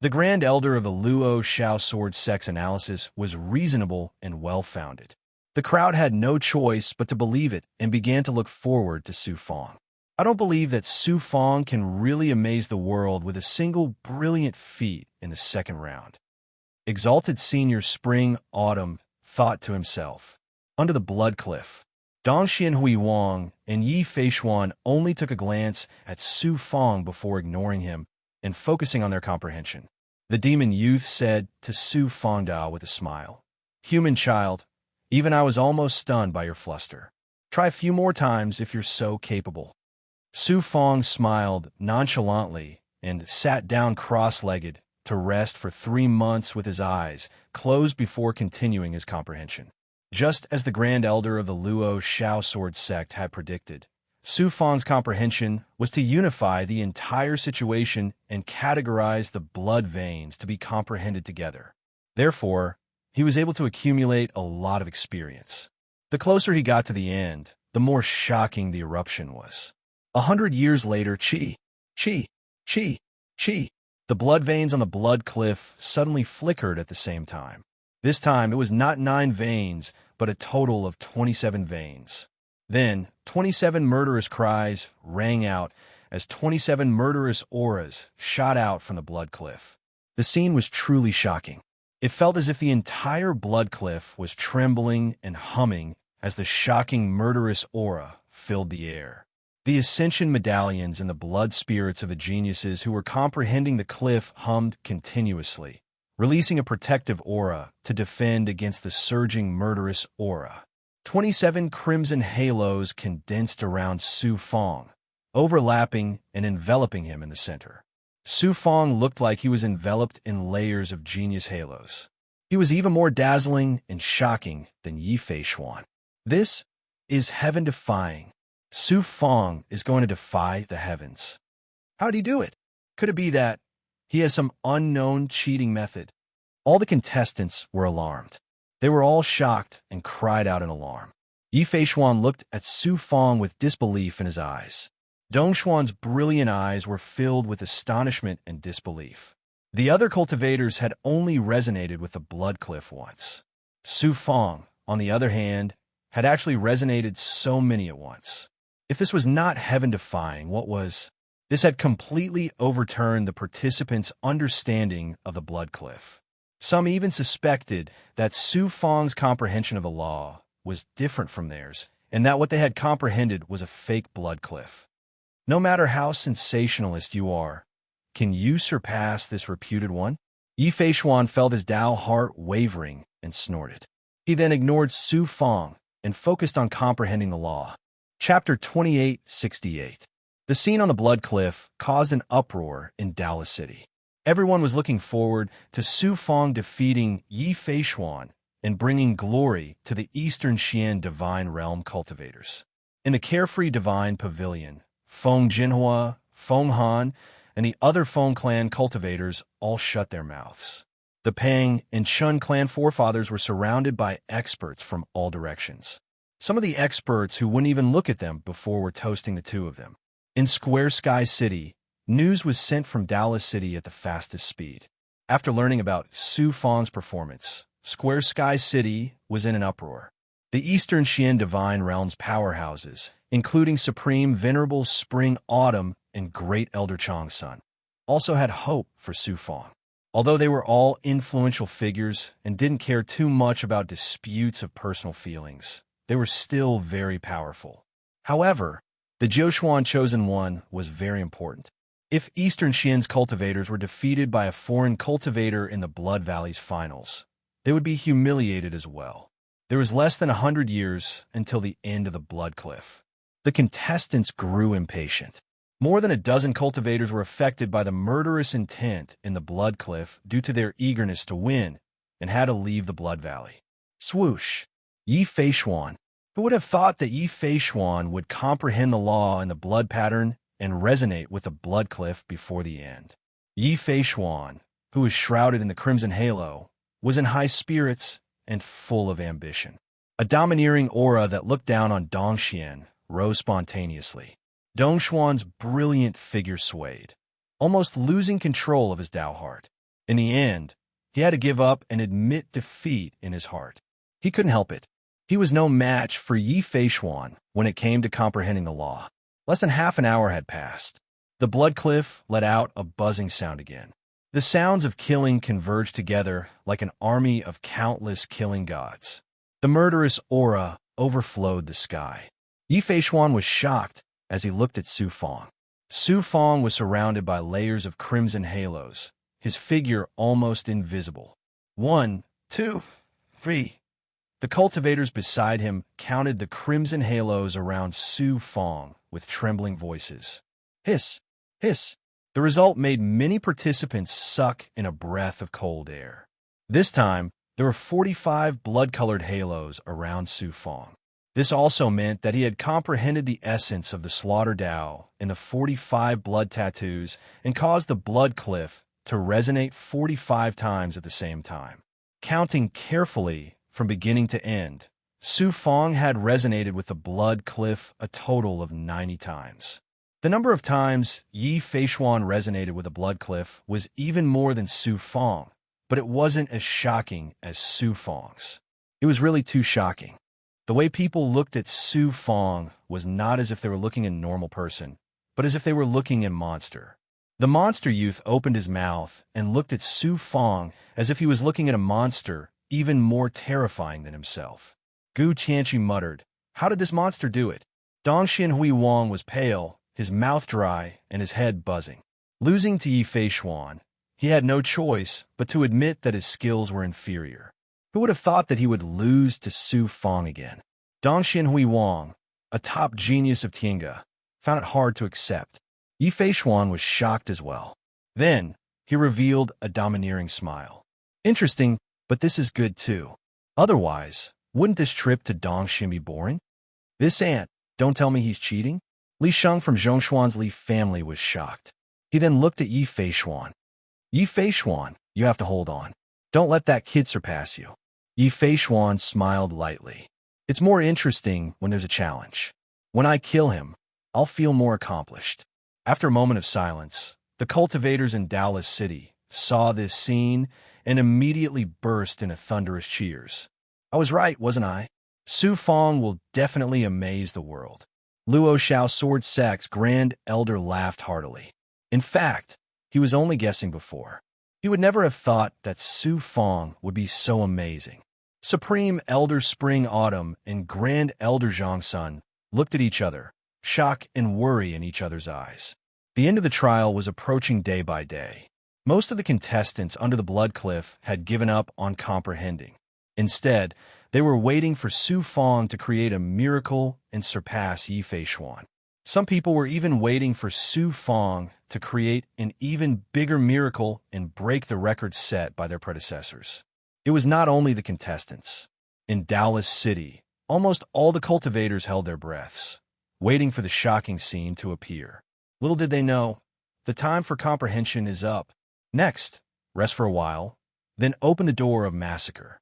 The Grand Elder of the Luo Shao Sword Sect's analysis was reasonable and well-founded. The crowd had no choice but to believe it and began to look forward to Su Fong. I don't believe that Su Fong can really amaze the world with a single brilliant feat in the second round. Exalted Senior Spring Autumn thought to himself. Under the Blood Cliff, Dongxian Huiwang and Yi Feishuan only took a glance at Su Fong before ignoring him and focusing on their comprehension. The demon youth said to Su Fongda with a smile, "Human child, even I was almost stunned by your fluster. Try a few more times if you're so capable." Su Fong smiled nonchalantly and sat down cross-legged to rest for 3 months with his eyes closed before continuing his comprehension. Just as the Grand Elder of the Luo Shao Sword Sect had predicted, Su Fong's comprehension was to unify the entire situation and categorize the blood veins to be comprehended together. Therefore, he was able to accumulate a lot of experience. The closer he got to the end, the more shocking the eruption was. 100 years later, Chi. The blood veins on the Blood Cliff suddenly flickered at the same time. This time, it was not 9 veins, but a total of 27 veins. Then, 27 murderous cries rang out as 27 murderous auras shot out from the Blood Cliff. The scene was truly shocking. It felt as if the entire Blood Cliff was trembling and humming as the shocking murderous aura filled the air. The ascension medallions and the blood spirits of the geniuses who were comprehending the cliff hummed continuously, releasing a protective aura to defend against the surging murderous aura. 27 crimson halos condensed around Su Fong, overlapping and enveloping him in the center. Su Fong looked like he was enveloped in layers of genius halos. He was even more dazzling and shocking than Yi Feishuan. This is heaven-defying. Su Fong is going to defy the heavens. How'd he do it? Could it be that he has some unknown cheating method? All the contestants were alarmed. They were all shocked and cried out in alarm. Yi Feishuan looked at Su Fong with disbelief in his eyes. Dongshuan's brilliant eyes were filled with astonishment and disbelief. The other cultivators had only resonated with the Blood Cliff once. Su Fong, on the other hand, had actually resonated so many at once. If this was not heaven-defying, what was? This had completely overturned the participants' understanding of the Blood Cliff. Some even suspected that Su Fang's comprehension of the law was different from theirs, and that what they had comprehended was a fake blood cliff. No matter how sensationalist you are, can you surpass this reputed one? Yi Feishuan felt his Dao heart wavering and snorted. He then ignored Su Fang and focused on comprehending the law. Chapter 2868. The scene on the blood cliff caused an uproar in Dallas City. Everyone was looking forward to Su Fang defeating Yi Feishuan and bringing glory to the Eastern Xian Divine Realm cultivators. In the carefree Divine Pavilion, Feng Jinhua, Feng Han, and the other Feng clan cultivators all shut their mouths. The Pang and Chun clan forefathers were surrounded by experts from all directions. Some of the experts who wouldn't even look at them before were toasting the two of them. In Square Sky City, news was sent from Dallas City at the fastest speed. After learning about Su Fang's performance, Square Sky City was in an uproar. The Eastern Xian Divine Realms powerhouses, including Supreme Venerable Spring Autumn and Great Elder Chang's son, also had hope for Su Fang. Although they were all influential figures and didn't care too much about disputes of personal feelings, they were still very powerful. However, the Jiushuan Chosen One was very important. If Eastern Xian's cultivators were defeated by a foreign cultivator in the Blood Valley's finals, they would be humiliated as well. There was less than 100 years until the end of the Blood Cliff. The contestants grew impatient. More than a dozen cultivators were affected by the murderous intent in the Blood Cliff due to their eagerness to win and had to leave the Blood Valley. Swoosh! Yi Feishuan. Who would have thought that Yi Feishuan would comprehend the law and the blood pattern and resonate with the blood cliff before the end? Yi Feishuan, who was shrouded in the crimson halo, was in high spirits and full of ambition. A domineering aura that looked down on Dongxian rose spontaneously. Dongshuan's brilliant figure swayed, almost losing control of his Dao heart. In the end, he had to give up and admit defeat in his heart. He couldn't help it. He was no match for Yi Feishuan when it came to comprehending the law. Less than half an hour had passed. The blood cliff let out a buzzing sound again. The sounds of killing converged together like an army of countless killing gods. The murderous aura overflowed the sky. Yi Feishuan was shocked as he looked at Su Fang. Su Fang was surrounded by layers of crimson halos, his figure almost invisible. 1, 2, 3. The cultivators beside him counted the crimson halos around Su Fang with trembling voices. Hiss! Hiss! The result made many participants suck in a breath of cold air. This time, there were 45 blood-colored halos around Su Fang. This also meant that he had comprehended the essence of the Slaughter Dao in the 45 blood tattoos and caused the blood cliff to resonate 45 times at the same time. Counting carefully from beginning to end, Su Fang had resonated with the blood cliff a total of 90 times. The number of times Yi Feishuan resonated with the blood cliff was even more than Su Fang, but it wasn't as shocking as Su Fang's. It was really too shocking. The way people looked at Su Fang was not as if they were looking at a normal person, but as if they were looking at a monster. The monster youth opened his mouth and looked at Su Fang as if he was looking at a monster even more terrifying than himself. Gu Qianqi muttered, "How did this monster do it?" Dongxian Hui Wang was pale, his mouth dry, and his head buzzing. Losing to Yi Feishuan, he had no choice but to admit that his skills were inferior. Who would have thought that he would lose to Su Fang again? Dongxian Hui Wang, a top genius of Tiange, found it hard to accept. Yi Feishuan was shocked as well. Then, he revealed a domineering smile. Interesting, but this is good too. Otherwise, wouldn't this trip to Dongxian be boring? This ant, don't tell me he's cheating? Li Sheng from Zhongshuan's Li family was shocked. He then looked at Yi Feishuan. Yi Feishuan, you have to hold on. Don't let that kid surpass you. Yi Feishuan smiled lightly. It's more interesting when there's a challenge. When I kill him, I'll feel more accomplished. After a moment of silence, the cultivators in Dallas City saw this scene and immediately burst into thunderous cheers. I was right, wasn't I? Su Fang will definitely amaze the world. Luo Xiao Sword Sect's Grand Elder laughed heartily. In fact, he was only guessing before. He would never have thought that Su Fong would be so amazing. Supreme Elder Spring Autumn and Grand Elder Zhang Sun looked at each other, shock and worry in each other's eyes. The end of the trial was approaching day by day. Most of the contestants under the Blood Cliff had given up on comprehending. Instead, they were waiting for Su Fong to create a miracle and surpass Yi Fei Xuan. Some people were even waiting for Su Fong to create an even bigger miracle and break the record set by their predecessors. It was not only the contestants. In Dallas City, almost all the cultivators held their breaths, waiting for the shocking scene to appear. Little did they know, the time for comprehension is up. Next, rest for a while, then open the door of massacre.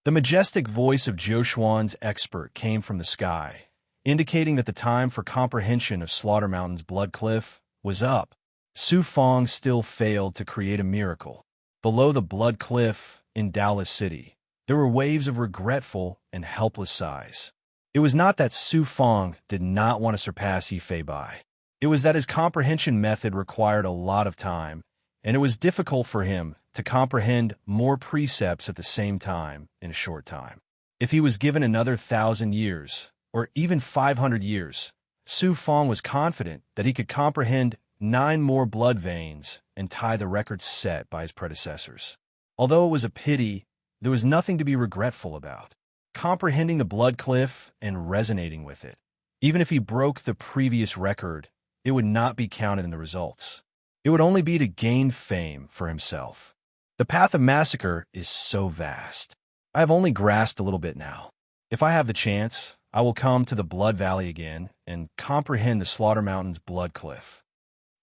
The majestic voice of Joshuan's expert came from the sky, indicating that the time for comprehension of Slaughter Mountain's Blood Cliff was up. Su Fong still failed to create a miracle. Below the Blood Cliff in Dallas City, there were waves of regretful and helpless sighs. It was not that Su Fong did not want to surpass Yi Fei Bai. It was that his comprehension method required a lot of time, and it was difficult for him to comprehend more precepts at the same time in a short time. If he was given another 1,000 years, or even 500 years, Su Fong was confident that he could comprehend 9 more blood veins and tie the record set by his predecessors. Although it was a pity, there was nothing to be regretful about. Comprehending the Blood Cliff and resonating with it, even if he broke the previous record, it would not be counted in the results. It would only be to gain fame for himself. The path of massacre is so vast. I have only grasped a little bit now. If I have the chance, I will come to the Blood Valley again and comprehend the Slaughter Mountain's Blood Cliff.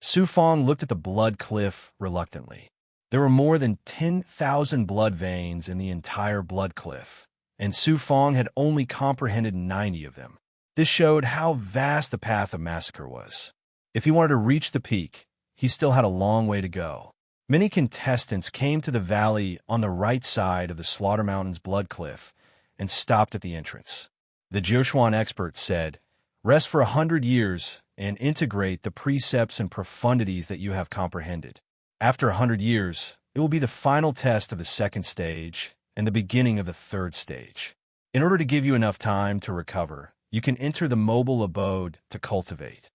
Su Fong looked at the Blood Cliff reluctantly. There were more than 10,000 blood veins in the entire Blood Cliff, and Su Fong had only comprehended 90 of them. This showed how vast the path of massacre was. If he wanted to reach the peak, he still had a long way to go. Many contestants came to the valley on the right side of the Slaughter Mountain's Blood Cliff and stopped at the entrance. The Joshuan expert said, "Rest for 100 years and integrate the precepts and profundities that you have comprehended. After 100 years, it will be the final test of the second stage and the beginning of the third stage. In order to give you enough time to recover, you can enter the mobile abode to cultivate."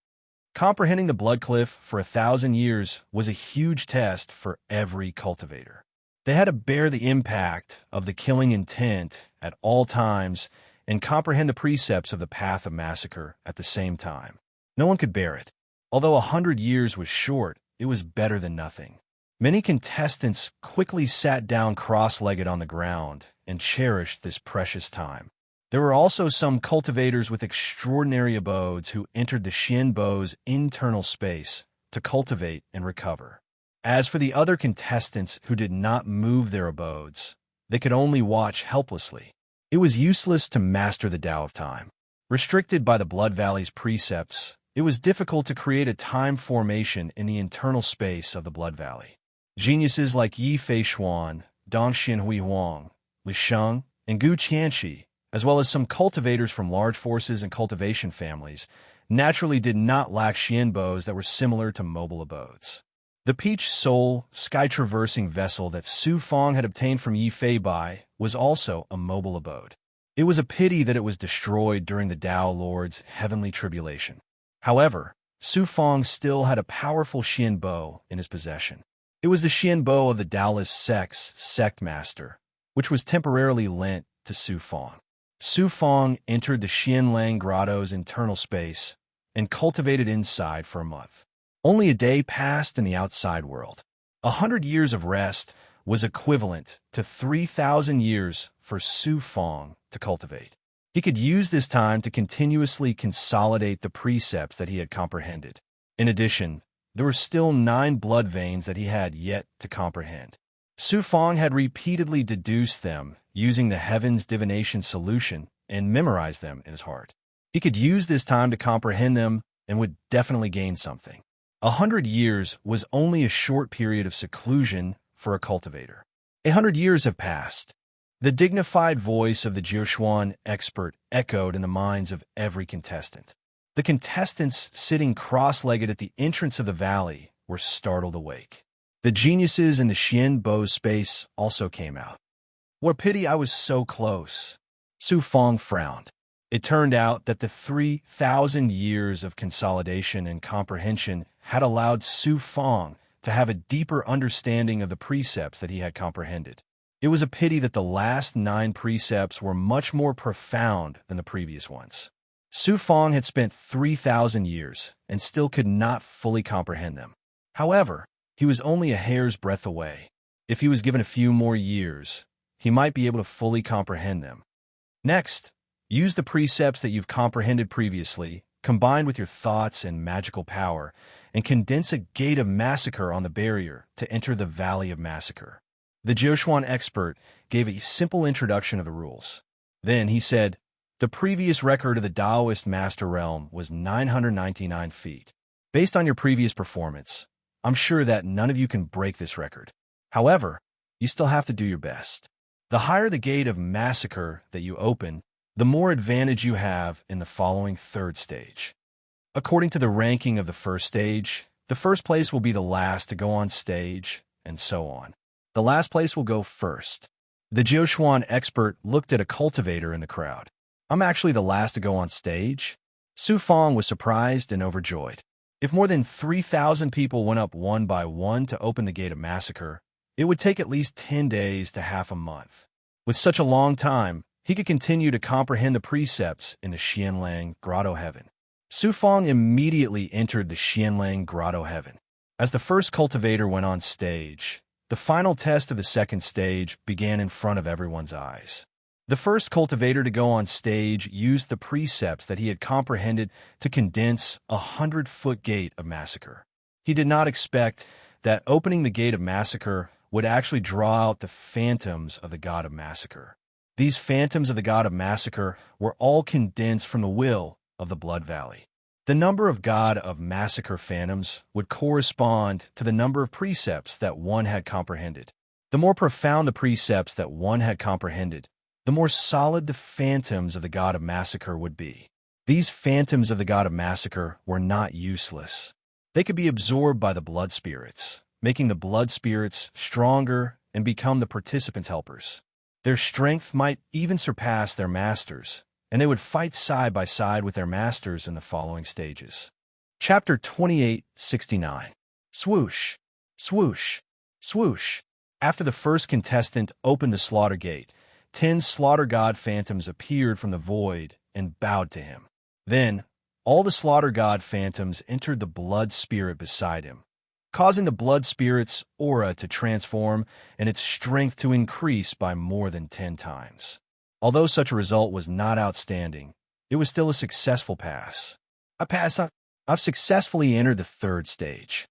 Comprehending the Blood Cliff for 1,000 years was a huge test for every cultivator. They had to bear the impact of the killing intent at all times and comprehend the precepts of the path of massacre at the same time. No one could bear it. Although 100 years was short, it was better than nothing. Many contestants quickly sat down cross-legged on the ground and cherished this precious time. There were also some cultivators with extraordinary abodes who entered the Xianbo's internal space to cultivate and recover. As for the other contestants who did not move their abodes, they could only watch helplessly. It was useless to master the Tao of Time. Restricted by the Blood Valley's precepts, it was difficult to create a time formation in the internal space of the Blood Valley. Geniuses like Yi Fei Xuan, Dong Xinhui Huang, Li Sheng, and Gu Qianxi, as well as some cultivators from large forces and cultivation families, naturally did not lack Xianbos that were similar to mobile abodes. The Peach Soul, sky-traversing vessel that Su Fong had obtained from Yi Fei Bai was also a mobile abode. It was a pity that it was destroyed during the Tao Lord's heavenly tribulation. However, Su Fong still had a powerful Xianbo in his possession. It was the Xianbo of the Taoist sect master, which was temporarily lent to Su Fong. Su Fong entered the Xianlang Grotto's internal space and cultivated inside for a month. Only a day passed in the outside world. 100 years of rest was equivalent to 3,000 years for Su Fong to cultivate. He could use this time to continuously consolidate the precepts that he had comprehended. In addition, there were still 9 blood veins that he had yet to comprehend. Su Fong had repeatedly deduced them using the Heaven's Divination solution and memorized them in his heart. He could use this time to comprehend them and would definitely gain something. 100 years was only a short period of seclusion for a cultivator. 100 years have passed. The dignified voice of the Joshuan expert echoed in the minds of every contestant. The contestants sitting cross-legged at the entrance of the valley were startled awake. The geniuses in the Xian Bo's space also came out. What pity I was so close. Su Fong frowned. It turned out that the 3,000 years of consolidation and comprehension had allowed Su Fong to have a deeper understanding of the precepts that he had comprehended. It was a pity that the last 9 precepts were much more profound than the previous ones. Su Fong had spent 3,000 years and still could not fully comprehend them. However, he was only a hair's breadth away. If he was given a few more years, he might be able to fully comprehend them. Next, use the precepts that you've comprehended previously, combined with your thoughts and magical power, and condense a gate of massacre on the barrier to enter the Valley of Massacre. The Jiushuan expert gave a simple introduction of the rules. Then he said, the previous record of the Taoist Master Realm was 999 feet. Based on your previous performance, I'm sure that none of you can break this record. However, you still have to do your best. The higher the gate of massacre that you open, the more advantage you have in the following 3rd stage. According to the ranking of the 1st stage, the 1st place will be the last to go on stage, and so on. The last place will go first. The Jiushuan expert looked at a cultivator in the crowd. I'm actually the last to go on stage? Su Fong was surprised and overjoyed. If more than 3,000 people went up one by one to open the gate of massacre, it would take at least 10 days to half a month. With such a long time, he could continue to comprehend the precepts in the Xianlang Grotto Heaven. Su Fong immediately entered the Xianlang Grotto Heaven. As the first cultivator went on stage, the final test of the 2nd stage began in front of everyone's eyes. The first cultivator to go on stage used the precepts that he had comprehended to condense a 100-foot gate of massacre. He did not expect that opening the gate of massacre would actually draw out the phantoms of the god of massacre. These phantoms of the god of massacre were all condensed from the will of the Blood Valley. The number of god of massacre phantoms would correspond to the number of precepts that one had comprehended. The more profound the precepts that one had comprehended, the more solid the phantoms of the god of massacre would be. These phantoms of the god of massacre were not useless. They could be absorbed by the blood spirits, making the blood spirits stronger and become the participants' helpers. Their strength might even surpass their masters, and they would fight side by side with their masters in the following stages. Chapter 2869. Swoosh, swoosh, swoosh. After the first contestant opened the slaughter gate, 10 slaughter god phantoms appeared from the void and bowed to him. Then, all the slaughter god phantoms entered the blood spirit beside him, causing the blood spirit's aura to transform and its strength to increase by more than 10 times. Although such a result was not outstanding, it was still a successful pass. I've successfully entered the 3rd stage.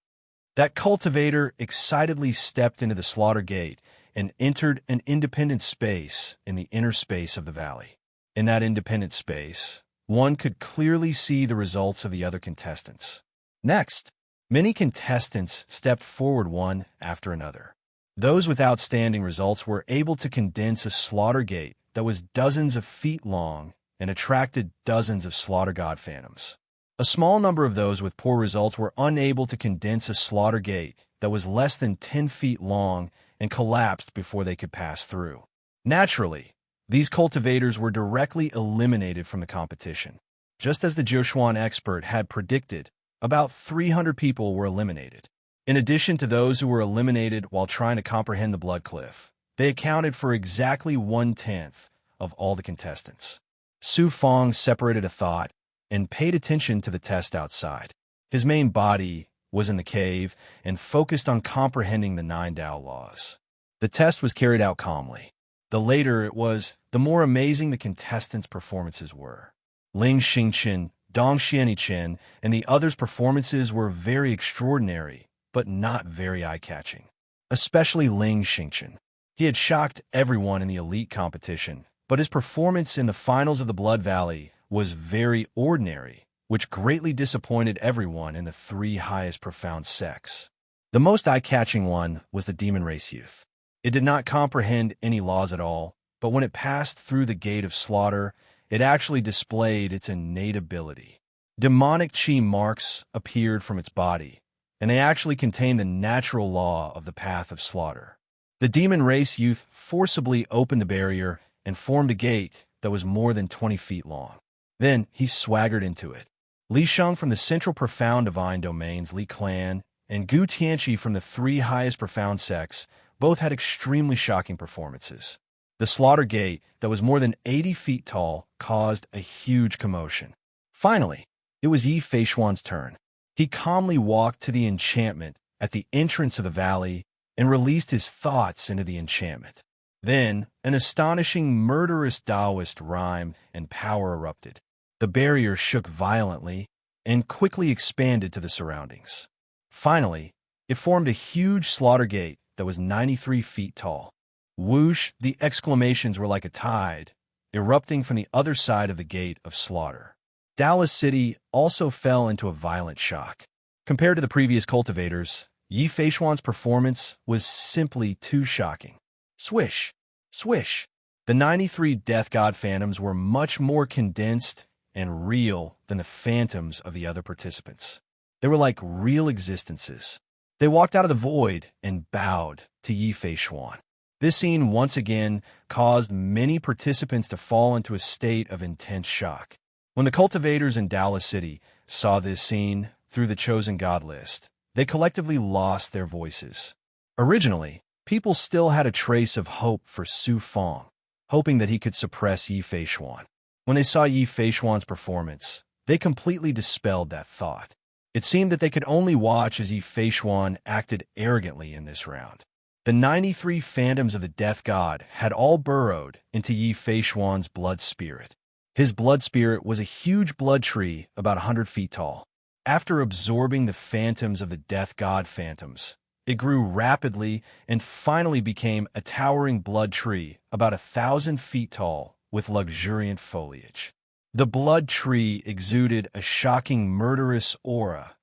That cultivator excitedly stepped into the slaughter gate and entered an independent space in the inner space of the valley. In that independent space, one could clearly see the results of the other contestants. Next, many contestants stepped forward one after another. Those with outstanding results were able to condense a slaughter gate that was dozens of feet long and attracted dozens of slaughter god phantoms. A small number of those with poor results were unable to condense a slaughter gate that was less than 10 feet long and collapsed before they could pass through. Naturally, these cultivators were directly eliminated from the competition. Just as the Jiushuan expert had predicted, about 300 people were eliminated. In addition to those who were eliminated while trying to comprehend the blood cliff, they accounted for exactly 1/10 of all the contestants. Su Fong separated a thought and paid attention to the test outside. His main body was in the cave and focused on comprehending the 9 Tao laws. The test was carried out calmly. The later it was, the more amazing the contestants' performances were. Ling Xingchen, Dong Xianichen, and the others' performances were very extraordinary, but not very eye-catching. Especially Ling Xingchen. He had shocked everyone in the elite competition, but his performance in the finals of the Blood Valley was very ordinary, which greatly disappointed everyone in the 3 highest profound sects. The most eye-catching one was the demon race youth. It did not comprehend any laws at all, but when it passed through the gate of slaughter, it actually displayed its innate ability. Demonic chi marks appeared from its body, and they actually contain the natural law of the path of slaughter. The demon race youth forcibly opened the barrier and formed a gate that was more than 20 feet long. Then he swaggered into it. Li Sheng from the Central Profound Divine Domains Li Clan and Gu Tianqi from the three highest profound sects both had extremely shocking performances. The slaughter gate, that was more than 80 feet tall, caused a huge commotion. Finally, it was Yi Feishuan's turn. He calmly walked to the enchantment at the entrance of the valley and released his thoughts into the enchantment. Then, an astonishing murderous Taoist rhyme and power erupted. The barrier shook violently and quickly expanded to the surroundings. Finally, it formed a huge slaughter gate that was 93 feet tall. Whoosh, the exclamations were like a tide, erupting from the other side of the gate of slaughter. Dallas City also fell into a violent shock. Compared to the previous cultivators, Yi Feishuan's performance was simply too shocking. Swish, swish. The 93 Death God Phantoms were much more condensed and real than the phantoms of the other participants. They were like real existences. They walked out of the void and bowed to Yi Feishuan. This scene once again caused many participants to fall into a state of intense shock. When the cultivators in Dallas City saw this scene through the Chosen God list, they collectively lost their voices. Originally, people still had a trace of hope for Su Feng, hoping that he could suppress Yi Feishuan. When they saw Yi Feishuan's performance, they completely dispelled that thought. It seemed that they could only watch as Yi Feishuan acted arrogantly in this round. The 93 phantoms of the Death God had all burrowed into Yi Feishuan's blood spirit. His blood spirit was a huge blood tree about 100 feet tall. After absorbing the phantoms of the Death God Phantoms, it grew rapidly and finally became a towering blood tree about 1,000 feet tall with luxuriant foliage. The blood tree exuded a shocking murderous aura,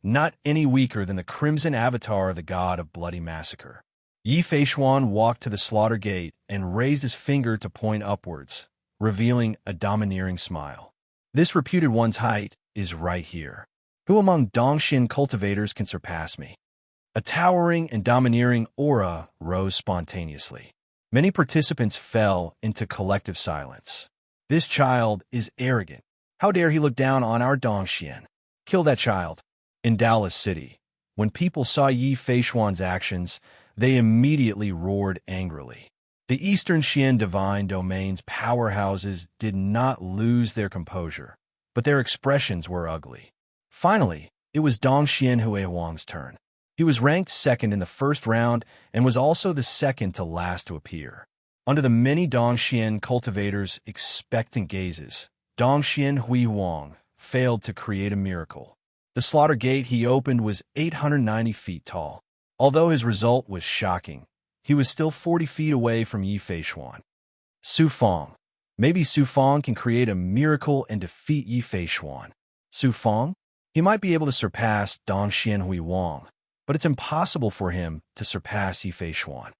not any weaker than the crimson avatar of the god of bloody massacre. Yi Feishuan walked to the slaughter gate and raised his finger to point upwards, revealing a domineering smile. This reputed one's height is right here. Who among Dongxian cultivators can surpass me? A towering and domineering aura rose spontaneously. Many participants fell into collective silence. This child is arrogant. How dare he look down on our Dongxian? Kill that child. In Dallas City, when people saw Yi Feishuan's actions, they immediately roared angrily. The Eastern Xian Divine Domains powerhouses did not lose their composure, but their expressions were ugly. Finally, it was Dongxian Huihuang's turn. He was ranked second in the first round and was also the second to last to appear. Under the many Dongxian cultivators' expectant gazes, Dongxian Huihuang failed to create a miracle. The slaughter gate he opened was 890 feet tall. Although his result was shocking, he was still 40 feet away from Yi Feishuan. Su Feng. Maybe Su Feng can create a miracle and defeat Yi Feishuan. Su Feng? He might be able to surpass Dongxian Huihuang, but it's impossible for him to surpass Yi Feishuan.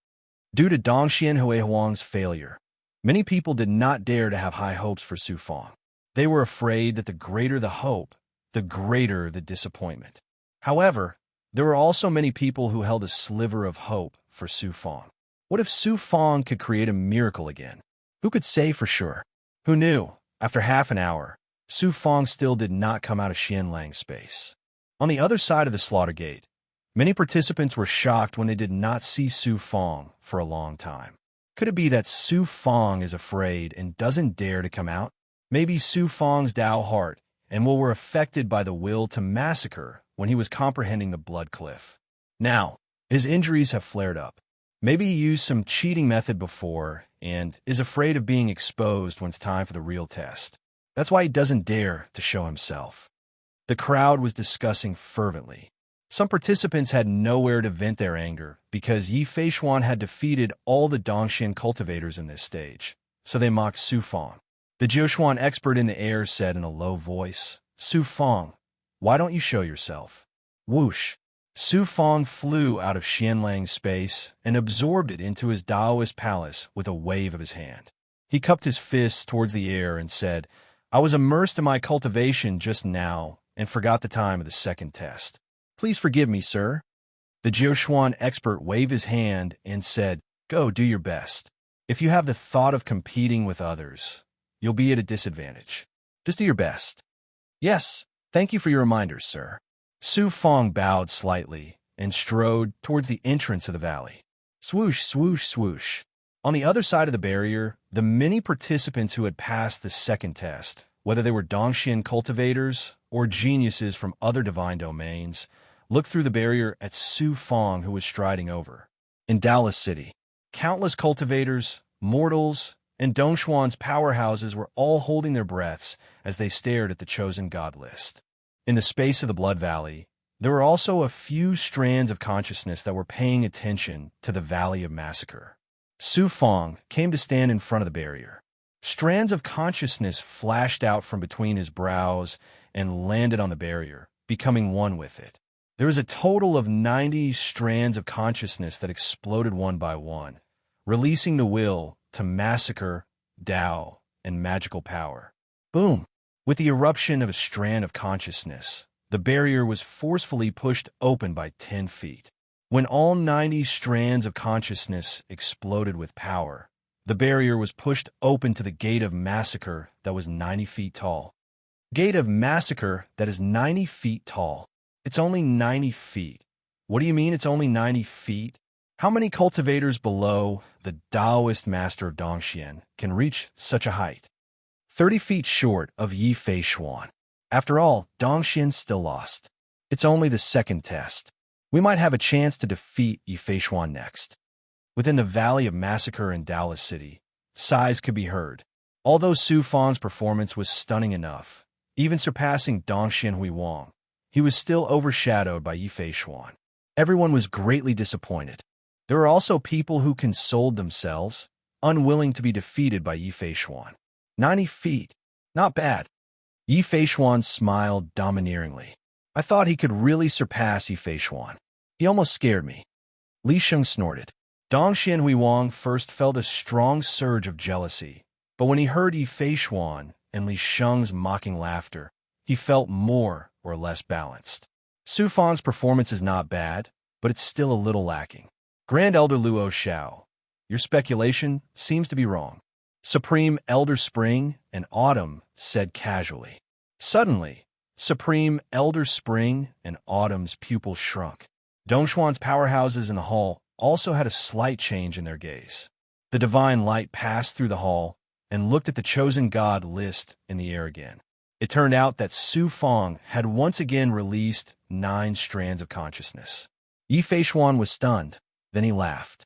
Due to Dongxian Huihuang's failure, many people did not dare to have high hopes for Su Feng. They were afraid that the greater the hope, the greater the disappointment. However, there were also many people who held a sliver of hope for Su Feng. What if Su Feng could create a miracle again? Who could say for sure? Who knew? After half an hour, Su Feng still did not come out of Xianlang's space. On the other side of the slaughter gate, many participants were shocked when they did not see Su Feng for a long time. Could it be that Su Feng is afraid and doesn't dare to come out? Maybe Su Feng's Tao heart and will were affected by the will to massacre when he was comprehending the blood cliff. Now, his injuries have flared up. Maybe he used some cheating method before and is afraid of being exposed when it's time for the real test. That's why he doesn't dare to show himself. The crowd was discussing fervently. Some participants had nowhere to vent their anger because Yi Feishuan had defeated all the Dongxian cultivators in this stage, so they mocked Su Feng. The Jiushuan expert in the air said in a low voice, "Su Feng, why don't you show yourself?" Whoosh! Su Feng flew out of Xianlang's space and absorbed it into his Taoist palace with a wave of his hand. He cupped his fists towards the air and said, "I was immersed in my cultivation just now and forgot the time of the second test. Please forgive me, sir. The Jiuquan expert waved his hand and said, Go, do your best. If you have the thought of competing with others, you'll be at a disadvantage. Just do your best. Yes, thank you for your reminders, sir. Su Fong bowed slightly and strode towards the entrance of the valley. Swoosh, swoosh, swoosh. On the other side of the barrier, the many participants who had passed the second test, whether they were Dongxian cultivators or geniuses from other divine domains, looked through the barrier at Su Fong, who was striding over. In Dallas City, countless cultivators, mortals, and Dongxuan's powerhouses were all holding their breaths as they stared at the chosen god list. In the space of the Blood Valley, there were also a few strands of consciousness that were paying attention to the Valley of Massacre. Su Fong came to stand in front of the barrier. Strands of consciousness flashed out from between his brows and landed on the barrier, becoming one with it. There was a total of 90 strands of consciousness that exploded one by one, releasing the will to massacre, Tao, and magical power. Boom! With the eruption of a strand of consciousness, the barrier was forcefully pushed open by 10 feet. When all 90 strands of consciousness exploded with power, the barrier was pushed open to the gate of massacre that was 90 feet tall. Gate of massacre that is 90 feet tall. It's only 90 feet. What do you mean it's only 90 feet? How many cultivators below the Taoist master of Dongxian can reach such a height? 30 feet short of Yi Fei Xuan. After all, Dongxian still lost. It's only the second test. We might have a chance to defeat Yi Fei Xuan next. Within the Valley of Massacre in Dallas City, sighs could be heard. Although Su Fong's performance was stunning enough, even surpassing Dongxian Hui Wang, he was still overshadowed by Yi Fei Xuan. Everyone was greatly disappointed. There were also people who consoled themselves, unwilling to be defeated by Yi Fei Xuan. 90 feet. Not bad. Yi Fei Xuan smiled domineeringly. I thought he could really surpass Yi Fei Xuan. He almost scared me. Li Sheng snorted. Dongxian Hui Wang first felt a strong surge of jealousy, but when he heard Yi Fei Xuan and Li Sheng's mocking laughter, he felt more or less balanced. Su Fong's performance is not bad, but it's still a little lacking. Grand Elder Luo Xiao, your speculation seems to be wrong. Supreme Elder Spring and Autumn said casually. Suddenly, Supreme Elder Spring and Autumn's pupils shrunk. Dongxuan's powerhouses in the hall also had a slight change in their gaze. The divine light passed through the hall and looked at the chosen god list in the air again. It turned out that Su Fong had once again released 9 strands of consciousness. Yi Fei Xuan was stunned. Then he laughed.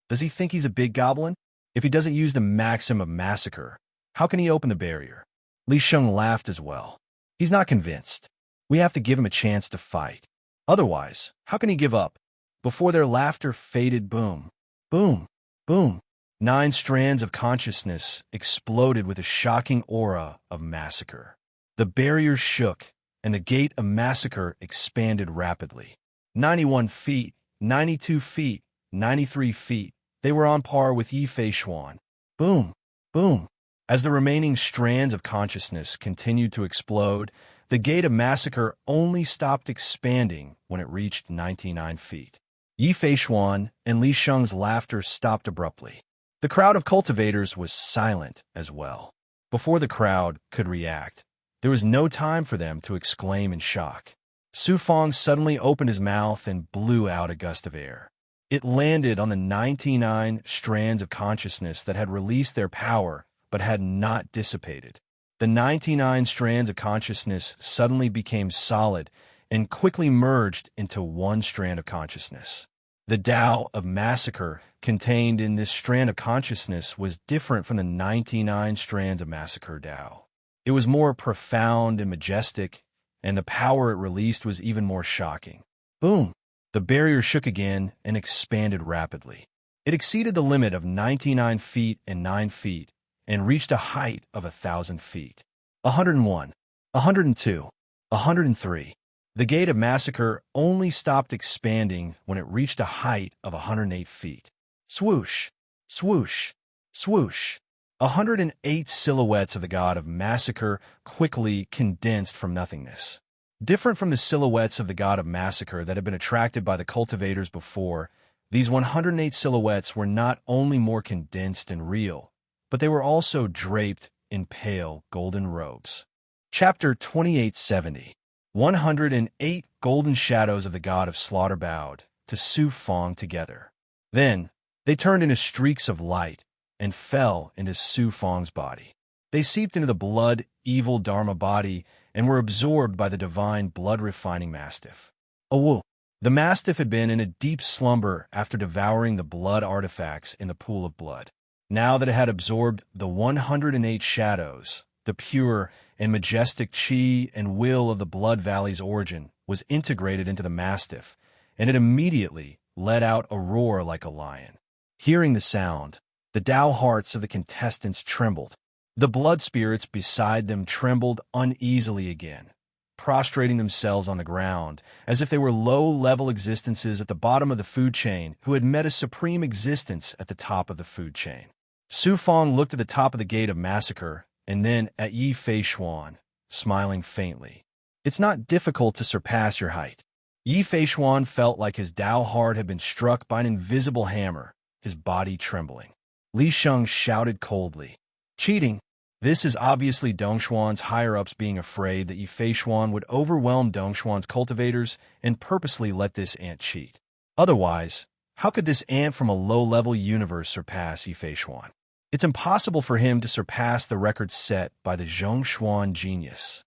Does he think he's a big goblin? If he doesn't use the maxim of massacre, how can he open the barrier? Li Sheng laughed as well. He's not convinced. We have to give him a chance to fight. Otherwise, how can he give up? Before their laughter faded, boom, boom, boom. 9 strands of consciousness exploded with a shocking aura of massacre. The barrier shook, and the gate of massacre expanded rapidly. 91 feet, 92 feet, 93 feet. They were on par with Yi Fei Xuan. Boom, boom. As the remaining strands of consciousness continued to explode, the gate of massacre only stopped expanding when it reached 99 feet. Yi Fei Xuan and Li Sheng's laughter stopped abruptly. The crowd of cultivators was silent as well. Before the crowd could react, there was no time for them to exclaim in shock. Su Fong suddenly opened his mouth and blew out a gust of air. It landed on the 99 strands of consciousness that had released their power but had not dissipated. The 99 strands of consciousness suddenly became solid and quickly merged into one strand of consciousness. The Tao of massacre contained in this strand of consciousness was different from the 99 strands of massacre Tao. It was more profound and majestic, and the power it released was even more shocking. Boom! The barrier shook again and expanded rapidly. It exceeded the limit of 99 feet and 9 feet and reached a height of 1,000 feet. 101, 102, 103. The gate of massacre only stopped expanding when it reached a height of 108 feet. Swoosh, swoosh, swoosh. 108 silhouettes of the god of massacre quickly condensed from nothingness. Different from the silhouettes of the god of massacre that had been attracted by the cultivators before, these 108 silhouettes were not only more condensed and real, but they were also draped in pale golden robes. Chapter 2870. 108 golden shadows of the god of slaughter bowed to Su Fong together. Then, they turned into streaks of light and fell into Su Fong's body. They seeped into the blood-evil Dharma body and were absorbed by the divine blood-refining mastiff. Awoo! The mastiff had been in a deep slumber after devouring the blood artifacts in the pool of blood. Now that it had absorbed the 108 shadows, the pure and majestic chi and will of the Blood Valley's origin was integrated into the mastiff, and it immediately let out a roar like a lion. Hearing the sound, the Tao hearts of the contestants trembled. The blood spirits beside them trembled uneasily again, prostrating themselves on the ground as if they were low-level existences at the bottom of the food chain who had met a supreme existence at the top of the food chain. Su Fong looked at the top of the gate of massacre and then at Yi Fei Xuan, smiling faintly. It's not difficult to surpass your height. Yi Fei Xuan felt like his Tao heart had been struck by an invisible hammer, his body trembling. Li Sheng shouted coldly, "Cheating! This is obviously Dongshuan's higher-ups being afraid that Yi Fei Xuan would overwhelm Dongshuan's cultivators and purposely let this ant cheat. Otherwise, how could this ant from a low-level universe surpass Yi Fei Xuan? It's impossible for him to surpass the record set by the Zhongshuan genius.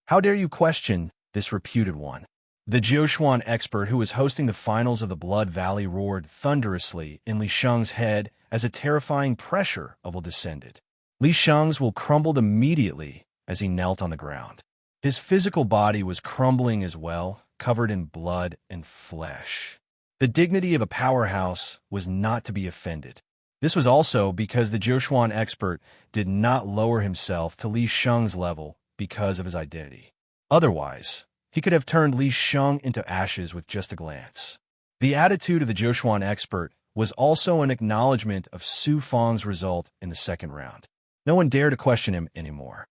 How dare you question this reputed one?" The Jiushuan expert who was hosting the finals of the Blood Valley roared thunderously in Li Sheng's head as a terrifying pressure will descended. Li Sheng's will crumbled immediately as he knelt on the ground. His physical body was crumbling as well, covered in blood and flesh. The dignity of a powerhouse was not to be offended. This was also because the Jiushuan expert did not lower himself to Li Sheng's level because of his identity. Otherwise, he could have turned Li Sheng into ashes with just a glance. The attitude of the Jiushuan expert was also an acknowledgement of Su Fong's result in the second round. No one dared to question him anymore.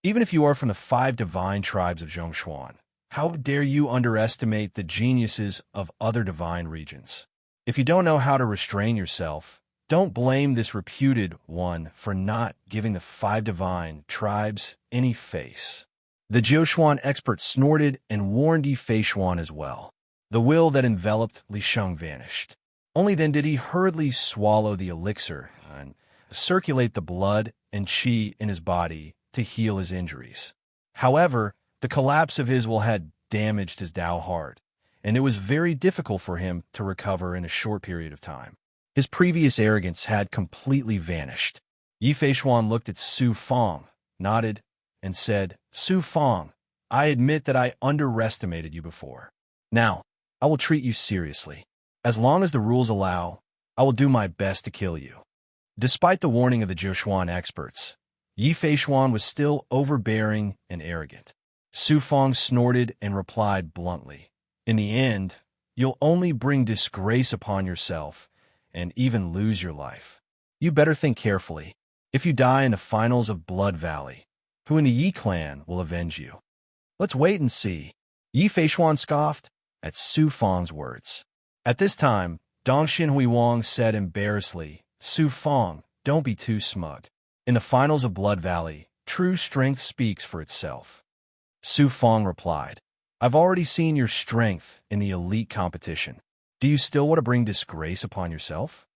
Even if you are from the 5 divine tribes of Zhongshuan, how dare you underestimate the geniuses of other divine regions? If you don't know how to restrain yourself, don't blame this reputed one for not giving the 5 divine tribes any face. The Jiushuan expert snorted and warned Yi Fei Xuan as well. The will that enveloped Li Sheng vanished. Only then did he hurriedly swallow the elixir and circulate the blood and qi in his body to heal his injuries. However, the collapse of his will had damaged his Tao heart, and it was very difficult for him to recover in a short period of time. His previous arrogance had completely vanished. Yi Fei Xuan looked at Su Fong, nodded, and said, "Su Fong, I admit that I underestimated you before. Now, I will treat you seriously. As long as the rules allow, I will do my best to kill you." Despite the warning of the Jiushuan experts, Yi Fei Xuan was still overbearing and arrogant. Su Fong snorted and replied bluntly, "In the end, you'll only bring disgrace upon yourself and even lose your life. You better think carefully. If you die in the finals of Blood Valley, who in the Yi clan will avenge you? Let's wait and see." Yi Fei Xuan scoffed at Su Fong's words. At this time, Dongxin Huiwang said embarrassedly, "Su Fong, don't be too smug. In the finals of Blood Valley, true strength speaks for itself." Su Fong replied, "I've already seen your strength in the elite competition. Do you still want to bring disgrace upon yourself?"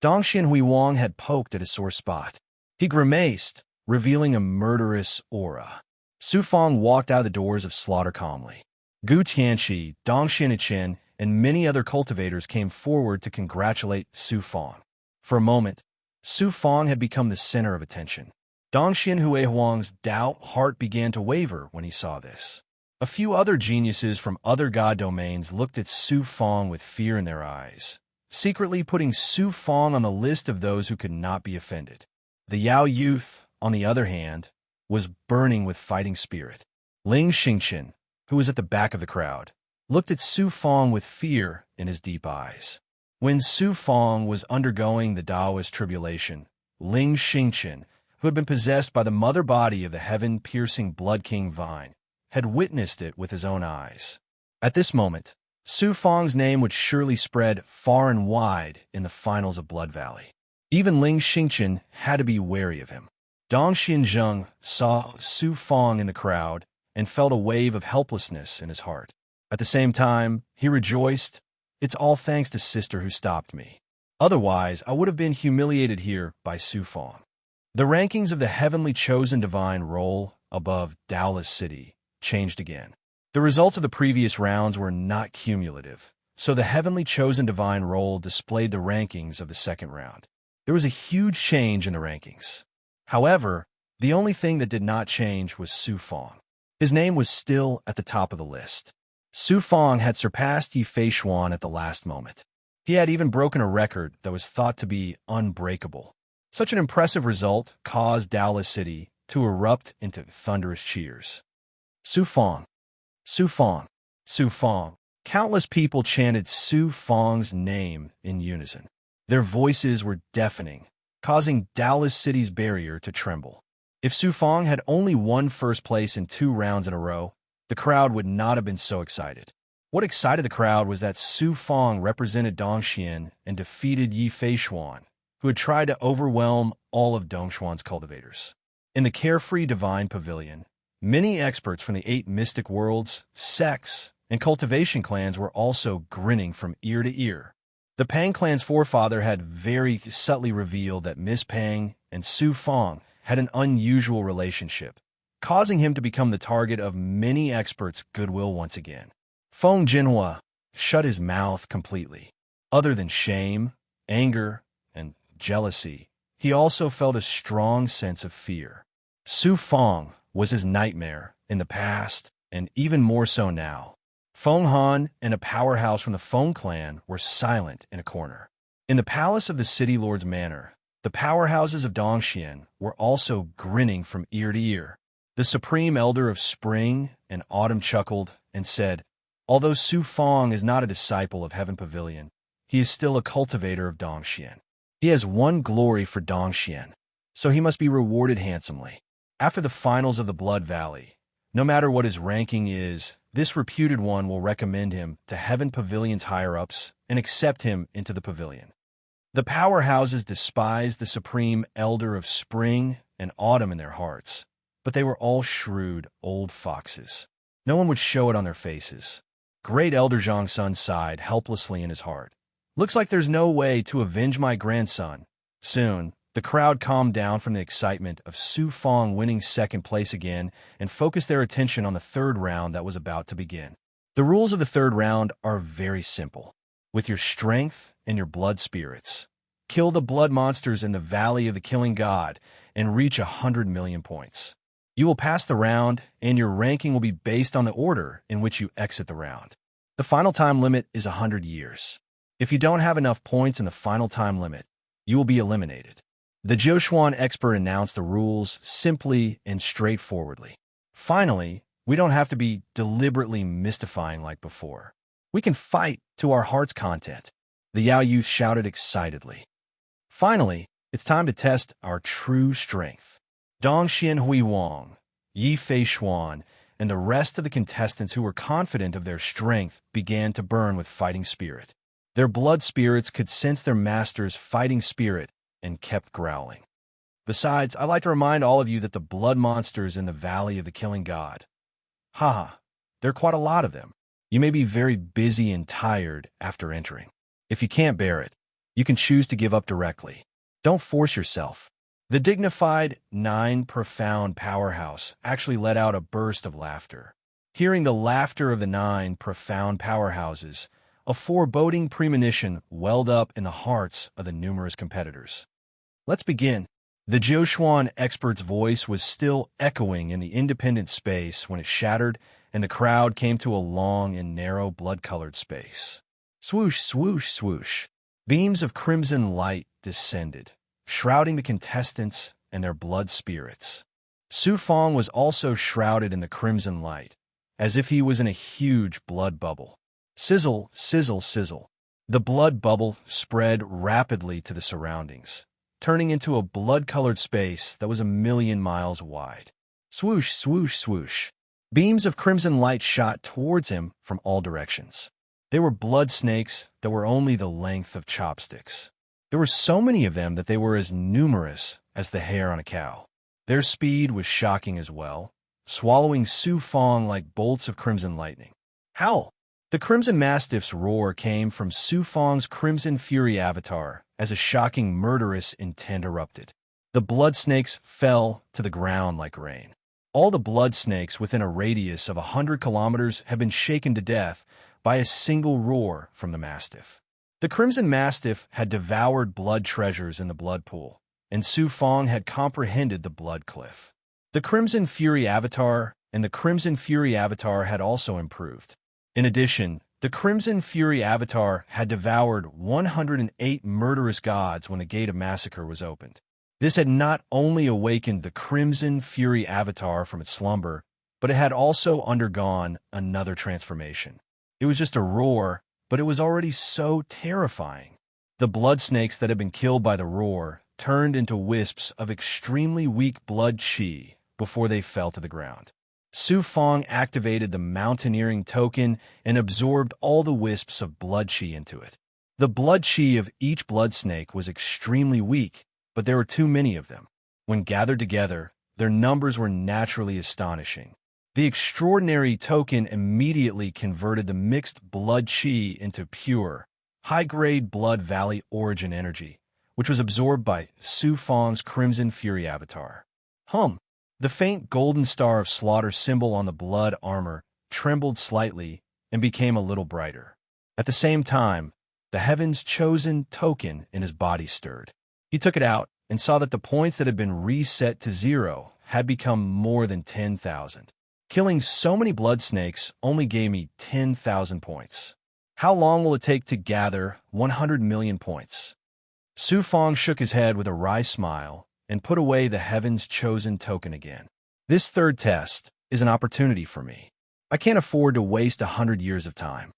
Dongxin Huiwang had poked at a sore spot. He grimaced, revealing a murderous aura. Su Fong walked out of the doors of slaughter calmly. Gu Tianxi, Dongxin Chen, and many other cultivators came forward to congratulate Su Fong. For a moment, Su Fong had become the center of attention. Dongxin Huiwang's Tao heart began to waver when he saw this. A few other geniuses from other god domains looked at Su Fong with fear in their eyes, secretly putting Su Fong on the list of those who could not be offended. The Yao youth, on the other hand, was burning with fighting spirit. Ling Xingchen, who was at the back of the crowd, looked at Su Fong with fear in his deep eyes. When Su Fong was undergoing the Taoist tribulation, Ling Xingchen, who had been possessed by the mother body of the heaven-piercing Blood King Vine, had witnessed it with his own eyes. At this moment, Su Fang's name would surely spread far and wide in the finals of Blood Valley. Even Ling Xingqian had to be wary of him. Dong Xianzheng saw Su Fang in the crowd and felt a wave of helplessness in his heart. At the same time, he rejoiced, "It's all thanks to Sister who stopped me. Otherwise, I would have been humiliated here by Su Fang." The rankings of the heavenly chosen divine roll above Daolis City changed again. The results of the previous rounds were not cumulative, so the heavenly chosen divine roll displayed the rankings of the second round. There was a huge change in the rankings. However, the only thing that did not change was Su Fang. His name was still at the top of the list. Su Fang had surpassed Yi Feishuan at the last moment. He had even broken a record that was thought to be unbreakable. Such an impressive result caused Daolis City to erupt into thunderous cheers. Su Fang, Su Fang, Su Fang. Countless people chanted Su Fang's name in unison. Their voices were deafening, causing Daolis City's barrier to tremble. If Su Fang had only won first place in 2 rounds in a row, the crowd would not have been so excited. What excited the crowd was that Su Fang represented Dongxian and defeated Yi Feishuan, who had tried to overwhelm all of Dongxuan's cultivators. In the carefree divine pavilion, many experts from the 8 mystic worlds, sects, and cultivation clans were also grinning from ear to ear. The Pang clan's forefather had very subtly revealed that Miss Pang and Su Fang had an unusual relationship, causing him to become the target of many experts' goodwill once again. Feng Jinhua shut his mouth completely. Other than shame, anger, and jealousy, he also felt a strong sense of fear. Su Fang was his nightmare in the past, and even more so now. Feng Han and a powerhouse from the Feng clan were silent in a corner. In the palace of the city lord's manor, the powerhouses of Dongxian were also grinning from ear to ear. The supreme elder of spring and autumn chuckled and said, "Although Su Fang is not a disciple of Heaven Pavilion, he is still a cultivator of Dongxian. He has won glory for Dongxian, so he must be rewarded handsomely." After the finals of the Blood Valley, no matter what his ranking is, this reputed one will recommend him to Heaven Pavilion's higher-ups and accept him into the pavilion. The powerhouses despised the supreme elder of spring and autumn in their hearts, but they were all shrewd old foxes. No one would show it on their faces. Great Elder Zhangsun sighed helplessly in his heart. "Looks like there's no way to avenge my grandson." Soon, the crowd calmed down from the excitement of Su Fang winning second place again and focused their attention on the third round that was about to begin. The rules of the third round are very simple. With your strength and your blood spirits, kill the blood monsters in the Valley of the Killing God and reach 100 million points. You will pass the round, and your ranking will be based on the order in which you exit the round. The final time limit is 100 years. If you don't have enough points in the final time limit, you will be eliminated. The Zhoushuan expert announced the rules simply and straightforwardly. Finally, we don't have to be deliberately mystifying like before. We can fight to our heart's content, the Yao youth shouted excitedly. Finally, it's time to test our true strength. Dongxian Hui Wang, Yi Feishuan, and the rest of the contestants who were confident of their strength began to burn with fighting spirit. Their blood spirits could sense their master's fighting spirit and kept growling. Besides, I'd like to remind all of you that the blood monsters in the Valley of the Killing God, there are quite a lot of them. You may be very busy and tired after entering. If you can't bear it, you can choose to give up directly. Don't force yourself. The dignified 9 profound powerhouse actually let out a burst of laughter. Hearing the laughter of the 9 profound powerhouses, a foreboding premonition welled up in the hearts of the numerous competitors. Let's begin. The Zhoushuan expert's voice was still echoing in the independent space when it shattered and the crowd came to a long and narrow blood-colored space. Swoosh, swoosh, swoosh. Beams of crimson light descended, shrouding the contestants and their blood spirits. Su Fang was also shrouded in the crimson light, as if he was in a huge blood bubble. Sizzle, sizzle, sizzle. The blood bubble spread rapidly to the surroundings, turning into a blood-colored space that was 1,000,000 miles wide. Swoosh, swoosh, swoosh. Beams of crimson light shot towards him from all directions. They were blood snakes that were only the length of chopsticks. There were so many of them that they were as numerous as the hair on a cow. Their speed was shocking as well, swallowing Su Fong like bolts of crimson lightning. Howl! The Crimson Mastiff's roar came from Su Fong's Crimson Fury avatar as a shocking murderous intent erupted. The blood snakes fell to the ground like rain. All the blood snakes within a radius of 100 kilometers had been shaken to death by a single roar from the Mastiff. The Crimson Mastiff had devoured blood treasures in the blood pool, and Su Fong had comprehended the blood cliff. The Crimson Fury avatar and the Crimson Fury avatar had also improved. In addition, the Crimson Fury avatar had devoured 108 murderous gods when the Gate of Massacre was opened. This had not only awakened the Crimson Fury avatar from its slumber, but it had also undergone another transformation. It was just a roar, but it was already so terrifying. The blood snakes that had been killed by the roar turned into wisps of extremely weak blood chi before they fell to the ground. Su Fong activated the mountaineering token and absorbed all the wisps of blood chi into it. The blood chi of each blood snake was extremely weak, but there were too many of them. When gathered together, their numbers were naturally astonishing. The extraordinary token immediately converted the mixed blood chi into pure, high-grade Blood Valley origin energy, which was absorbed by Su Fong's Crimson Fury avatar. The faint golden star of slaughter symbol on the blood armor trembled slightly and became a little brighter. At the same time, the Heaven's Chosen token in his body stirred. He took it out and saw that the points that had been reset to 0 had become more than 10,000. Killing so many blood snakes only gave me 10,000 points. How long will it take to gather 100 million points? Su Fong shook his head with a wry smile and put away the Heaven's Chosen token again. This third test is an opportunity for me. I can't afford to waste 100 years of time.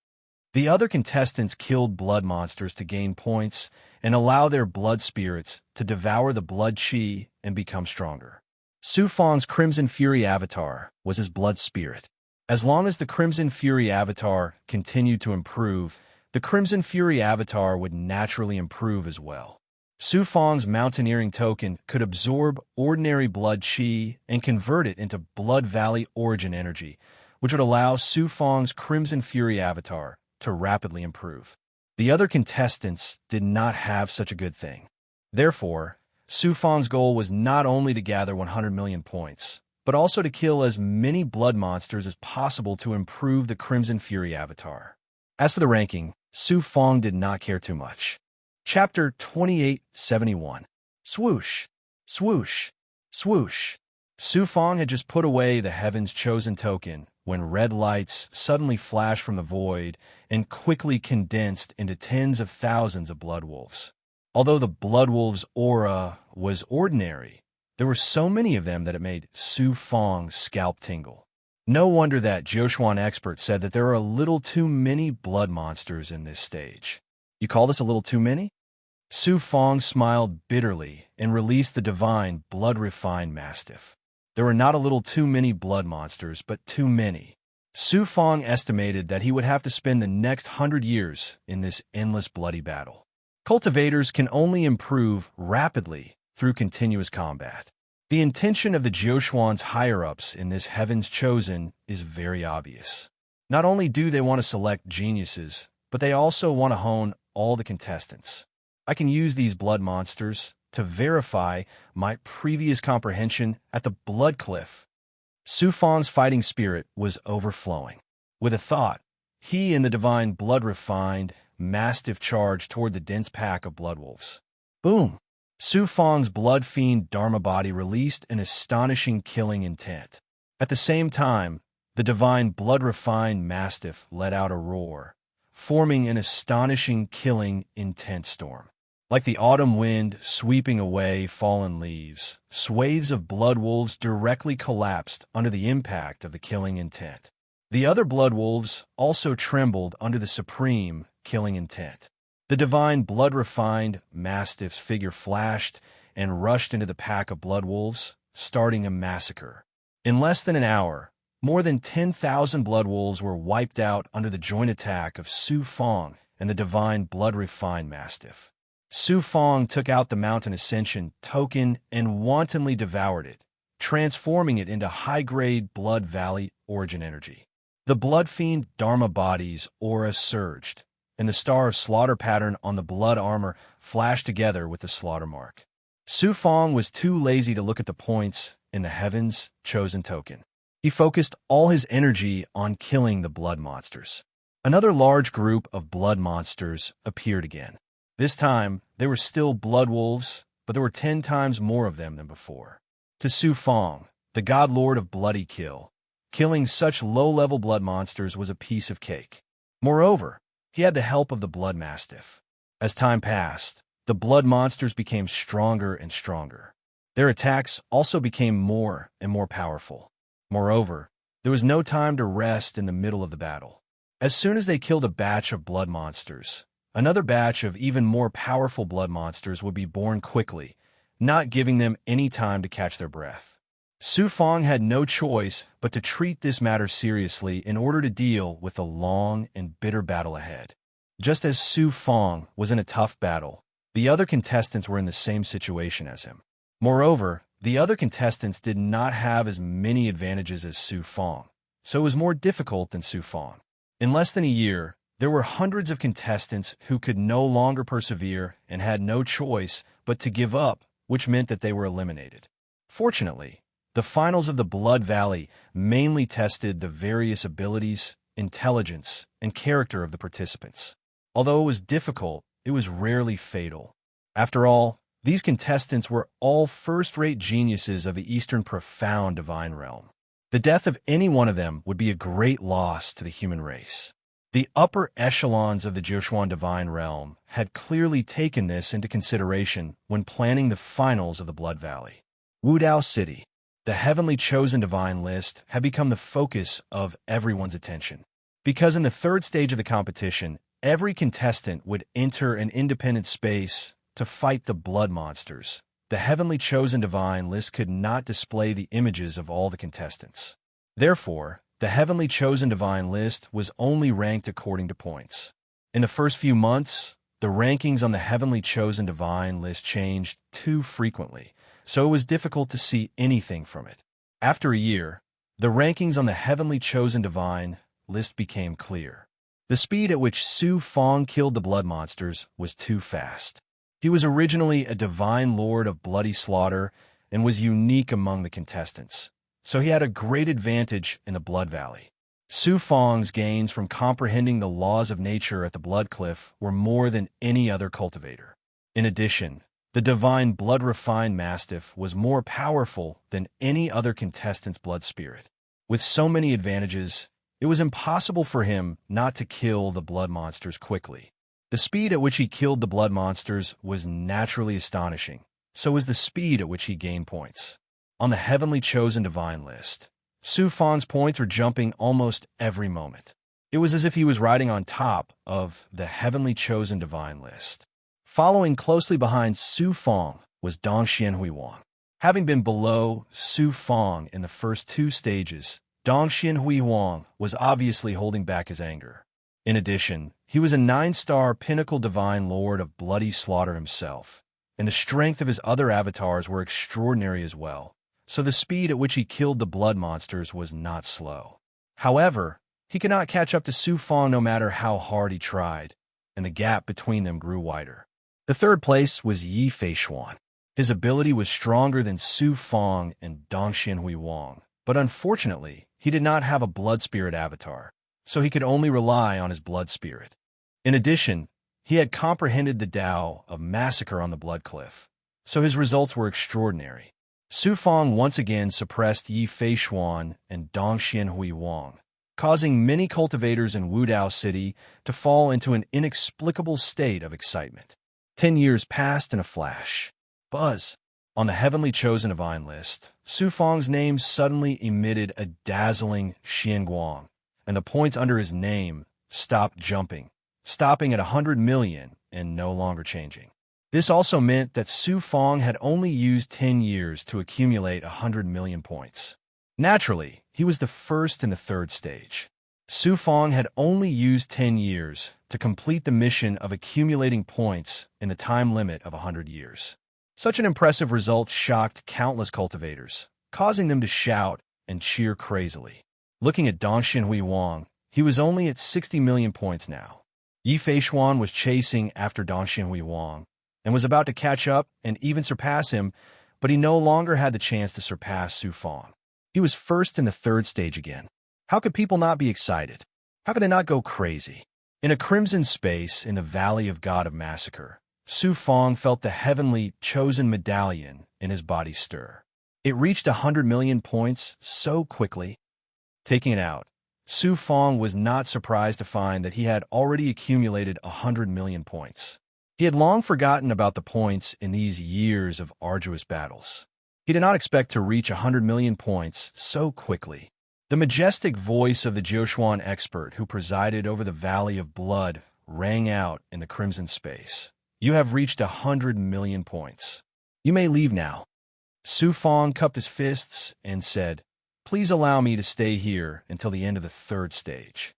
The other contestants killed blood monsters to gain points and allow their blood spirits to devour the blood chi and become stronger. Su Fong's Crimson Fury avatar was his blood spirit. As long as the Crimson Fury avatar continued to improve, the Crimson Fury avatar would naturally improve as well. Su Fong's mountaineering token could absorb ordinary blood chi and convert it into Blood Valley origin energy, which would allow Su Fong's Crimson Fury avatar to rapidly improve. The other contestants did not have such a good thing. Therefore, Su Fong's goal was not only to gather 100 million points, but also to kill as many blood monsters as possible to improve the Crimson Fury avatar. As for the ranking, Su Fong did not care too much. Chapter 2871. Swoosh, swoosh, swoosh. Su Fong had just put away the Heaven's Chosen token when red lights suddenly flashed from the void and quickly condensed into tens of thousands of blood wolves. Although the blood wolves' aura was ordinary, there were so many of them that it made Su Fong's scalp tingle. No wonder that Jiushuan expert said that there are a little too many blood monsters in this stage. You call this a little too many? Su Fong smiled bitterly and released the divine blood-refined mastiff. There were not a little too many blood monsters, but too many. Su Fong estimated that he would have to spend the next 100 years in this endless bloody battle. Cultivators can only improve rapidly through continuous combat. The intention of the Jiushuan's higher-ups in this Heaven's Chosen is very obvious. Not only do they want to select geniuses, but they also want to hone all the contestants. I can use these blood monsters to verify my previous comprehension at the blood cliff. Su Fong's fighting spirit was overflowing. With a thought, he and the divine blood-refined mastiff charged toward the dense pack of blood wolves. Boom! Su Fong's blood fiend Dharma body released an astonishing killing intent. At the same time, the divine blood-refined mastiff let out a roar, forming an astonishing killing intent storm. Like the autumn wind sweeping away fallen leaves, swathes of blood wolves directly collapsed under the impact of the killing intent. The other blood wolves also trembled under the supreme killing intent. The divine blood-refined mastiff's figure flashed and rushed into the pack of blood wolves, starting a massacre. In less than an hour, More than 10,000 blood wolves were wiped out under the joint attack of Su Fong and the divine blood-refined mastiff. Su Fong took out the mountain ascension token and wantonly devoured it, transforming it into high-grade Blood Valley origin energy. The Blood Fiend Dharma body's aura surged, and the Star of Slaughter pattern on the blood armor flashed together with the slaughter mark. Su Fong was too lazy to look at the points in the Heaven's Chosen token. He focused all his energy on killing the blood monsters. Another large group of blood monsters appeared again. This time, they were still blood wolves, but there were 10 times more of them than before. To Su Fong, the god lord of bloody kill, killing such low-level blood monsters was a piece of cake. Moreover, he had the help of the blood mastiff. As time passed, the blood monsters became stronger and stronger. Their attacks also became more and more powerful. Moreover, there was no time to rest in the middle of the battle. As soon as they killed a batch of blood monsters, another batch of even more powerful blood monsters would be born quickly, not giving them any time to catch their breath. Su Fong had no choice but to treat this matter seriously in order to deal with the long and bitter battle ahead. Just as Su Fong was in a tough battle, the other contestants were in the same situation as him. Moreover, the other contestants did not have as many advantages as Su Fong, so it was more difficult than Su Fong. In less than a year, there were hundreds of contestants who could no longer persevere and had no choice but to give up, which meant that they were eliminated. Fortunately, the finals of the Blood Valley mainly tested the various abilities, intelligence, and character of the participants. Although it was difficult, it was rarely fatal. After all, these contestants were all first-rate geniuses of the Eastern profound divine realm. The death of any one of them would be a great loss to the human race. The upper echelons of the Joshuan divine realm had clearly taken this into consideration when planning the finals of the Blood Valley. Wudao City, the heavenly chosen divine list, had become the focus of everyone's attention. Because in the third stage of the competition, every contestant would enter an independent space to fight the blood monsters. The heavenly chosen divine list could not display the images of all the contestants. Therefore, the heavenly chosen divine list was only ranked according to points. In the first few months, the rankings on the heavenly chosen divine list changed too frequently, so it was difficult to see anything from it. After a year, the rankings on the heavenly chosen divine list became clear. The speed at which Su Fong killed the blood monsters was too fast. He was originally a divine lord of bloody slaughter and was unique among the contestants, so he had a great advantage in the Blood Valley. Su Fong's gains from comprehending the laws of nature at the Blood Cliff were more than any other cultivator. In addition, the divine blood-refined mastiff was more powerful than any other contestant's blood spirit. With so many advantages, it was impossible for him not to kill the blood monsters quickly. The speed at which he killed the blood monsters was naturally astonishing, so was the speed at which he gained points. On the heavenly chosen divine list, Su Fong's points were jumping almost every moment. It was as if he was riding on top of the heavenly chosen divine list. Following closely behind Su Fong was Dongxian Huiwang. Having been below Su Fong in the first 2 stages, Dongxian Huiwang was obviously holding back his anger. In addition, he was a 9-star pinnacle divine lord of bloody slaughter himself, and the strength of his other avatars were extraordinary as well, so the speed at which he killed the blood monsters was not slow. However, he could not catch up to Su Fong no matter how hard he tried, and the gap between them grew wider. The third place was Yi Feishuan. His ability was stronger than Su Fong and Dongxian Huiwang, but unfortunately, he did not have a blood spirit avatar, so he could only rely on his blood spirit. In addition, he had comprehended the Tao of massacre on the Blood Cliff, so his results were extraordinary. Su Fong once again suppressed Yi Feishuan and Dongxian Huiwang, causing many cultivators in Wudao City to fall into an inexplicable state of excitement. 10 years passed in a flash. Buzz! On the heavenly chosen divine list, Su Fong's name suddenly emitted a dazzling xianguang, and the points under his name stopped jumping, stopping at 100 million and no longer changing. This also meant that Su Fong had only used 10 years to accumulate 100 million points. Naturally, he was the first in the third stage. Su Fong had only used 10 years to complete the mission of accumulating points in the time limit of 100 years. Such an impressive result shocked countless cultivators, causing them to shout and cheer crazily. Looking at Dong Xinhui Wang, he was only at 60 million points now. Yi Feishuan was chasing after Dong Xinhui Wang and was about to catch up and even surpass him, but he no longer had the chance to surpass Su Fong. He was first in the third stage again. How could people not be excited? How could they not go crazy? In a crimson space in the Valley of God of Massacre, Su Fong felt the heavenly chosen medallion in his body stir. It reached 100 million points so quickly. Taking it out, Su Fong was not surprised to find that he had already accumulated 100 million points. He had long forgotten about the points in these years of arduous battles. He did not expect to reach 100 million points so quickly. The majestic voice of the Jiushuan expert who presided over the Valley of Blood rang out in the crimson space. You have reached 100 million points. You may leave now. Su Fong cupped his fists and said, "Please allow me to stay here until the end of the third stage."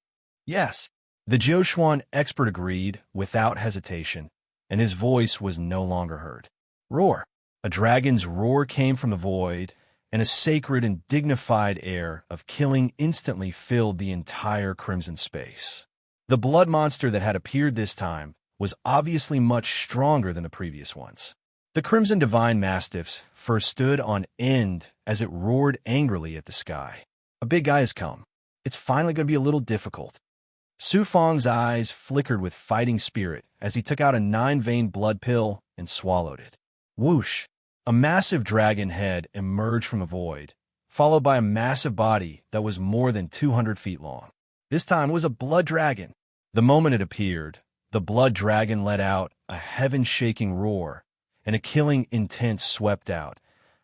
Yes, the Jiushuan expert agreed without hesitation, and his voice was no longer heard. Roar! A dragon's roar came from the void, and a sacred and dignified air of killing instantly filled the entire crimson space. The blood monster that had appeared this time was obviously much stronger than the previous ones. The Crimson Divine Mastiff's fur stood on end as it roared angrily at the sky. A big guy has come. It's finally going to be a little difficult. Su Fong's eyes flickered with fighting spirit as he took out a 9-vein blood pill and swallowed it. Whoosh! A massive dragon head emerged from the void, followed by a massive body that was more than 200 feet long. This time it was a blood dragon. The moment it appeared, the blood dragon let out a heaven-shaking roar, and a killing intent swept out,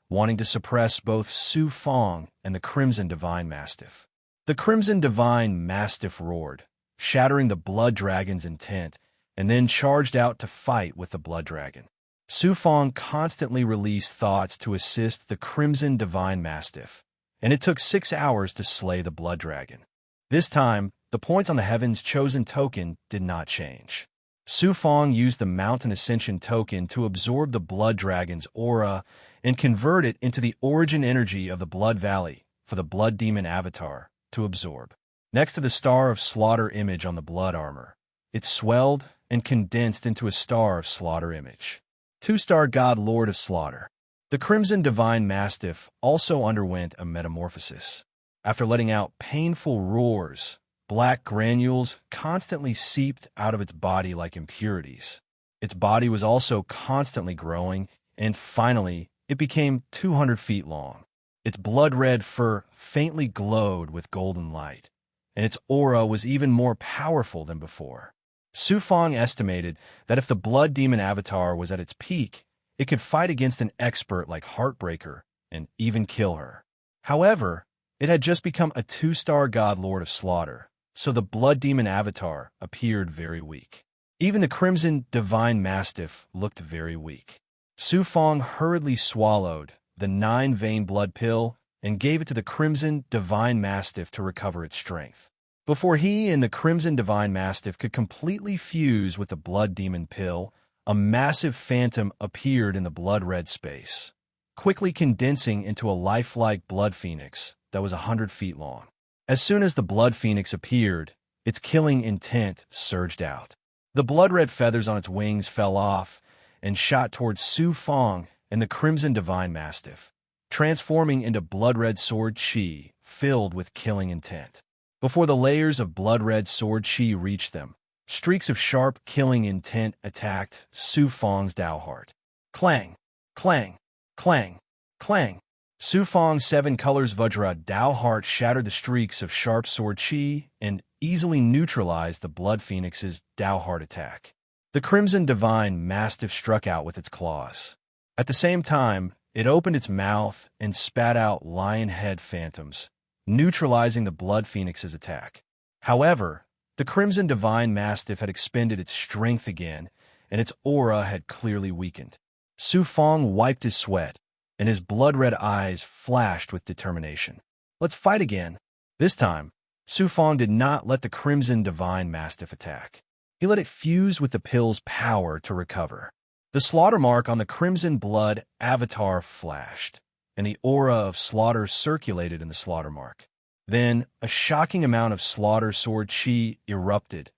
wanting to suppress both Su Fong and the Crimson Divine Mastiff. The Crimson Divine Mastiff roared, shattering the blood dragon's intent, and then charged out to fight with the blood dragon. Su Fong constantly released thoughts to assist the Crimson Divine Mastiff, and it took 6 hours to slay the blood dragon. This time, the points on the Heaven's Chosen token did not change. Su Fong used the Mountain Ascension token to absorb the blood dragon's aura and convert it into the origin energy of the Blood Valley for the Blood Demon avatar to absorb. Next to the Star of Slaughter image on the blood armor, it swelled and condensed into a Star of Slaughter image. 2-star God Lord of Slaughter. The Crimson Divine Mastiff also underwent a metamorphosis. After letting out painful roars, black granules constantly seeped out of its body like impurities. Its body was also constantly growing, and finally, it became 200 feet long. Its blood-red fur faintly glowed with golden light, and its aura was even more powerful than before. Su Fong estimated that if the Blood Demon avatar was at its peak, it could fight against an expert like Heartbreaker and even kill her. However, it had just become a 2-star God Lord of Slaughter, so the Blood Demon avatar appeared very weak. Even the Crimson Divine Mastiff looked very weak. Su Fong hurriedly swallowed the 9-vein blood pill and gave it to the Crimson Divine Mastiff to recover its strength. Before he and the Crimson Divine Mastiff could completely fuse with the Blood Demon pill, a massive phantom appeared in the blood-red space, quickly condensing into a lifelike blood phoenix that was 100 feet long. As soon as the blood phoenix appeared, its killing intent surged out. The blood-red feathers on its wings fell off and shot towards Su Fong and the Crimson Divine Mastiff, transforming into blood-red sword chi filled with killing intent. Before the layers of blood-red sword chi reached them, streaks of sharp killing intent attacked Su Fong's Dao Heart. Clang! Clang! Clang! Clang! Su Fong's 7 colors Vajra Dao Heart shattered the streaks of sharp sword chi and easily neutralized the Blood Phoenix's Dao Heart attack. The Crimson Divine Mastiff struck out with its claws. At the same time, it opened its mouth and spat out lion head phantoms, neutralizing the Blood Phoenix's attack. However, the Crimson Divine Mastiff had expended its strength again, and its aura had clearly weakened. Su Fong wiped his sweat, and his blood-red eyes flashed with determination. Let's fight again. This time, Su Fong did not let the Crimson Divine Mastiff attack. He let it fuse with the pill's power to recover. The slaughter mark on the Crimson Blood avatar flashed, and the aura of slaughter circulated in the slaughter mark. Then, a shocking amount of slaughter sword chi erupted,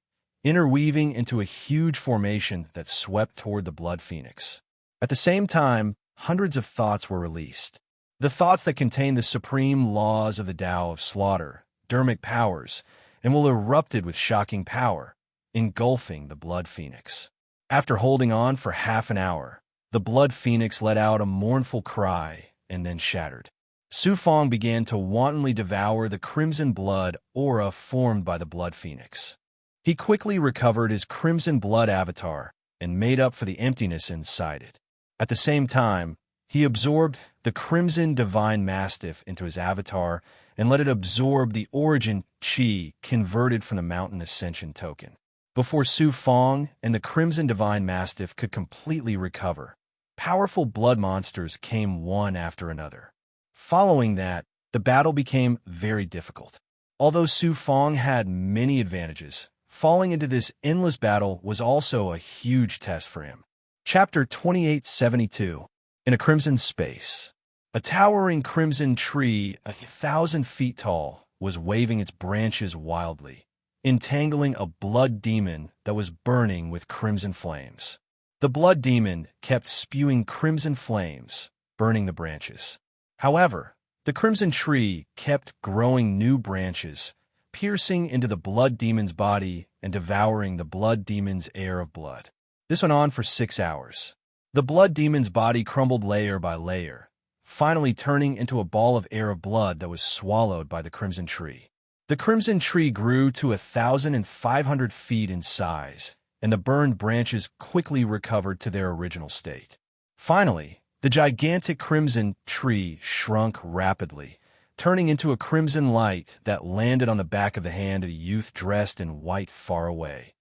interweaving into a huge formation that swept toward the Blood Phoenix. At the same time, hundreds of thoughts were released. The thoughts that contain the supreme laws of the Tao of slaughter, dermic powers, and will erupted with shocking power, engulfing the Blood Phoenix. After holding on for half an hour, the Blood Phoenix let out a mournful cry and then shattered. Su Fong began to wantonly devour the crimson blood aura formed by the Blood Phoenix. He quickly recovered his crimson blood avatar and made up for the emptiness inside it. At the same time, he absorbed the Crimson Divine Mastiff into his avatar and let it absorb the origin chi converted from the Mountain Ascension token. Before Su Fong and the Crimson Divine Mastiff could completely recover, powerful blood monsters came one after another. Following that, the battle became very difficult. Although Su Fong had many advantages, falling into this endless battle was also a huge test for him. Chapter 2872. In a Crimson Space. A towering crimson tree, 1,000 feet tall, was waving its branches wildly, entangling a blood demon that was burning with crimson flames. The blood demon kept spewing crimson flames, burning the branches. However, the crimson tree kept growing new branches, piercing into the blood demon's body and devouring the blood demon's air of blood. This went on for 6 hours. The blood demon's body crumbled layer by layer, finally turning into a ball of air of blood that was swallowed by the crimson tree. The crimson tree grew to 1,500 feet in size, and the burned branches quickly recovered to their original state. Finally, the gigantic crimson tree shrunk rapidly, turning into a crimson light that landed on the back of the hand of a youth dressed in white far away,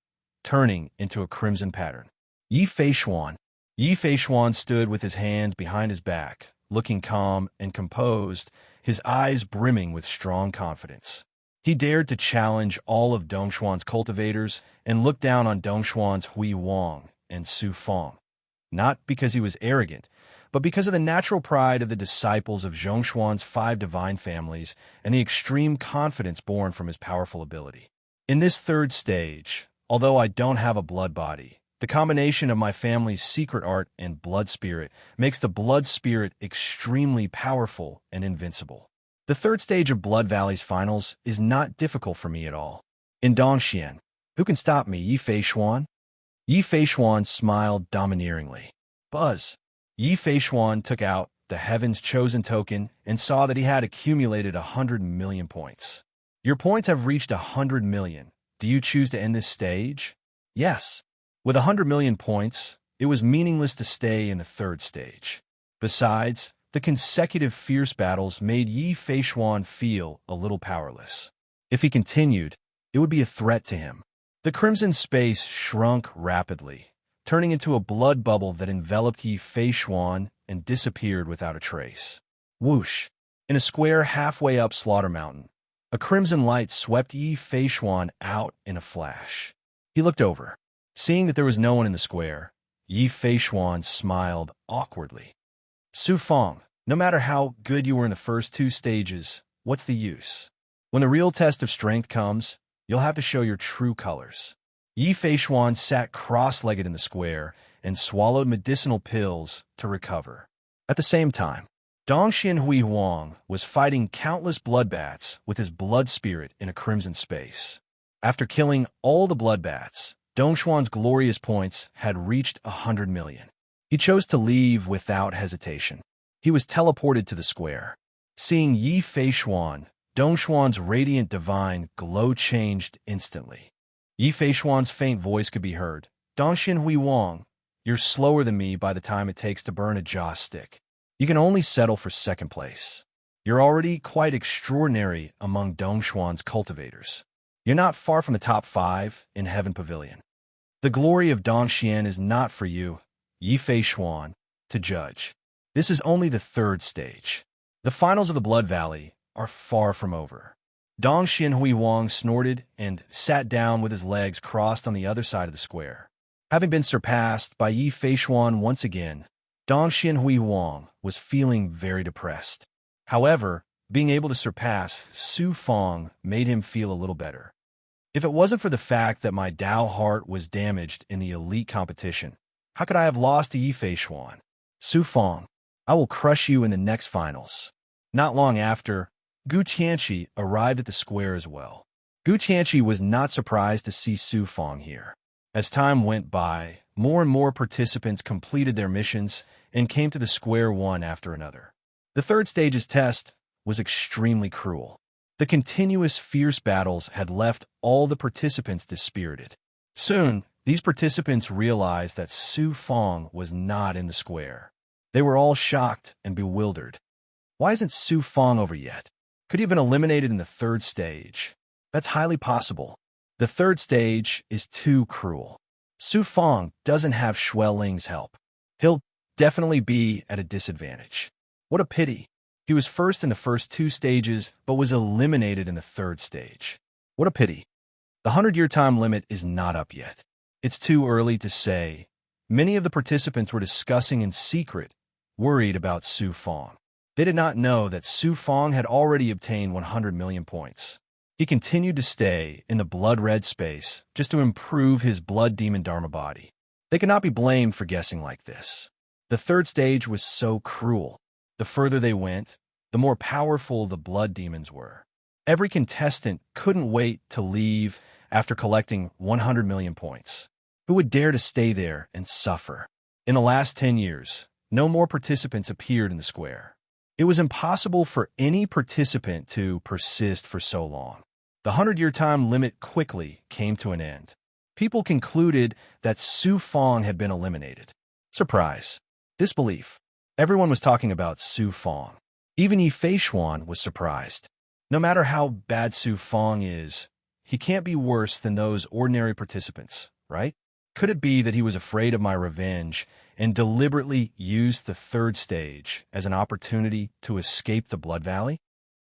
turning into a crimson pattern. Yi Fei Xuan. Yi Fei Xuan stood with his hands behind his back, looking calm and composed, his eyes brimming with strong confidence. He dared to challenge all of Dongshuan's cultivators and look down on Dongshuan's Hui Wang and Su Fong, not because he was arrogant, but because of the natural pride of the disciples of Zhongshuan's 5 divine families and the extreme confidence born from his powerful ability. In this third stage, although I don't have a blood body, the combination of my family's secret art and blood spirit makes the blood spirit extremely powerful and invincible. The third stage of Blood Valley's finals is not difficult for me at all. In Dongxian, who can stop me, Yi Fei Xuan? Yi Fei Xuan smiled domineeringly. Buzz. Yi Fei Xuan took out the Heaven's Chosen token and saw that he had accumulated 100 million points. Your points have reached 100 million. Do you choose to end this stage? Yes. With 100 million points, it was meaningless to stay in the third stage. Besides, the consecutive fierce battles made Yi Fei Xuan feel a little powerless. If he continued, it would be a threat to him. The crimson space shrunk rapidly, turning into a blood bubble that enveloped Yi Fei Xuan and disappeared without a trace. Whoosh! In a square halfway up Slaughter Mountain, a crimson light swept Yi Fei Xuan out in a flash. He looked over. Seeing that there was no one in the square, Yi Fei Xuan smiled awkwardly. Su Fong, no matter how good you were in the first 2 stages, what's the use? When the real test of strength comes, you'll have to show your true colors. Yi Fei Xuan sat cross-legged in the square and swallowed medicinal pills to recover. At the same time, Dongxian Hui Huang was fighting countless bloodbats with his blood spirit in a crimson space. After killing all the bloodbats, Dongshuan's glorious points had reached 100 million. He chose to leave without hesitation. He was teleported to the square. Seeing Yi Fei Xuan, Dongshuan's radiant divine glow changed instantly. Yi Fei Xuan's faint voice could be heard. Dongxian Hui Wang, you're slower than me by the time it takes to burn a jaw stick. You can only settle for second place. You're already quite extraordinary among Dongshuan's cultivators. You're not far from the top 5 in Heaven Pavilion. The glory of Dongxian is not for you, Yi Fei Xuan, to judge. This is only the third stage. The finals of the Blood Valley are far from over. Dong Hui Wang snorted and sat down with his legs crossed on the other side of the square. Having been surpassed by Yi Feishuan once again, Dong Hui Wang was feeling very depressed. However, being able to surpass Su Fong made him feel a little better. If it wasn't for the fact that my Dao heart was damaged in the elite competition, how could I have lost to Yi Feishuan? Su Fong, I will crush you in the next finals. Not long after, Gu Tianqi arrived at the square as well. Gu Tianqi was not surprised to see Su Fong here. As time went by, more and more participants completed their missions and came to the square one after another. The third stage's test was extremely cruel. The continuous fierce battles had left all the participants dispirited. Soon, these participants realized that Su Fong was not in the square. They were all shocked and bewildered. Why isn't Su Fong over yet? Could he have been eliminated in the third stage? That's highly possible. The third stage is too cruel. Su Fong doesn't have Xue Ling's help. He'll definitely be at a disadvantage. What a pity. He was first in the first two stages, but was eliminated in the third stage. What a pity. The 100-year time limit is not up yet. It's too early to say. Many of the participants were discussing in secret, worried about Su Fong. They did not know that Su Fong had already obtained 100 million points. He continued to stay in the blood-red space just to improve his blood demon Dharma body. They could not be blamed for guessing like this. The third stage was so cruel. The further they went, the more powerful the blood demons were. Every contestant couldn't wait to leave after collecting 100 million points. Who would dare to stay there and suffer? In the last 10 years, no more participants appeared in the square. It was impossible for any participant to persist for so long. The 100-year time limit quickly came to an end. People concluded that Su Fong had been eliminated. Surprise. Disbelief. Everyone was talking about Su Fong. Even Yi Feishuan was surprised. No matter how bad Su Fong is, he can't be worse than those ordinary participants, right? Could it be that he was afraid of my revenge and deliberately used the third stage as an opportunity to escape the Blood Valley?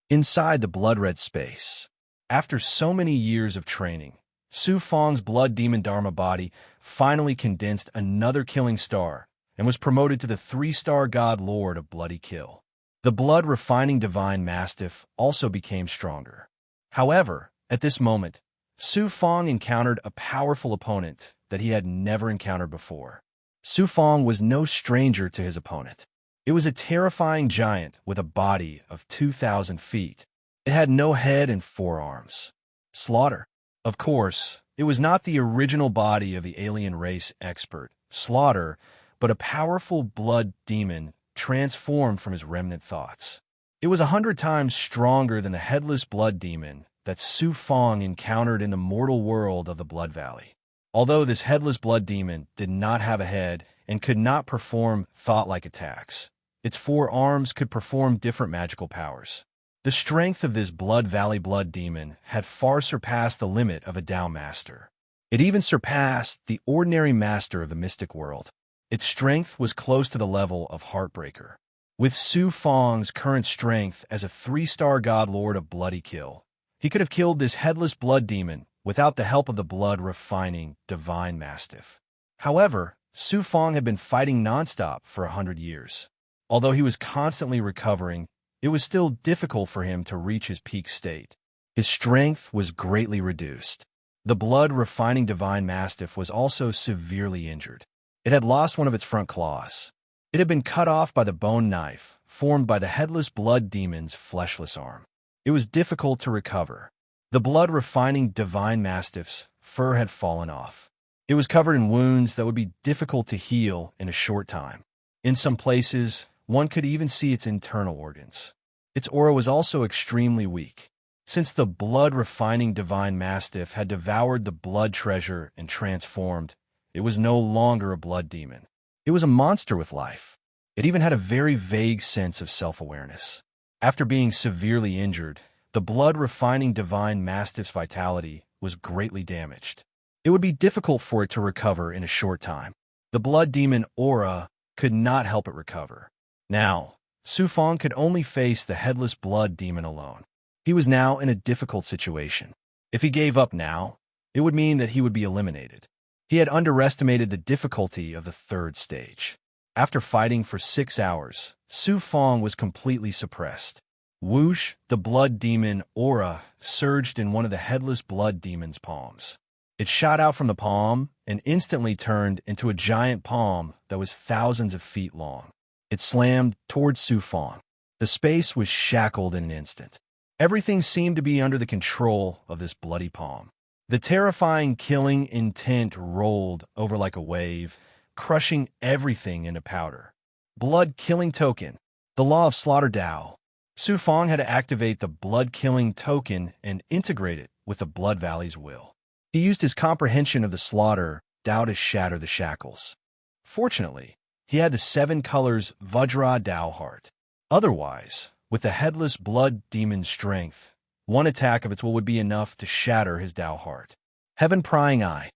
Inside the blood-red space, after so many years of training, Su Fong's blood demon Dharma body finally condensed another killing star and was promoted to the 3-star God Lord of Bloody Kill. The blood-refining divine mastiff also became stronger. However, at this moment, Su Fong encountered a powerful opponent that he had never encountered before. Su Fong was no stranger to his opponent. It was a terrifying giant with a body of 2,000 feet. It had no head and 4 arms. Slaughter. Of course, it was not the original body of the alien race expert, Slaughter, but a powerful blood demon transformed from his remnant thoughts. It was 100 times stronger than the headless blood demon that Su Fong encountered in the mortal world of the Blood Valley. Although this headless blood demon did not have a head and could not perform thought-like attacks, its 4 arms could perform different magical powers. The strength of this Blood Valley blood demon had far surpassed the limit of a Dao master. It even surpassed the ordinary master of the mystic world. Its strength was close to the level of Heartbreaker. With Su Fong's current strength as a 3-star God Lord of Bloody Kill, he could have killed this headless blood demon without the help of the blood-refining divine mastiff. However, Su Fong had been fighting nonstop for 100 years. Although he was constantly recovering, it was still difficult for him to reach his peak state. His strength was greatly reduced. The blood-refining divine mastiff was also severely injured. It had lost one of its front claws. It had been cut off by the bone knife formed by the headless blood demon's fleshless arm. It was difficult to recover. The blood-refining divine mastiff's fur had fallen off. It was covered in wounds that would be difficult to heal in a short time. In some places, one could even see its internal organs. Its aura was also extremely weak. Since the blood-refining divine mastiff had devoured the blood treasure and transformed, it was no longer a blood demon. It was a monster with life. It even had a very vague sense of self-awareness. After being severely injured, the blood-refining divine mastiff's vitality was greatly damaged. It would be difficult for it to recover in a short time. The blood demon aura could not help it recover. Now, Su Fong could only face the headless blood demon alone. He was now in a difficult situation. If he gave up now, it would mean that he would be eliminated. He had underestimated the difficulty of the third stage. After fighting for 6 hours, Su Fong was completely suppressed. Whoosh, the blood demon aura surged in one of the headless blood demon's palms. It shot out from the palm and instantly turned into a giant palm that was thousands of feet long. It slammed towards Su Fong. The space was shackled in an instant. Everything seemed to be under the control of this bloody palm. The terrifying killing intent rolled over like a wave, crushing everything into powder. Blood-killing token. The law of slaughter Dao. Su Fong had to activate the blood-killing token and integrate it with the Blood Valley's will. He used his comprehension of the slaughter Dao to shatter the shackles. Fortunately, he had the 7 colors Vajra Dao heart. Otherwise, with the headless blood demon's strength, one attack of its will would be enough to shatter his Dao heart. Heaven prying eye.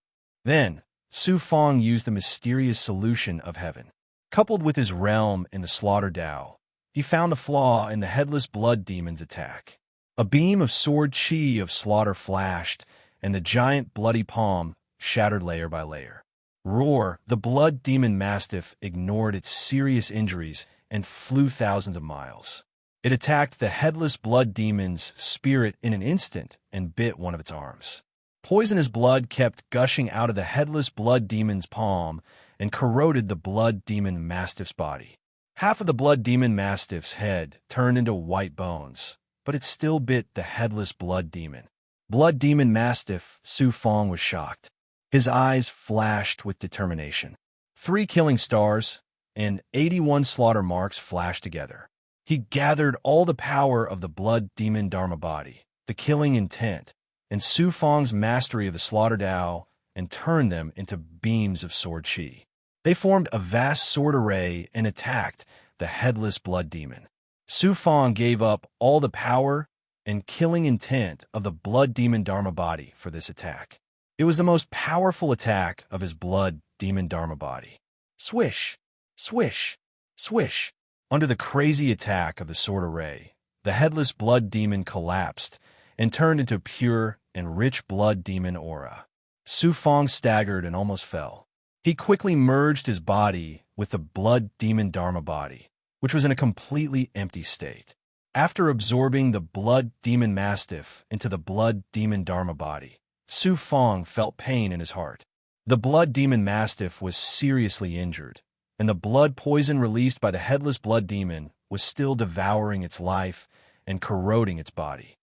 Then, Su Fong used the mysterious solution of heaven. Coupled with his realm in the slaughter Dao, he found a flaw in the headless blood demon's attack. A beam of sword chi of slaughter flashed, and the giant bloody palm shattered layer by layer. Roar, the blood demon mastiff ignored its serious injuries and flew thousands of miles. It attacked the headless blood demon's spirit in an instant and bit one of its arms. Poisonous blood kept gushing out of the headless blood demon's palm and corroded the blood demon mastiff's body. Half of the blood demon mastiff's head turned into white bones, but it still bit the headless blood demon. Blood demon mastiff Su Fong was shocked. His eyes flashed with determination. 3 killing stars and 81 slaughter marks flashed together. He gathered all the power of the blood demon Dharma body, the killing intent, and Su Fong's mastery of the slaughter Dao and turned them into beams of sword chi. They formed a vast sword array and attacked the headless blood demon. Su Fong gave up all the power and killing intent of the blood demon Dharma body for this attack. It was the most powerful attack of his blood demon Dharma body. Swish, swish, swish. Under the crazy attack of the sword array, the headless blood demon collapsed and turned into pure and rich blood demon aura. Su Fong staggered and almost fell. He quickly merged his body with the blood demon Dharma body, which was in a completely empty state. After absorbing the blood demon mastiff into the blood demon Dharma body, Su Fong felt pain in his heart. The blood demon mastiff was seriously injured, and the blood poison released by the headless blood demon was still devouring its life and corroding its body.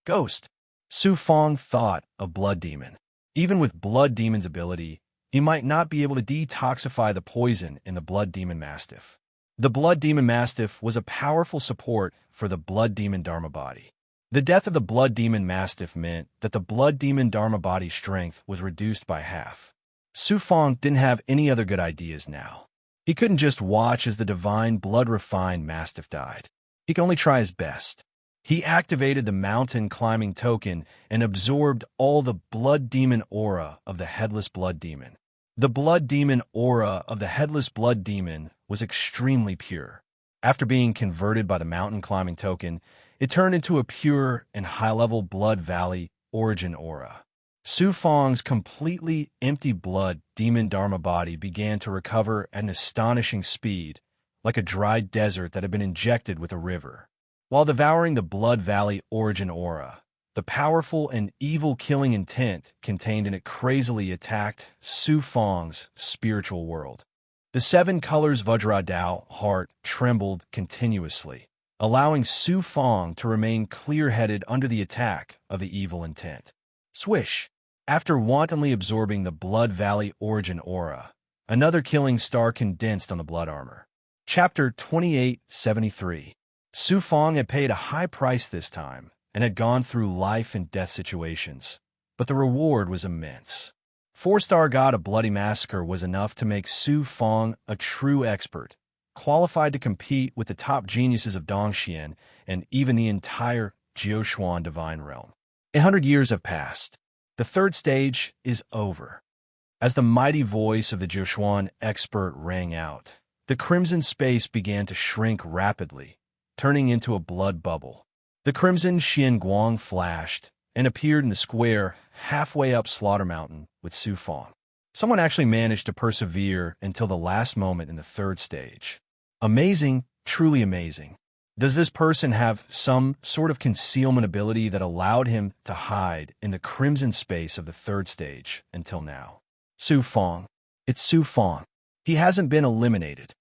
Ghost. Su Fong thought of blood demon. Even with blood demon's ability, he might not be able to detoxify the poison in the blood demon mastiff. The blood demon mastiff was a powerful support for the blood demon Dharma body. The death of the blood demon mastiff meant that the blood demon Dharma body's strength was reduced by half. Su Fong didn't have any other good ideas now. He couldn't just watch as the divine blood-refined mastiff died. He could only try his best. He activated the mountain climbing token and absorbed all the blood demon aura of the headless blood demon. The blood demon aura of the headless blood demon was extremely pure. After being converted by the mountain climbing token, it turned into a pure and high-level blood valley origin aura. Su Fong's completely empty blood demon Dharma body began to recover at an astonishing speed, like a dried desert that had been injected with a river. While devouring the blood valley origin aura, the powerful and evil killing intent contained in it crazily attacked Su Fong's spiritual world. The 7 colors Vajra Dao heart trembled continuously, allowing Su Fong to remain clear-headed under the attack of the evil intent. Swish! After wantonly absorbing the Blood Valley origin aura, another killing star condensed on the blood armor. Chapter 2873. Su Fong had paid a high price this time and had gone through life and death situations, but the reward was immense. 4-star God of Bloody Massacre was enough to make Su Fong a true expert, qualified to compete with the top geniuses of Dongxian and even the entire Jiuquan divine realm. 100 years have passed. The third stage is over. As the mighty voice of the Jiuquan expert rang out, The crimson space began to shrink rapidly, turning into a blood bubble. The crimson Xian Guang flashed and appeared in the square halfway up Slaughter Mountain with Su Fong. Someone actually managed to persevere until the last moment in the third stage. Amazing, truly amazing. Does this person have some sort of concealment ability that allowed him to hide in the crimson space of the third stage until now? Su Fong. It's Su Fong. He hasn't been eliminated.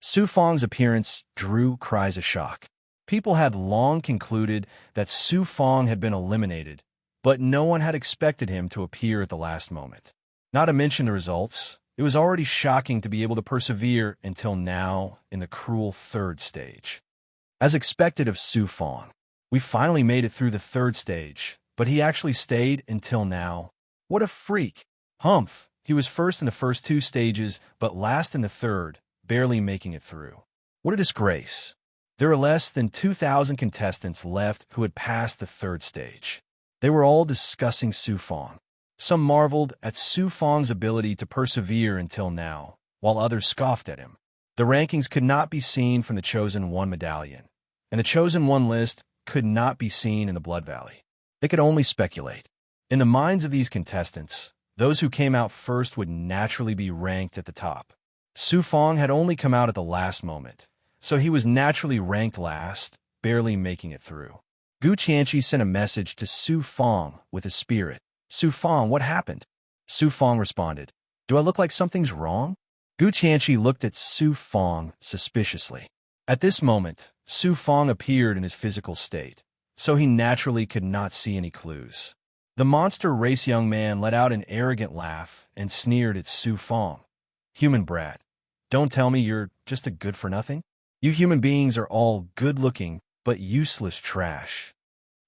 Su Fong's appearance drew cries of shock. People had long concluded that Su Fong had been eliminated, but no one had expected him to appear at the last moment. Not to mention the results, it was already shocking to be able to persevere until now in the cruel third stage. As expected of Su Fong, we finally made it through the third stage, but he actually stayed until now. What a freak! Humph! He was first in the first two stages, but last in the third, barely making it through. What a disgrace! There were less than 2,000 contestants left who had passed the third stage. They were all discussing Su Fong. Some marveled at Su Fong's ability to persevere until now, while others scoffed at him. The rankings could not be seen from the Chosen One medallion, and the Chosen One list could not be seen in the Blood Valley. They could only speculate. In the minds of these contestants, those who came out first would naturally be ranked at the top. Su Fong had only come out at the last moment, so he was naturally ranked last, barely making it through. Gu Qianqi sent a message to Su Fong with his spirit. Su Fong, what happened? Su Fong responded, Do I look like something's wrong? Gu Qianqi looked at Su Fong suspiciously. At this moment, Su Fong appeared in his physical state, so he naturally could not see any clues. The monster race young man let out an arrogant laugh and sneered at Su Fong. Human brat, don't tell me you're just a good-for-nothing? You human beings are all good-looking, but useless trash.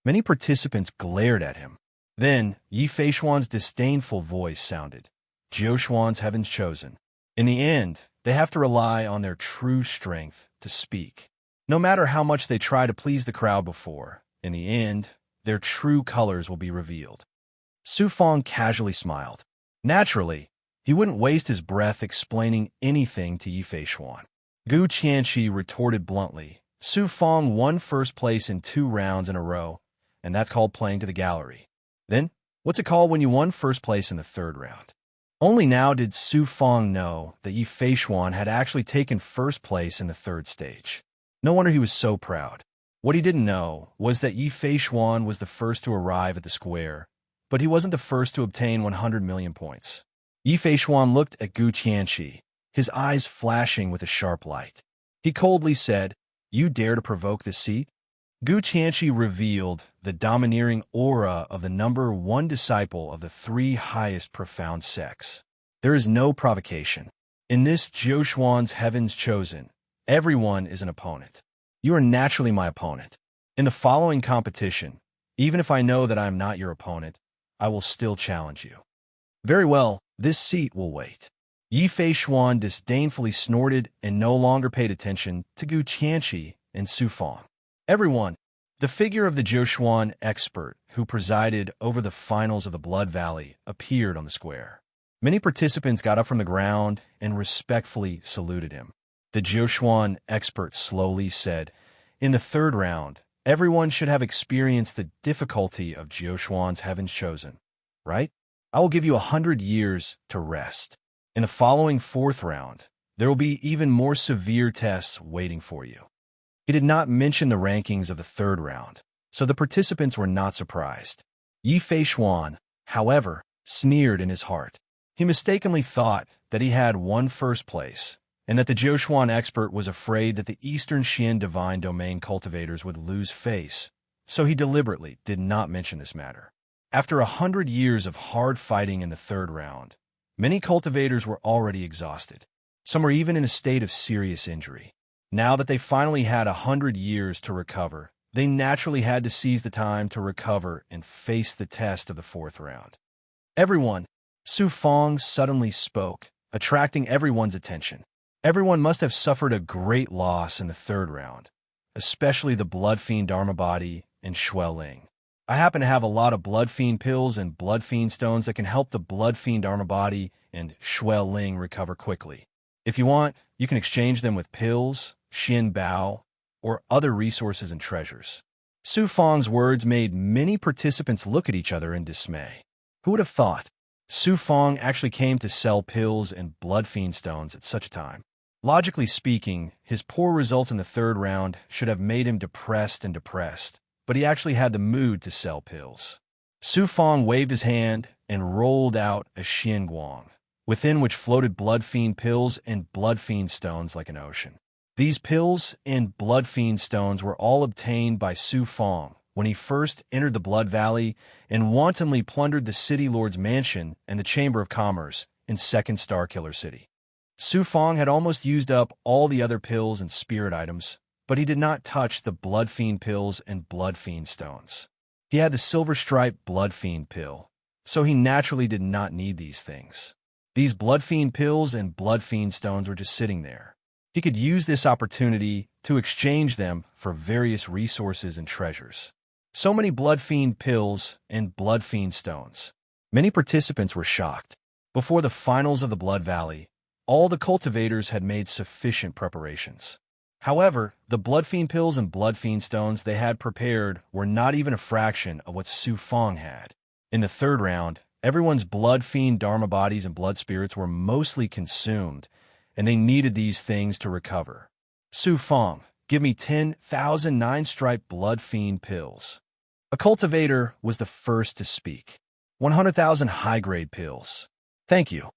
Many participants glared at him. Then, Yi Feishuan's disdainful voice sounded. Jiu Xuan's Heaven's Chosen. In the end, they have to rely on their true strength to speak. No matter how much they try to please the crowd before, in the end, their true colors will be revealed. Su Fong casually smiled. Naturally, he wouldn't waste his breath explaining anything to Yi Feishuan. Gu Qianqi retorted bluntly, Su Fong won first place in 2 rounds in a row, and that's called playing to the gallery. Then, what's it called when you won first place in the 3rd round? Only now did Su Fong know that Yi Feishuan had actually taken first place in the 3rd stage. No wonder he was so proud. What he didn't know was that Yi Feishuan was the first to arrive at the square, but he wasn't the first to obtain 100 million points. Yi Feishuan looked at Gu Qianqi, his eyes flashing with a sharp light. He coldly said, You dare to provoke this seat? Gu Qianqi revealed the domineering aura of the number 1 disciple of the 3 highest profound sects. There is no provocation. In this Jiu Xuan's Heaven's Chosen, everyone is an opponent. You are naturally my opponent. In the following competition, even if I know that I am not your opponent, I will still challenge you. Very well, this seat will wait. Yi Feishuan disdainfully snorted and no longer paid attention to Gu Qianqi and Su Fong. Everyone, the figure of the Jiu Xuan expert who presided over the finals of the Blood Valley appeared on the square. Many participants got up from the ground and respectfully saluted him. The Jiu Xuan expert slowly said, In the 3rd round, everyone should have experienced the difficulty of Jiu Xuan's Heaven's Chosen, right? I will give you 100 years to rest. In the following 4th round, there will be even more severe tests waiting for you. He did not mention the rankings of the 3rd round, so the participants were not surprised. Yi Feishuan, however, sneered in his heart. He mistakenly thought that he had won first place, and that the Jiu Xuan expert was afraid that the Eastern Xian Divine Domain cultivators would lose face, so he deliberately did not mention this matter. After 100 years of hard fighting in the 3rd round, many cultivators were already exhausted. Some were even in a state of serious injury. Now that they finally had 100 years to recover, they naturally had to seize the time to recover and face the test of the 4th round. Everyone, Su Fong suddenly spoke, attracting everyone's attention. Everyone must have suffered a great loss in the 3rd round, especially the Blood Fiend Dharma Body and Shui Ling. I happen to have a lot of Blood Fiend pills and Blood Fiend stones that can help the Blood Fiend Dharma Body and Shui Ling recover quickly. If you want, you can exchange them with pills, Xin Bao, or other resources and treasures. Su Fang's words made many participants look at each other in dismay. Who would have thought? Su Fang actually came to sell pills and blood fiend stones at such a time. Logically speaking, his poor results in the third round should have made him depressed, but he actually had the mood to sell pills. Su Fang waved his hand and rolled out a xianguang, within which floated blood fiend pills and blood fiend stones like an ocean. These pills and blood fiend stones were all obtained by Su Fang when he first entered the Blood Valley and wantonly plundered the City Lord's mansion and the Chamber of Commerce in Second Star Killer City. Su Fang had almost used up all the other pills and spirit items, but he did not touch the blood fiend pills and blood fiend stones. He had the silver striped blood fiend pill, so he naturally did not need these things. These blood fiend pills and blood fiend stones were just sitting there. He could use this opportunity to exchange them for various resources and treasures. So many blood fiend pills and blood fiend stones. Many participants were shocked. Before the finals of the Blood Valley, all the cultivators had made sufficient preparations. However, the blood fiend pills and blood fiend stones they had prepared were not even a fraction of what Su Fang had. In the third round, everyone's blood fiend dharma bodies and blood spirits were mostly consumed, and they needed these things to recover. Su Fang, give me 10,000 nine-striped blood fiend pills. A cultivator was the first to speak. 100,000 high-grade pills. Thank you.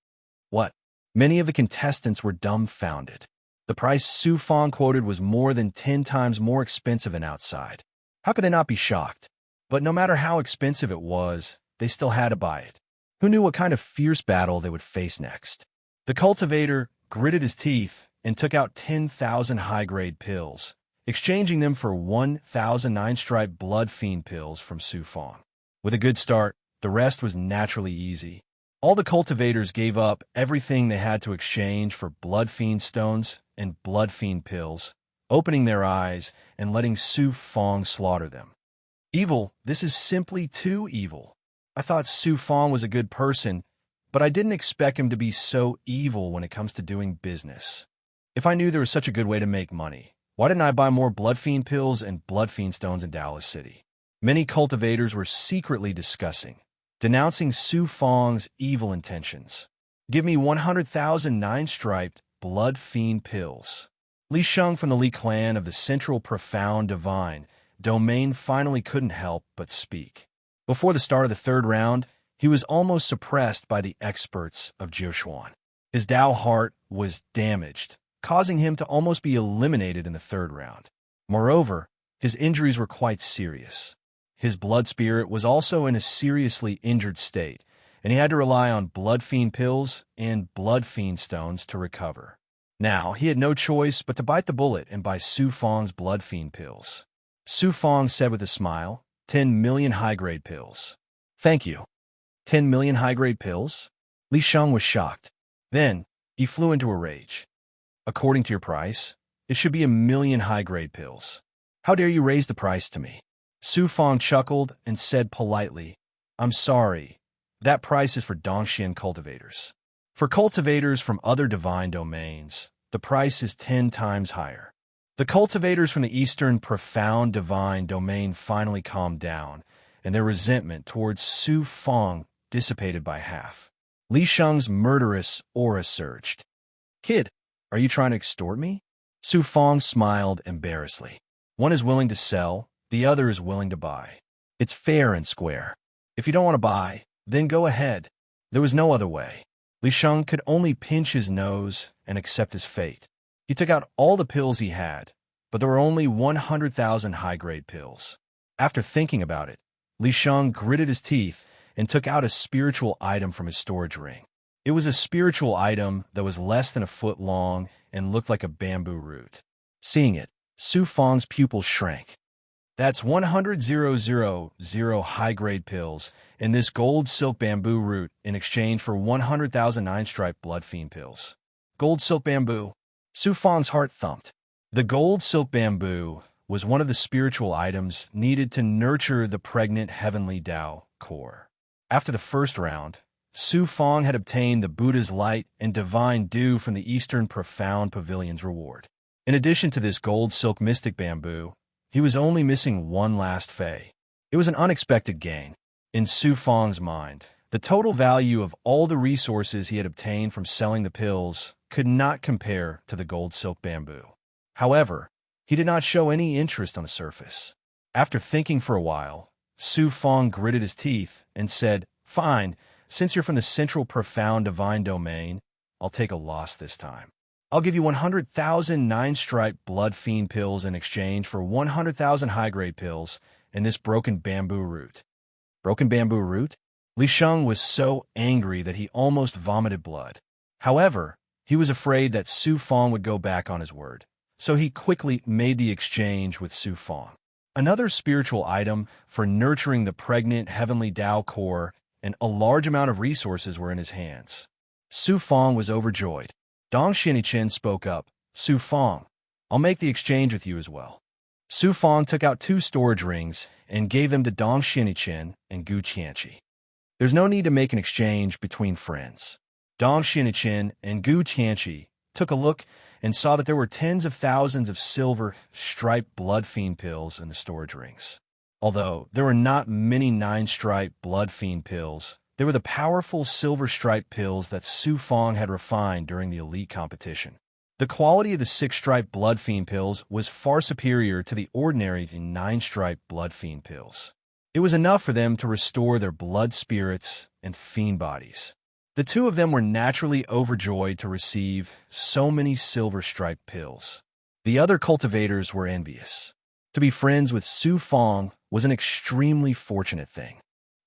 What? Many of the contestants were dumbfounded. The price Su Fang quoted was more than 10 times more expensive than outside. How could they not be shocked? But no matter how expensive it was, they still had to buy it. Who knew what kind of fierce battle they would face next? The cultivator gritted his teeth and took out 10,000 high-grade pills, exchanging them for 1,000 nine-striped blood fiend pills from Su Fang. With a good start, the rest was naturally easy. All the cultivators gave up everything they had to exchange for blood fiend stones and blood fiend pills, opening their eyes and letting Su Fang slaughter them. Evil, this is simply too evil. I thought Su Fang was a good person, but I didn't expect him to be so evil when it comes to doing business. If I knew there was such a good way to make money, why didn't I buy more blood fiend pills and blood fiend stones in Dallas City? Many cultivators were secretly discussing, denouncing Su Fang's evil intentions. Give me 100,000 nine-striped blood fiend pills. Li Sheng from the Li clan of the Central Profound Divine Domain finally couldn't help but speak. Before the start of the third round, he was almost suppressed by the experts of Jiushuan. His Dao heart was damaged, causing him to almost be eliminated in the third round. Moreover, his injuries were quite serious. His blood spirit was also in a seriously injured state, and he had to rely on blood fiend pills and blood fiend stones to recover. Now, he had no choice but to bite the bullet and buy Su Fang's blood fiend pills. Su Fang said with a smile, 10 million high-grade pills. Thank you. 10 million high-grade pills? Li Sheng was shocked. Then, he flew into a rage. According to your price, it should be 1 million high-grade pills. How dare you raise the price to me? Su Fang chuckled and said politely, I'm sorry. That price is for Dongxian cultivators. For cultivators from other divine domains, the price is 10 times higher. The cultivators from the Eastern Profound Divine Domain finally calmed down, and their resentment towards Su Fang dissipated by half. Li Sheng's murderous aura surged. Kid, are you trying to extort me? Su Fang smiled embarrassedly. One is willing to sell, the other is willing to buy. It's fair and square. If you don't want to buy, then go ahead. There was no other way. Li Sheng could only pinch his nose and accept his fate. He took out all the pills he had, but there were only 100,000 high-grade pills. After thinking about it, Li Sheng gritted his teeth and took out a spiritual item from his storage ring. It was a spiritual item that was less than a foot long and looked like a bamboo root. Seeing it, Su Fang's pupils shrank. That's 100,000 high-grade pills in this gold silk bamboo root in exchange for 100,000 nine-striped blood fiend pills. Gold silk bamboo. Su Fang's heart thumped. The gold silk bamboo was one of the spiritual items needed to nurture the pregnant heavenly Tao core. After the first round, Su Fong had obtained the Buddha's light and divine dew from the Eastern Profound Pavilion's reward. In addition to this gold silk mystic bamboo, he was only missing one last fey. It was an unexpected gain. In Su Fong's mind, the total value of all the resources he had obtained from selling the pills could not compare to the gold silk bamboo. However, he did not show any interest on the surface. After thinking for a while, Su Fong gritted his teeth and said, "Fine, since you're from the Central Profound Divine Domain, I'll take a loss this time. I'll give you 100,000 nine-stripe blood fiend pills in exchange for 100,000 high-grade pills and this broken bamboo root." Broken bamboo root? Li Sheng was so angry that he almost vomited blood. However, he was afraid that Su Fong would go back on his word, so he quickly made the exchange with Su Fong. Another spiritual item for nurturing the pregnant heavenly Tao core, and a large amount of resources were in his hands. Su Fong was overjoyed. Dong Xianqian spoke up, "Su Fong, I'll make the exchange with you as well." Su Fong took out 2 storage rings and gave them to Dong Xianqian and Gu Qianqi. There's no need to make an exchange between friends. Dong Xianqian and Gu Qianqi took a look and saw that there were tens of thousands of silver striped blood fiend pills in the storage rings. Although there were not many 9-striped blood fiend pills, they were the powerful silver striped pills that Su Fong had refined during the elite competition. The quality of the 6-striped blood fiend pills was far superior to the ordinary 9-striped blood fiend pills. It was enough for them to restore their blood spirits and fiend bodies. The 2 of them were naturally overjoyed to receive so many silver-striped pills. The other cultivators were envious. To be friends with Su Fong was an extremely fortunate thing.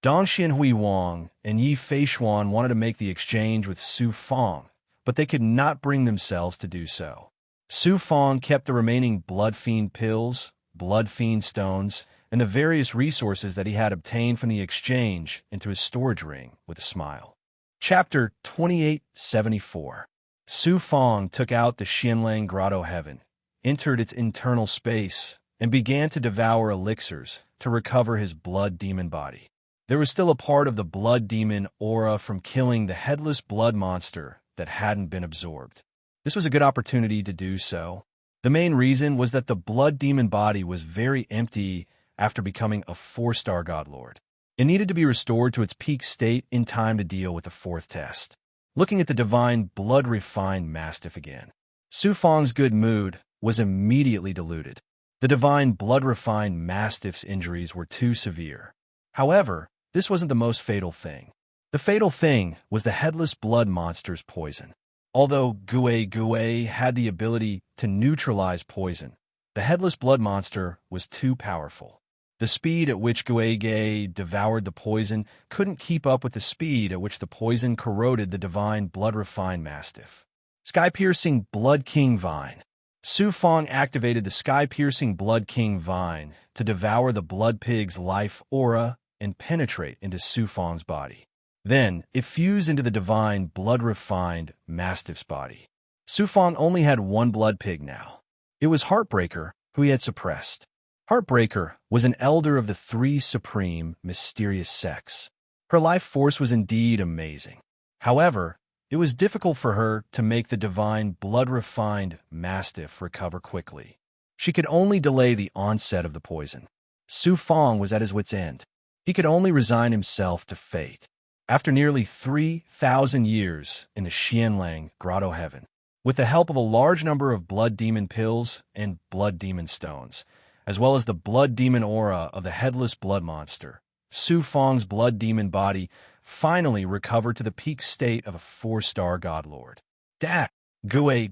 Dong Xianhui Wang and Yi Feishuan wanted to make the exchange with Su Fong, but they could not bring themselves to do so. Su Fong kept the remaining blood fiend pills, blood fiend stones, and the various resources that he had obtained from the exchange into his storage ring with a smile. Chapter 2874. Su Fong took out the Xianlang Grotto Heaven, entered its internal space, and began to devour elixirs to recover his blood demon body. There was still a part of the blood demon aura from killing the headless blood monster that hadn't been absorbed. This was a good opportunity to do so. The main reason was that the blood demon body was very empty after becoming a 4-star godlord. It needed to be restored to its peak state in time to deal with the 4th test. Looking at the divine blood-refined mastiff again, Su Fong's good mood was immediately diluted. The divine blood-refined mastiff's injuries were too severe. However, this wasn't the most fatal thing. The fatal thing was the headless blood monster's poison. Although Gue had the ability to neutralize poison, the headless blood monster was too powerful. The speed at which Gue devoured the poison couldn't keep up with the speed at which the poison corroded the divine blood-refined mastiff. Sky-piercing Blood King Vine. Su Fong activated the sky-piercing Blood King Vine to devour the blood pig's life aura and penetrate into Su Fong's body. Then, it fused into the divine blood-refined mastiff's body. Su Fong only had one blood pig now. It was Heartbreaker, who he had suppressed. Heartbreaker was an elder of the 3 supreme, mysterious sects. Her life force was indeed amazing. However, it was difficult for her to make the divine blood-refined mastiff recover quickly. She could only delay the onset of the poison. Su Fong was at his wit's end. He could only resign himself to fate. After nearly 3,000 years in the Xianlang Grotto Heaven, with the help of a large number of blood demon pills and blood demon stones, as well as the blood demon aura of the headless blood monster, Su Fong's blood demon body finally recovered to the peak state of a 4-star godlord. Dad! Gue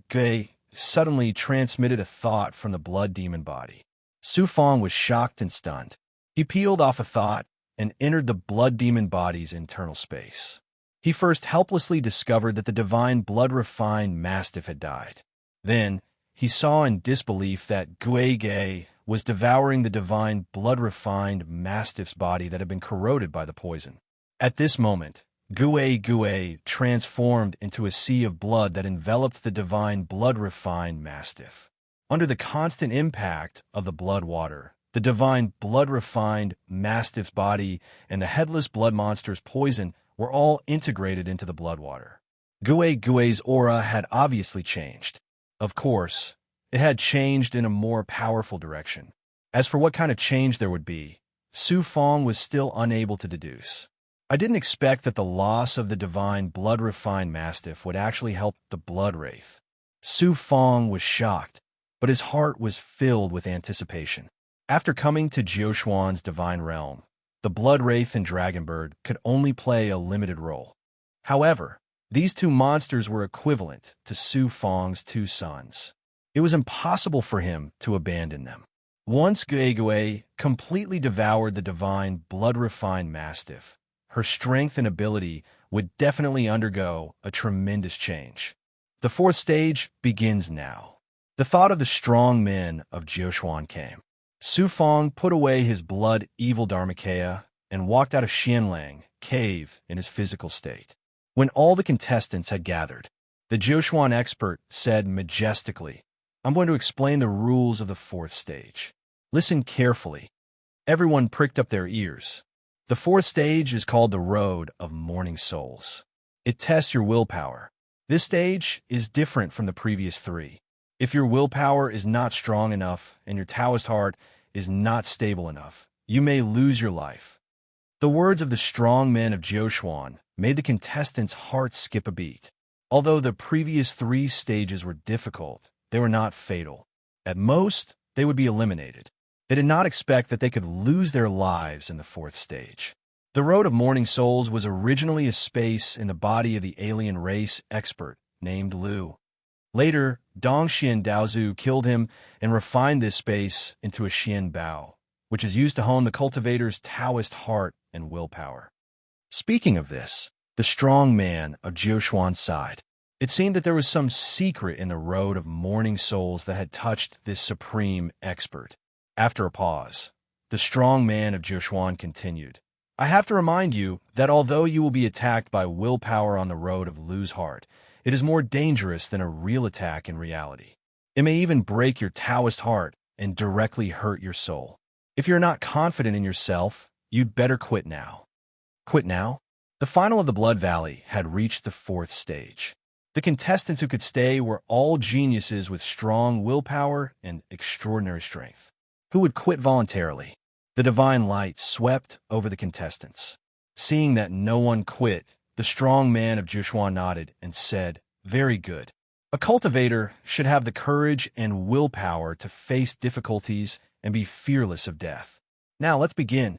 suddenly transmitted a thought from the blood demon body. Su Fong was shocked and stunned. He peeled off a thought and entered the blood demon body's internal space. He first helplessly discovered that the divine blood-refined mastiff had died. Then, he saw in disbelief that Gue was devouring the divine blood-refined mastiff's body that had been corroded by the poison. At this moment, Gue transformed into a sea of blood that enveloped the divine blood-refined mastiff. Under the constant impact of the blood water, the divine blood-refined mastiff's body and the headless blood monster's poison were all integrated into the bloodwater. Gue's aura had obviously changed. Of course, it had changed in a more powerful direction. As for what kind of change there would be, Su Fong was still unable to deduce. I didn't expect that the loss of the divine blood-refined mastiff would actually help the blood wraith. Su Fong was shocked, but his heart was filled with anticipation. After coming to Jiuxuan's divine realm, the blood wraith and dragonbird could only play a limited role. However, these two monsters were equivalent to Su Fong's two sons. It was impossible for him to abandon them. Once Gue completely devoured the divine blood-refined mastiff, her strength and ability would definitely undergo a tremendous change. The fourth stage begins now. The thought of the strong men of Jiuxuan came. Su Fong put away his blood-evil Dharmakaya and walked out of Xianlang cave in his physical state. When all the contestants had gathered, the Jiuxuan expert said majestically, "I'm going to explain the rules of the fourth stage. Listen carefully." Everyone pricked up their ears. The fourth stage is called the Road of Morning Souls. It tests your willpower. This stage is different from the previous three. If your willpower is not strong enough and your Taoist heart is not stable enough, you may lose your life. The words of the strong men of Jiuxuan made the contestants' hearts skip a beat. Although the previous three stages were difficult, they were not fatal. At most, they would be eliminated. They did not expect that they could lose their lives in the fourth stage. The Road of Morning Souls was originally a space in the body of the alien race expert named Lu. Later, Dongxian Daozu killed him and refined this space into a Xian Bao, which is used to hone the cultivator's Taoist heart and willpower. Speaking of this, the strong man of Jiuxuan sighed. It seemed that there was some secret in the Road of Morning Souls that had touched this supreme expert. After a pause, the strong man of Jiuxuan continued, "I have to remind you that although you will be attacked by willpower on the road of Lu's heart, it is more dangerous than a real attack in reality. It may even break your Taoist heart and directly hurt your soul. If you're not confident in yourself, you'd better quit now." Quit now? The final of the Blood Valley had reached the fourth stage. The contestants who could stay were all geniuses with strong willpower and extraordinary strength. Who would quit voluntarily? The divine light swept over the contestants. Seeing that no one quit, the strong man of Jiuxuan nodded and said, "Very good. A cultivator should have the courage and willpower to face difficulties and be fearless of death. Now let's begin."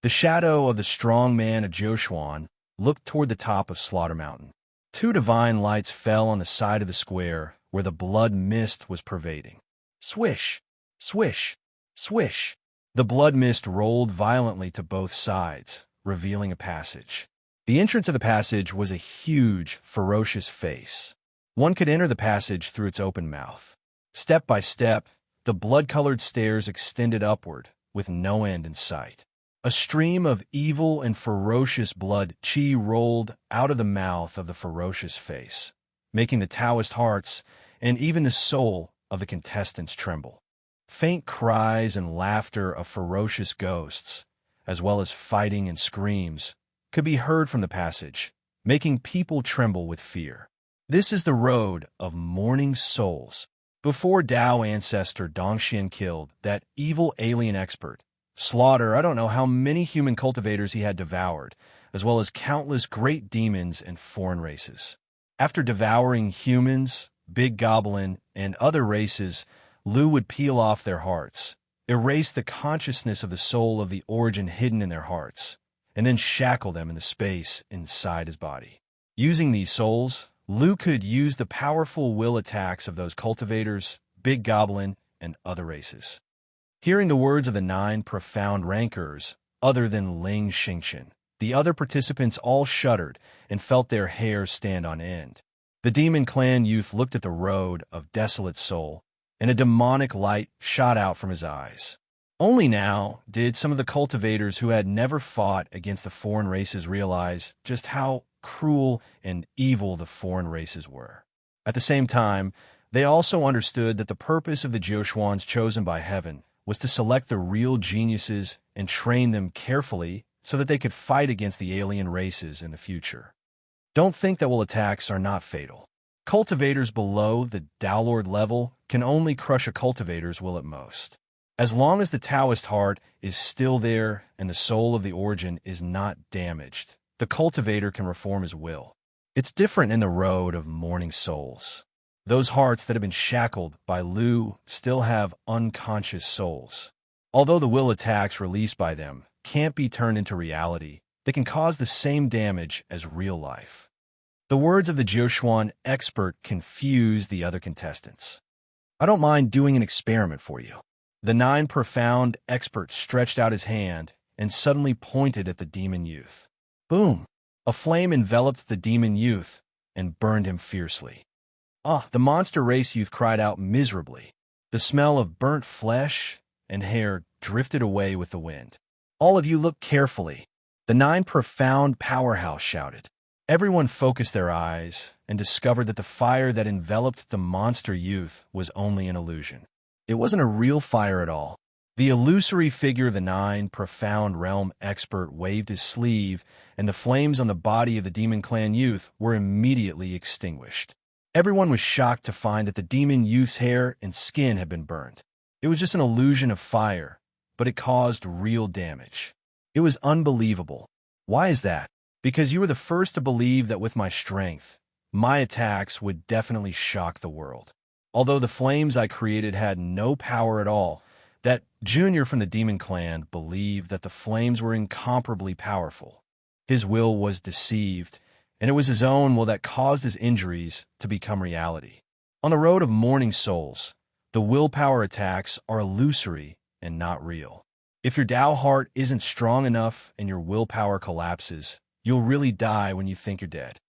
The shadow of the strong man of Jiuxuan looked toward the top of Slaughter Mountain. Two divine lights fell on the side of the square where the blood mist was pervading. Swish, swish, swish. The blood mist rolled violently to both sides, revealing a passage. The entrance of the passage was a huge, ferocious face. One could enter the passage through its open mouth. Step by step, the blood-colored stairs extended upward, with no end in sight. A stream of evil and ferocious blood chi rolled out of the mouth of the ferocious face, making the Taoist hearts and even the soul of the contestants tremble. Faint cries and laughter of ferocious ghosts, as well as fighting and screams, could be heard from the passage, making people tremble with fear. This is the Road of Morning Souls. Before Dao ancestor Dongxian killed that evil alien expert, slaughter I don't know how many human cultivators he had devoured, as well as countless great demons and foreign races. After devouring humans, Big Goblin, and other races, Lu would peel off their hearts, erase the consciousness of the soul of the origin hidden in their hearts, and then shackle them in the space inside his body. Using these souls, Lu could use the powerful will attacks of those cultivators, Big Goblin, and other races. Hearing the words of the 9 profound rankers, other than Ling Xingqian, the other participants all shuddered and felt their hair stand on end. The demon clan youth looked at the road of desolate soul, and a demonic light shot out from his eyes. Only now did some of the cultivators who had never fought against the foreign races realize just how cruel and evil the foreign races were. At the same time, they also understood that the purpose of the Jiuxuans chosen by heaven was to select the real geniuses and train them carefully so that they could fight against the alien races in the future. Don't think that will attacks are not fatal. Cultivators below the Downlord level can only crush a cultivator's will at most. As long as the Taoist heart is still there and the soul of the origin is not damaged, the cultivator can reform his will. It's different in the road of mourning souls. Those hearts that have been shackled by Lu still have unconscious souls. Although the will attacks released by them can't be turned into reality, they can cause the same damage as real life. The words of the Jiushuan expert confuse the other contestants. I don't mind doing an experiment for you. The Nine Profound expert stretched out his hand and suddenly pointed at the demon youth. Boom! A flame enveloped the demon youth and burned him fiercely. The monster race youth cried out miserably. The smell of burnt flesh and hair drifted away with the wind. All of you look carefully. The Nine Profound powerhouse shouted. Everyone focused their eyes and discovered that the fire that enveloped the monster youth was only an illusion. It wasn't a real fire at all. The illusory figure of the Nine Profound Realm expert waved his sleeve, and the flames on the body of the Demon Clan youth were immediately extinguished. Everyone was shocked to find that the demon youth's hair and skin had been burned. It was just an illusion of fire, but it caused real damage. It was unbelievable. Why is that? Because you were the first to believe that with my strength, my attacks would definitely shock the world. Although the flames I created had no power at all, that junior from the Demon Clan believed that the flames were incomparably powerful. His will was deceived, and it was his own will that caused his injuries to become reality. On the road of mourning souls, the willpower attacks are illusory and not real. If your Tao heart isn't strong enough and your willpower collapses, you'll really die when you think you're dead.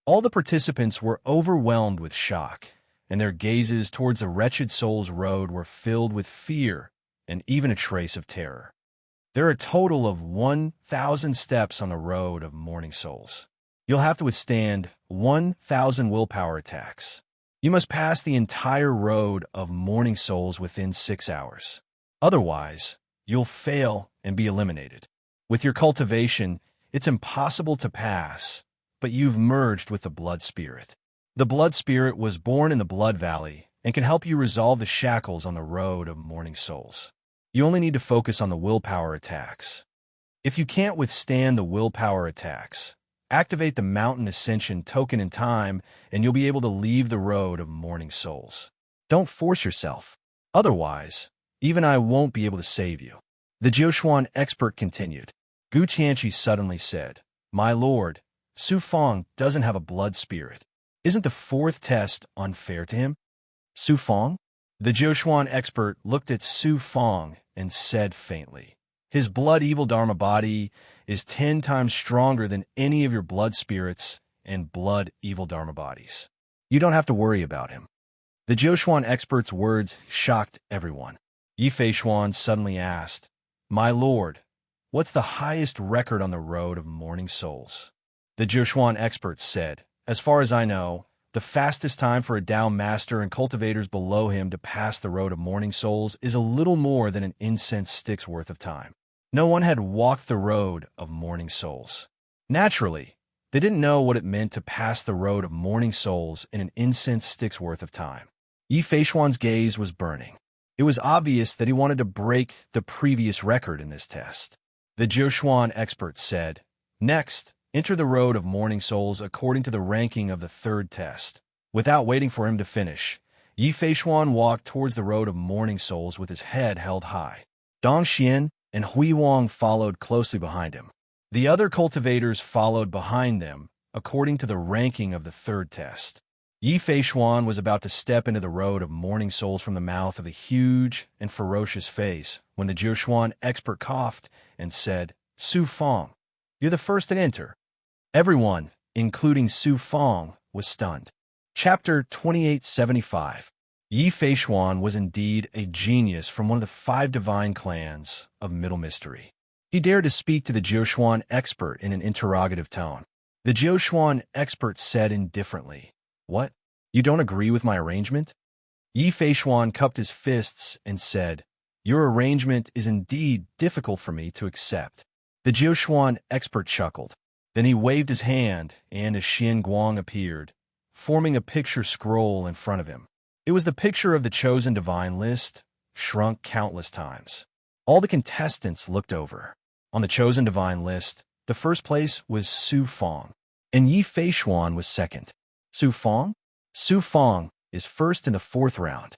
All the participants were overwhelmed with shock, and their gazes towards the wretched soul's road were filled with fear and even a trace of terror. There are a total of 1,000 steps on the road of mourning souls. You'll have to withstand 1,000 willpower attacks. You must pass the entire road of mourning souls within 6 hours. Otherwise, you'll fail and be eliminated. With your cultivation, it's impossible to pass, but you've merged with the Blood Spirit. The Blood Spirit was born in the Blood Valley and can help you resolve the shackles on the road of mourning souls. You only need to focus on the willpower attacks. If you can't withstand the willpower attacks, activate the Mountain Ascension token in time, and you'll be able to leave the road of mourning souls. Don't force yourself. Otherwise, even I won't be able to save you. The Jiushuan expert continued. Gu Tianchi suddenly said, My lord, Su Feng doesn't have a blood spirit. Isn't the fourth test unfair to him? Su Feng? The Jiushuan expert looked at Su Feng and said faintly, His blood evil Dharma body is 10 times stronger than any of your blood spirits and blood evil Dharma bodies. You don't have to worry about him. The Jiushuan expert's words shocked everyone. Yi Feishuan suddenly asked, My lord, what's the highest record on the road of mourning souls? The Jiushuan expert said, As far as I know, the fastest time for a Tao master and cultivators below him to pass the road of mourning souls is a little more than an incense stick's worth of time. No one had walked the road of mourning souls. Naturally, they didn't know what it meant to pass the road of mourning souls in an incense stick's worth of time. Yi Feishuan's gaze was burning. It was obvious that he wanted to break the previous record in this test. The Jiushuan expert said, Next, enter the road of mourning souls according to the ranking of the third test. Without waiting for him to finish, Yi Feishuan walked towards the road of mourning souls with his head held high. Dong Xian and Hui Wang followed closely behind him. The other cultivators followed behind them according to the ranking of the third test. Yi Feishuan was about to step into the road of mourning souls from the mouth of the huge and ferocious face when the Jiushuan expert coughed and said, Su Feng, you're the first to enter. Everyone, including Su Feng, was stunned. Chapter 2875. Yi Feishuan was indeed a genius from one of the 5 divine clans of Middle Mystery. He dared to speak to the Jiushuan expert in an interrogative tone. The Jiushuan expert said indifferently, What? You don't agree with my arrangement? Yi Feishuan cupped his fists and said, Your arrangement is indeed difficult for me to accept. The Jiuquan expert chuckled. Then he waved his hand, and a Xian Guang appeared, forming a picture scroll in front of him. It was the picture of the chosen divine list, shrunk countless times. All the contestants looked over. On the chosen divine list, the first place was Su Fong, and Yi Feishuan was second. Su Fong? Su Fong is first in the fourth round.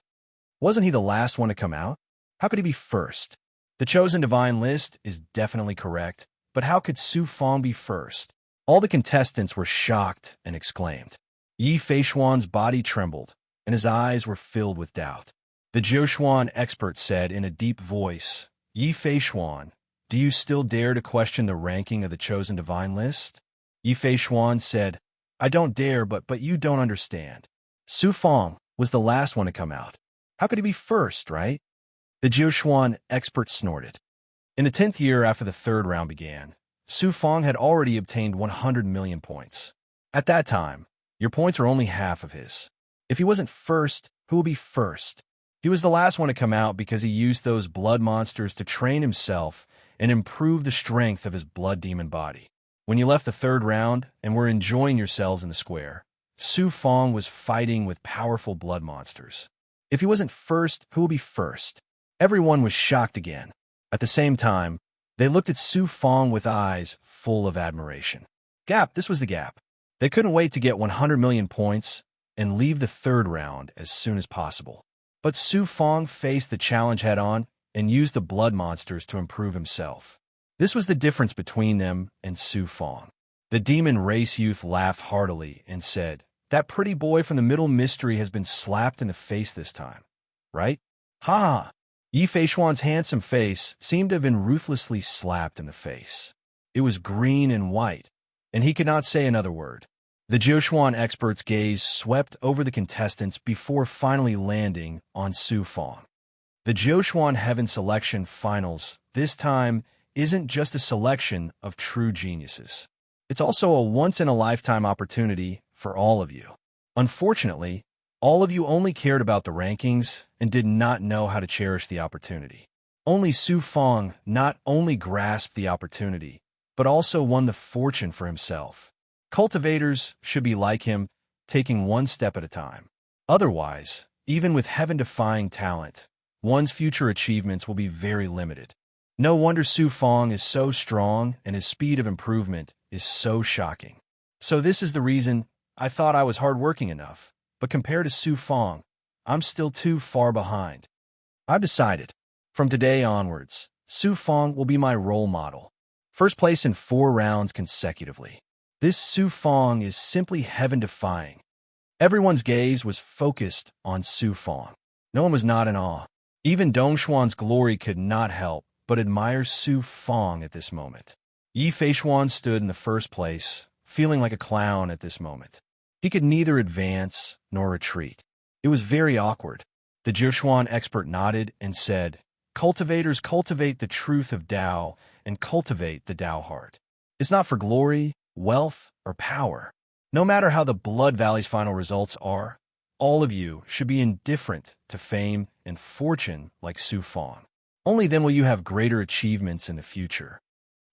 Wasn't he the last one to come out? How could he be first? The chosen divine list is definitely correct, but how could Su Fong be first? All the contestants were shocked and exclaimed. Yi Feishuan's body trembled, and his eyes were filled with doubt. The Jiuquan expert said in a deep voice, Yi Feishuan, do you still dare to question the ranking of the chosen divine list? Yi Feishuan said, I don't dare, but you don't understand. Su Fong was the last one to come out. How could he be first, right? The Jiuquan expert snorted. In the 10th year after the third round began, Su Fong had already obtained 100 million points. At that time, your points are only half of his. If he wasn't first, who will be first? He was the last one to come out because he used those blood monsters to train himself and improve the strength of his blood demon body. When you left the third round and were enjoying yourselves in the square, Su Fong was fighting with powerful blood monsters. If he wasn't first, who will be first? Everyone was shocked again. At the same time, they looked at Su Fong with eyes full of admiration. This was the gap. They couldn't wait to get 100 million points and leave the third round as soon as possible. But Su Fong faced the challenge head-on and used the blood monsters to improve himself. This was the difference between them and Su Fong. The demon race youth laughed heartily and said, that pretty boy from the middle mystery has been slapped in the face this time, right? Ha ha! Yi Feishuan's handsome face seemed to have been ruthlessly slapped in the face. It was green and white, and he could not say another word. The Jiuquan expert's gaze swept over the contestants before finally landing on Su Fong. The Jiuquan Heaven Selection Finals this time isn't just a selection of true geniuses. It's also a once-in-a-lifetime opportunity for all of you. Unfortunately, all of you only cared about the rankings and did not know how to cherish the opportunity. Only Su Fong not only grasped the opportunity, but also won the fortune for himself. Cultivators should be like him, taking one step at a time. Otherwise, even with heaven-defying talent, one's future achievements will be very limited. No wonder Su Fong is so strong and his speed of improvement is so shocking. So this is the reason I thought I was hardworking enough, but compared to Su Fong, I'm still too far behind. I've decided, from today onwards, Su Fong will be my role model. First place in 4 rounds consecutively. This Su Fong is simply heaven-defying. Everyone's gaze was focused on Su Fong. No one was not in awe. Even Dongshuan's glory could not help but admire Su Fong at this moment. Yi Feishuan stood in the first place, feeling like a clown at this moment. He could neither advance nor retreat. It was very awkward. The Jiuquan expert nodded and said, cultivators cultivate the truth of Tao and cultivate the Tao heart. It's not for glory, wealth, or power. No matter how the Blood Valley's final results are, all of you should be indifferent to fame and fortune like Su Fong. Only then will you have greater achievements in the future.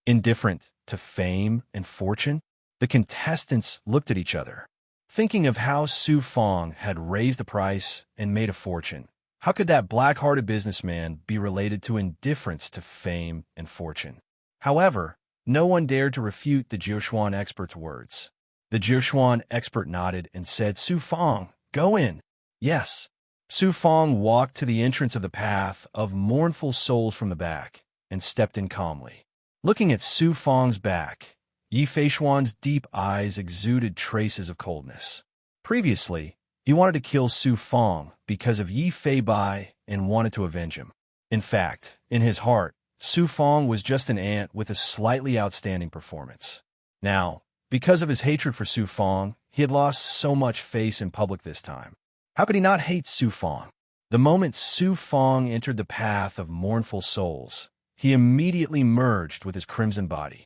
Indifferent to fame and fortune? The contestants looked at each other, thinking of how Su Fong had raised the price and made a fortune. How could that black-hearted businessman be related to indifference to fame and fortune? However, no one dared to refute the Jiuquan expert's words. The Jiuquan expert nodded and said, Su Fong, go in. Yes. Su Fong walked to the entrance of the path of mournful souls from the back and stepped in calmly. Looking at Su Fong's back, Yi Feishuan's deep eyes exuded traces of coldness. Previously, he wanted to kill Su Fong because of Yi Feibai and wanted to avenge him. In fact, in his heart, Su Fong was just an ant with a slightly outstanding performance. Now, because of his hatred for Su Fong, he had lost so much face in public this time. How could he not hate Su Fong? The moment Su Fong entered the path of mournful souls, he immediately merged with his crimson body.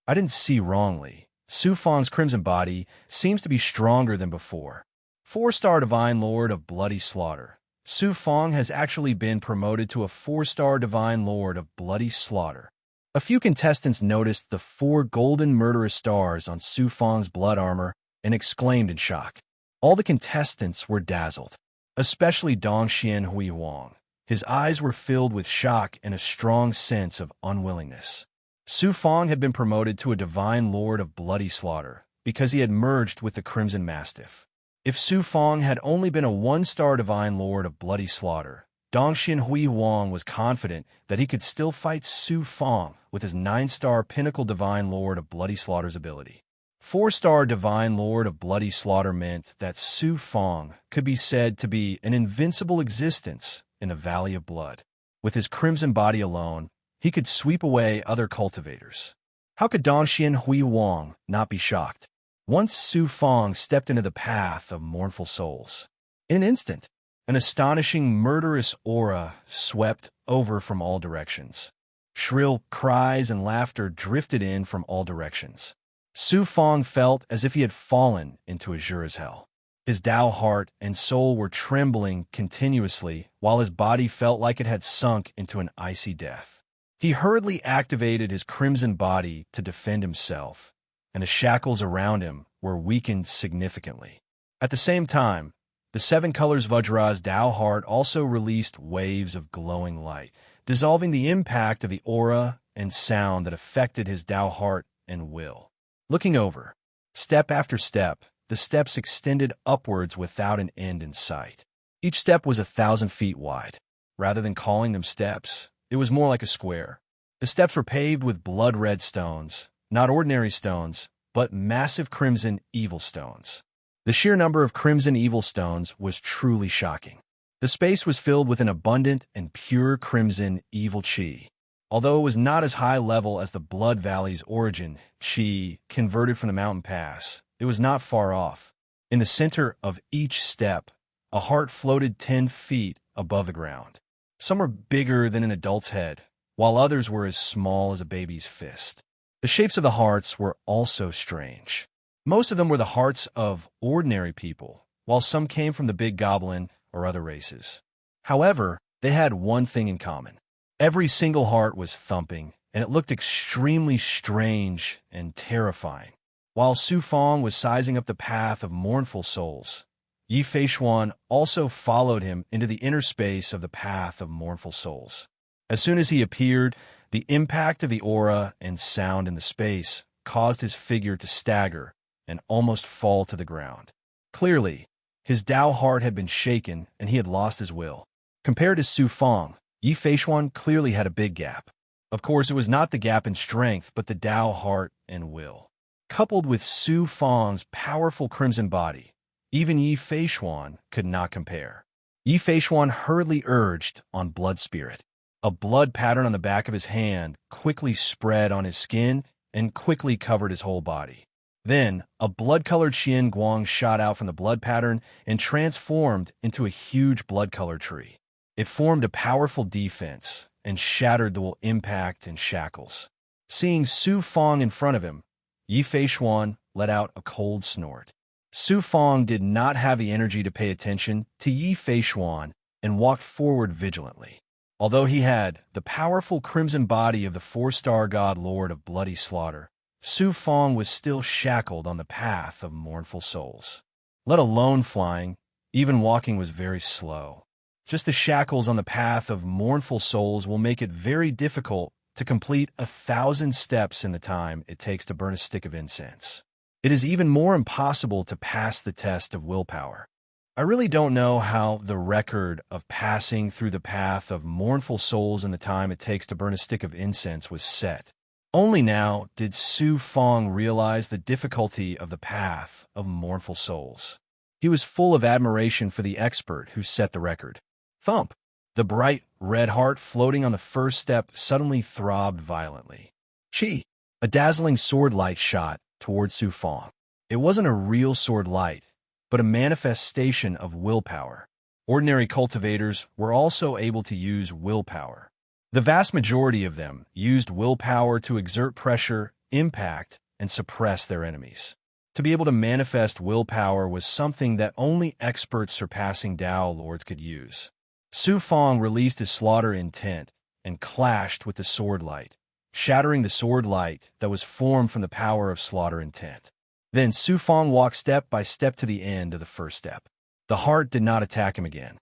I didn't see wrongly. Su Fong's crimson body seems to be stronger than before. 4-star Divine Lord of Bloody Slaughter. Su Fong has actually been promoted to a 4-star Divine Lord of Bloody Slaughter. A few contestants noticed the 4 golden murderous stars on Su Fang's blood armor and exclaimed in shock. All the contestants were dazzled, especially Dongxian Hui Wang. His eyes were filled with shock and a strong sense of unwillingness. Su Fang had been promoted to a divine lord of bloody slaughter because he had merged with the Crimson Mastiff. If Su Fang had only been a 1-star divine lord of bloody slaughter, Dongxian Hui Wang was confident that he could still fight Su Fang with his 9-star pinnacle divine lord of bloody slaughter's ability. 4-star divine lord of bloody slaughter meant that Su Fang could be said to be an invincible existence in the Valley of Blood. With his crimson body alone, he could sweep away other cultivators. How could Dongxian Hui Wang not be shocked? Once Su Fang stepped into the path of mournful souls. In an instant, an astonishing murderous aura swept over from all directions. Shrill cries and laughter drifted in from all directions. Su Fang felt as if he had fallen into Azura's hell. His Tao heart and soul were trembling continuously, while his body felt like it had sunk into an icy death. He hurriedly activated his crimson body to defend himself, and the shackles around him were weakened significantly. At the same time, the 7 colors Vajra's Tao heart also released waves of glowing light, dissolving the impact of the aura and sound that affected his Tao heart and will. Looking over, step after step, the steps extended upwards without an end in sight. Each step was 1,000 feet wide. Rather than calling them steps, it was more like a square. The steps were paved with blood-red stones, not ordinary stones, but massive crimson evil stones. The sheer number of crimson evil stones was truly shocking. The space was filled with an abundant and pure crimson evil chi. Although it was not as high level as the Blood Valley's origin, chi, converted from the mountain pass, it was not far off. In the center of each step, a heart floated 10 feet above the ground. Some were bigger than an adult's head, while others were as small as a baby's fist. The shapes of the hearts were also strange. Most of them were the hearts of ordinary people, while some came from the big goblin or other races. However, they had one thing in common. Every single heart was thumping, and it looked extremely strange and terrifying. While Su Fang was sizing up the path of mournful souls, Yi Feishuan also followed him into the inner space of the path of mournful souls. As soon as he appeared, the impact of the aura and sound in the space caused his figure to stagger and almost fall to the ground. Clearly, his Tao heart had been shaken and he had lost his will. Compared to Su Fang, Yi Feishuan clearly had a big gap. Of course, it was not the gap in strength, but the Tao heart and will. Coupled with Su Fang's powerful crimson body, even Yi Feishuan could not compare. Yi Feishuan hurriedly urged on Blood Spirit. A blood pattern on the back of his hand quickly spread on his skin and quickly covered his whole body. Then, a blood-colored Xian Guang shot out from the blood pattern and transformed into a huge blood-colored tree. It formed a powerful defense and shattered the will impact and shackles. Seeing Su Fang in front of him, Yi Feishuan let out a cold snort. Su Fang did not have the energy to pay attention to Yi Feishuan and walked forward vigilantly. Although he had the powerful crimson body of the 4-star god lord of bloody slaughter, Su Fang was still shackled on the path of mournful souls. Let alone flying, even walking was very slow. Just the shackles on the path of mournful souls will make it very difficult to complete 1,000 steps in the time it takes to burn a stick of incense. It is even more impossible to pass the test of willpower. I really don't know how the record of passing through the path of mournful souls in the time it takes to burn a stick of incense was set. Only now did Su Fang realize the difficulty of the path of mournful souls. He was full of admiration for the expert who set the record. Thump! The bright red heart floating on the first step suddenly throbbed violently. Chi! A dazzling sword light shot toward Su Fang. It wasn't a real sword light, but a manifestation of willpower. Ordinary cultivators were also able to use willpower. The vast majority of them used willpower to exert pressure, impact, and suppress their enemies. To be able to manifest willpower was something that only experts surpassing Tao lords could use. Su Fang released his slaughter intent and clashed with the sword light, shattering the sword light that was formed from the power of slaughter intent. Then Su Fong walked step by step to the end of the first step. The heart did not attack him again.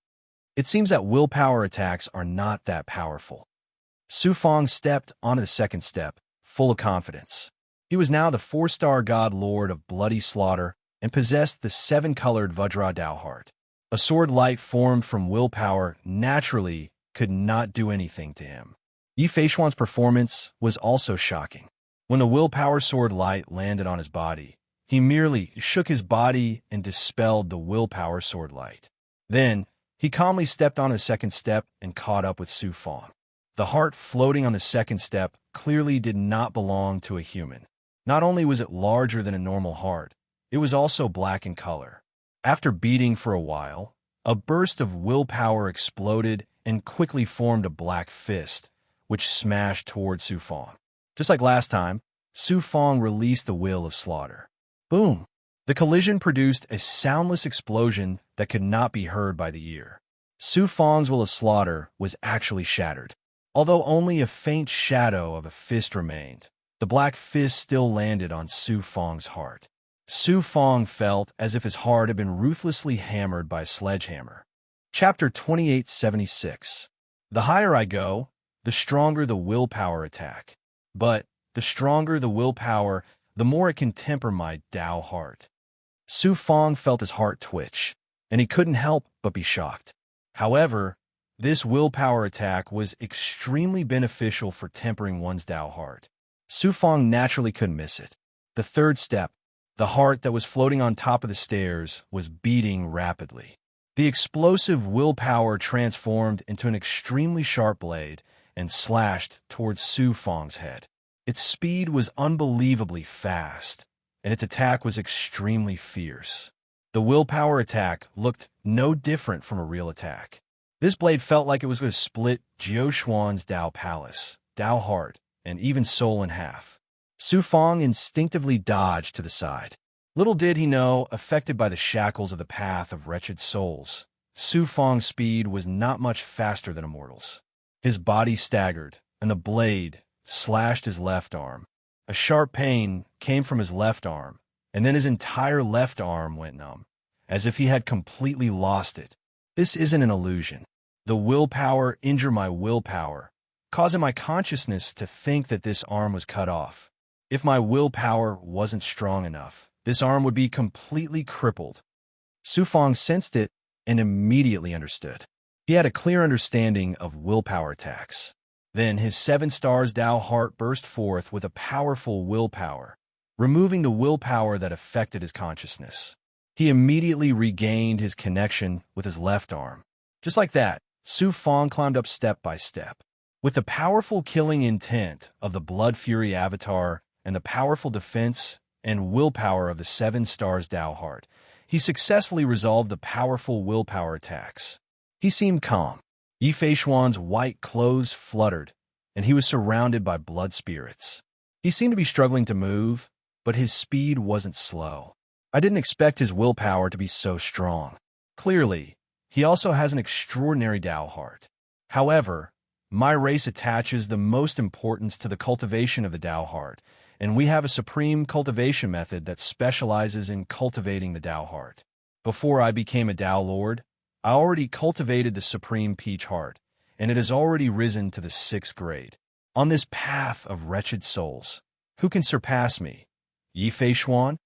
It seems that willpower attacks are not that powerful. Su Fong stepped onto the second step, full of confidence. He was now the 4-star god lord of bloody slaughter and possessed the 7-colored Vajra Dao heart. A sword light formed from willpower naturally could not do anything to him. Yi Feishuan's performance was also shocking. When the willpower sword light landed on his body, he merely shook his body and dispelled the willpower sword light. Then, he calmly stepped on the second step and caught up with Su Fong. The heart floating on the second step clearly did not belong to a human. Not only was it larger than a normal heart, it was also black in color. After beating for a while, a burst of willpower exploded and quickly formed a black fist, which smashed toward Su Fong. Just like last time, Su Fong released the will of slaughter. Boom! The collision produced a soundless explosion that could not be heard by the ear. Su Fong's will of slaughter was actually shattered. Although only a faint shadow of a fist remained, the black fist still landed on Su Fong's heart. Su Fong felt as if his heart had been ruthlessly hammered by a sledgehammer. Chapter 2876. The higher I go, the stronger the willpower attack. But the stronger the willpower, the more it can temper my Dao heart. Su Fong felt his heart twitch, and he couldn't help but be shocked. However, this willpower attack was extremely beneficial for tempering one's Dao heart. Su Fong naturally couldn't miss it. The third step, the heart that was floating on top of the stairs, was beating rapidly. The explosive willpower transformed into an extremely sharp blade and slashed towards Su Fong's head. Its speed was unbelievably fast, and its attack was extremely fierce. The willpower attack looked no different from a real attack. This blade felt like it was going to split Jiao Xuan's Dao Palace, Dao Heart, and even soul in half. Su Fong instinctively dodged to the side. Little did he know, affected by the shackles of the path of wretched souls, Su Fong's speed was not much faster than a mortal's. His body staggered, and the blade slashed his left arm. A sharp pain came from his left arm, and then his entire left arm went numb, as if he had completely lost it. This isn't an illusion. The willpower injured my willpower, causing my consciousness to think that this arm was cut off. If my willpower wasn't strong enough, this arm would be completely crippled. Su Fong sensed it and immediately understood. He had a clear understanding of willpower attacks. Then his 7 stars Dao heart burst forth with a powerful willpower, removing the willpower that affected his consciousness. He immediately regained his connection with his left arm. Just like that, Su Fong climbed up step by step. With the powerful killing intent of the Blood Fury avatar and the powerful defense and willpower of the 7 stars Dao heart, he successfully resolved the powerful willpower attacks. He seemed calm. Yi Feishuan's white clothes fluttered, and he was surrounded by blood spirits. He seemed to be struggling to move, but his speed wasn't slow. I didn't expect his willpower to be so strong. Clearly, he also has an extraordinary Dao heart. However, my race attaches the most importance to the cultivation of the Dao heart, and we have a supreme cultivation method that specializes in cultivating the Dao heart. Before I became a Dao Lord, I already cultivated the supreme peach heart, and it has already risen to the 6th grade. On this path of wretched souls, who can surpass me? Yi Feishuan?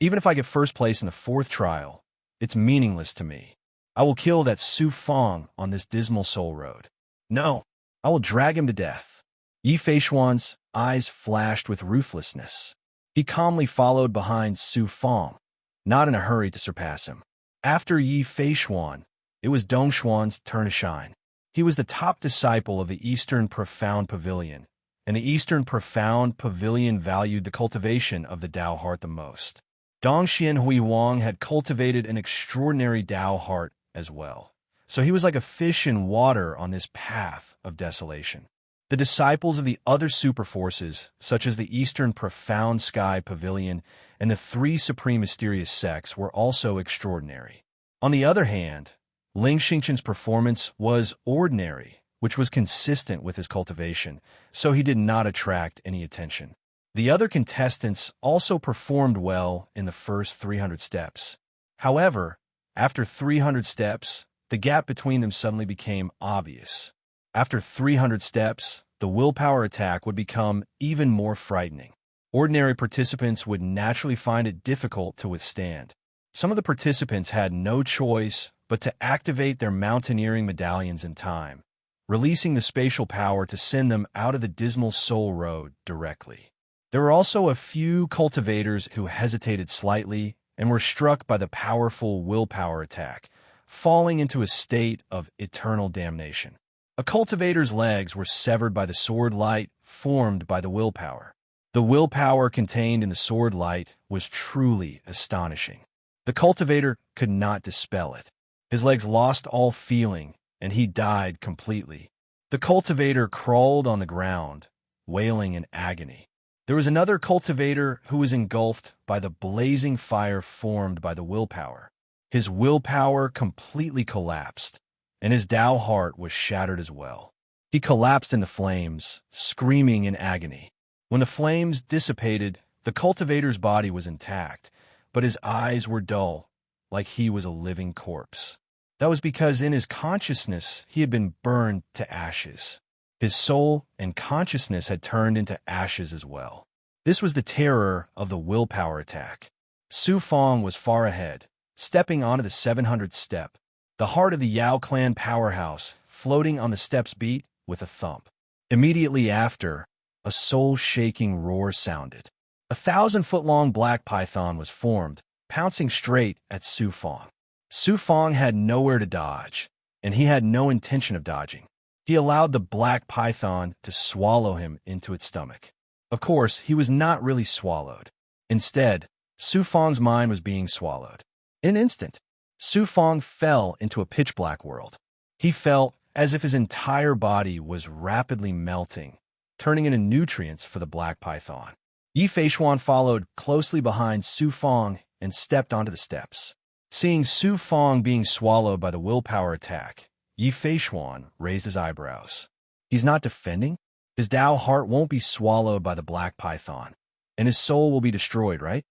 Even if I get first place in the 4th trial, it's meaningless to me. I will kill that Su Fong on this dismal soul road. No, I will drag him to death. Yi Feishuan's eyes flashed with ruthlessness. He calmly followed behind Su Fong, not in a hurry to surpass him. After Yi Feishuan, it was Dong Xuan's turn to shine. He was the top disciple of the Eastern Profound Pavilion, and the Eastern Profound Pavilion valued the cultivation of the Dao heart the most. Dong Xian Hui Wang had cultivated an extraordinary Dao heart as well, so he was like a fish in water on this path of desolation. The disciples of the other super forces, such as the Eastern Profound Sky Pavilion and the 3 Supreme Mysterious Sects, were also extraordinary. On the other hand, Ling Xingchen's performance was ordinary, which was consistent with his cultivation, so he did not attract any attention. The other contestants also performed well in the first 300 steps. However, after 300 steps, the gap between them suddenly became obvious. After 300 steps, the willpower attack would become even more frightening. Ordinary participants would naturally find it difficult to withstand. Some of the participants had no choice but to activate their mountaineering medallions in time, releasing the spatial power to send them out of the dismal soul road directly. There were also a few cultivators who hesitated slightly and were struck by the powerful willpower attack, falling into a state of eternal damnation. A cultivator's legs were severed by the sword light formed by the willpower. The willpower contained in the sword light was truly astonishing. The cultivator could not dispel it. His legs lost all feeling, and he died completely. The cultivator crawled on the ground, wailing in agony. There was another cultivator who was engulfed by the blazing fire formed by the willpower. His willpower completely collapsed, and his Tao heart was shattered as well. He collapsed in the flames, screaming in agony. When the flames dissipated, the cultivator's body was intact, but his eyes were dull, like he was a living corpse. That was because in his consciousness he had been burned to ashes. His soul and consciousness had turned into ashes as well. This was the terror of the willpower attack. Su Fong was far ahead, stepping onto the 700th step. The heart of the Yao clan powerhouse, floating on the steps, beat with a thump. Immediately after, a soul-shaking roar sounded. A 1,000-foot-long black python was formed, pouncing straight at Su Fong. Su Fong had nowhere to dodge, and he had no intention of dodging. He allowed the black python to swallow him into its stomach. Of course, he was not really swallowed. Instead, Su Fong's mind was being swallowed. In an instant, Su Fong fell into a pitch-black world. He felt as if his entire body was rapidly melting, turning into nutrients for the black python. Yi Feishuan followed closely behind Su Fong and stepped onto the steps. Seeing Su Fong being swallowed by the willpower attack, Yi Feishuan raised his eyebrows. He's not defending? His Tao heart won't be swallowed by the black python, and his soul will be destroyed, right?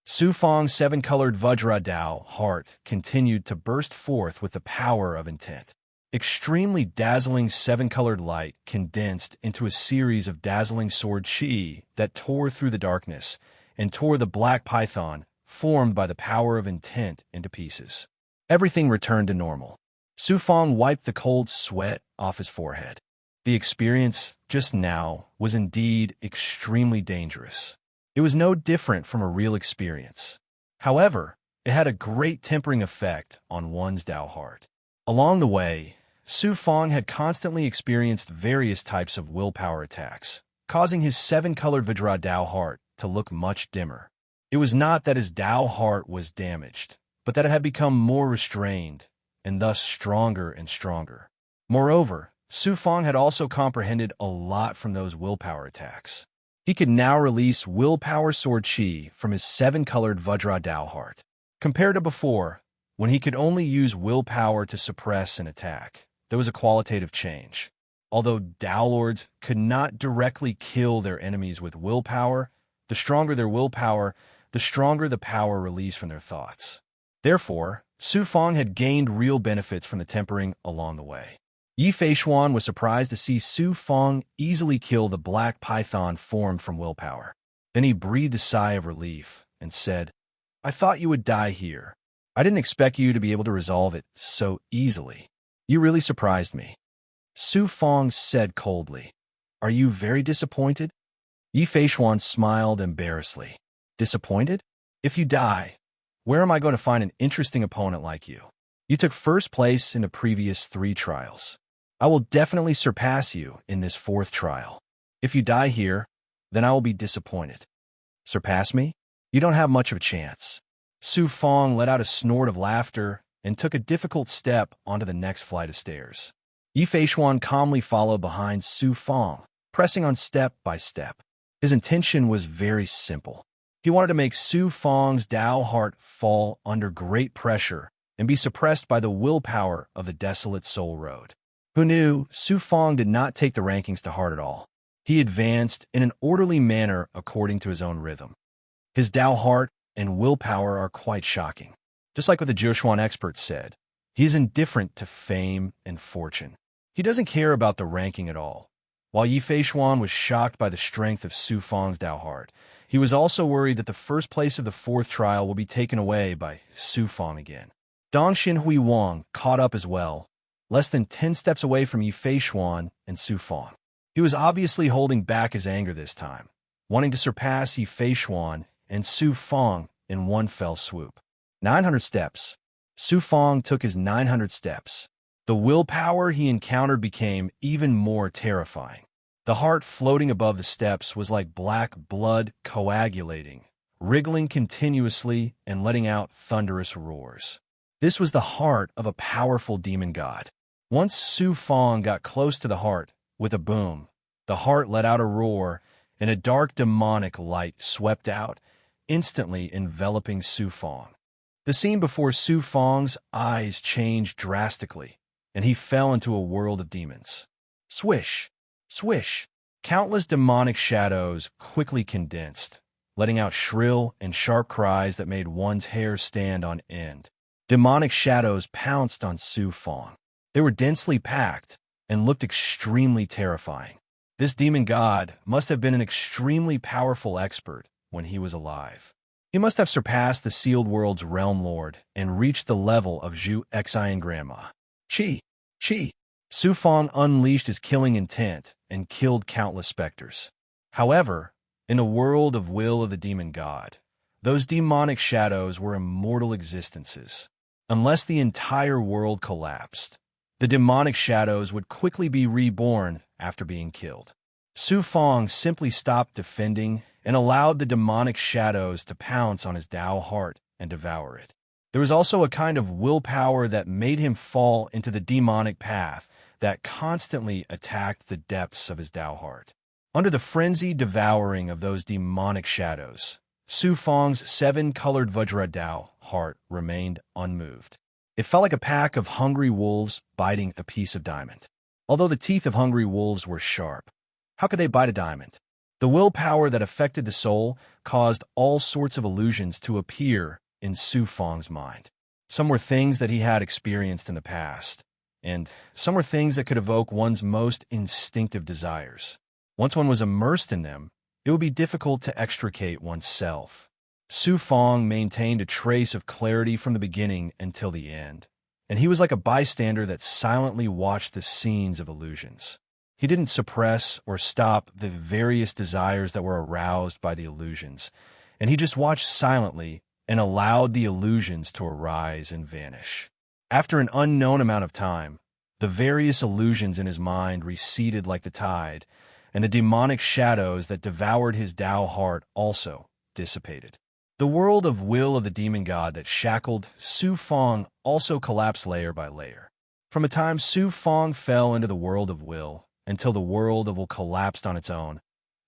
Su Fong's 7-colored Vajra Tao heart continued to burst forth with the power of intent. Extremely dazzling 7-colored light condensed into a series of dazzling sword chi that tore through the darkness and tore the black python, formed by the power of intent, into pieces. Everything returned to normal. Su Fong wiped the cold sweat off his forehead. The experience just now was indeed extremely dangerous. It was no different from a real experience. However, it had a great tempering effect on one's Tao heart. Along the way, Su Fong had constantly experienced various types of willpower attacks, causing his 7-colored Vajra Tao heart to look much dimmer. It was not that his Tao heart was damaged, but that it had become more restrained, and thus stronger and stronger. Moreover, Su Fong had also comprehended a lot from those willpower attacks. He could now release willpower sword chi from his 7-colored Vajra Tao heart. Compared to before, when he could only use willpower to suppress an attack, there was a qualitative change. Although Tao Lords could not directly kill their enemies with willpower, the stronger their willpower, the stronger the power released from their thoughts. Therefore, Su Fong had gained real benefits from the tempering along the way. Yi Feishuan was surprised to see Su Fong easily kill the black python formed from willpower. Then he breathed a sigh of relief and said, "I thought you would die here. I didn't expect you to be able to resolve it so easily. You really surprised me." Su Fong said coldly, "Are you very disappointed?" Yi Feishuan smiled embarrassedly. "Disappointed? If you die, where am I going to find an interesting opponent like you? You took first place in the previous 3 trials. I will definitely surpass you in this 4th trial. If you die here, then I will be disappointed." "Surpass me? You don't have much of a chance." Su Fong let out a snort of laughter and took a difficult step onto the next flight of stairs. Yi Feishuan calmly followed behind Su Fong, pressing on step by step. His intention was very simple. He wanted to make Su Fong's Tao heart fall under great pressure and be suppressed by the willpower of the desolate soul road. Who knew, Su Fong did not take the rankings to heart at all. He advanced in an orderly manner according to his own rhythm. His Tao heart and willpower are quite shocking. Just like what the Zhoushuan expert said, he is indifferent to fame and fortune. He doesn't care about the ranking at all. While Yi Feishuan was shocked by the strength of Su Fong's Tao heart, he was also worried that the first place of the fourth trial will be taken away by Su Fong again. Dongxin Hui Wang caught up as well, less than 10 steps away from Yi Feishuan and Su Fong. He was obviously holding back his anger this time, wanting to surpass Yi Feishuan and Su Fong in one fell swoop. 900 steps. Su Fong took his 900 steps. The willpower he encountered became even more terrifying. The heart floating above the steps was like black blood coagulating, wriggling continuously and letting out thunderous roars. This was the heart of a powerful demon god. Once Su Fong got close to the heart, with a boom, the heart let out a roar, and a dark demonic light swept out, instantly enveloping Su Fong. The scene before Su Fong's eyes changed drastically, and he fell into a world of demons. Swish! Swish! Countless demonic shadows quickly condensed, letting out shrill and sharp cries that made one's hair stand on end. Demonic shadows pounced on Su Fong. They were densely packed and looked extremely terrifying. This demon god must have been an extremely powerful expert when he was alive. He must have surpassed the sealed world's realm lord and reached the level of Zhu Xian Grandma. Chi! Chi! Su Fong unleashed his killing intent and killed countless specters. However, in the world of will of the demon god, those demonic shadows were immortal existences. Unless the entire world collapsed, the demonic shadows would quickly be reborn after being killed. Su Fong simply stopped defending and allowed the demonic shadows to pounce on his Tao heart and devour it. There was also a kind of willpower that made him fall into the demonic path that constantly attacked the depths of his Tao heart. Under the frenzied devouring of those demonic shadows, Su Fong's 7-colored Vajra Tao heart remained unmoved. It felt like a pack of hungry wolves biting a piece of diamond. Although the teeth of hungry wolves were sharp, how could they bite a diamond? The willpower that affected the soul caused all sorts of illusions to appear in Su Fong's mind. Some were things that he had experienced in the past, and some were things that could evoke one's most instinctive desires. Once one was immersed in them, it would be difficult to extricate oneself. Su Fong maintained a trace of clarity from the beginning until the end, and he was like a bystander that silently watched the scenes of illusions. He didn't suppress or stop the various desires that were aroused by the illusions, and he just watched silently and allowed the illusions to arise and vanish. After an unknown amount of time, the various illusions in his mind receded like the tide, and the demonic shadows that devoured his Tao heart also dissipated. The world of will of the demon god that shackled Su Fong also collapsed layer by layer. From the time Su Fong fell into the world of will until the world of will collapsed on its own,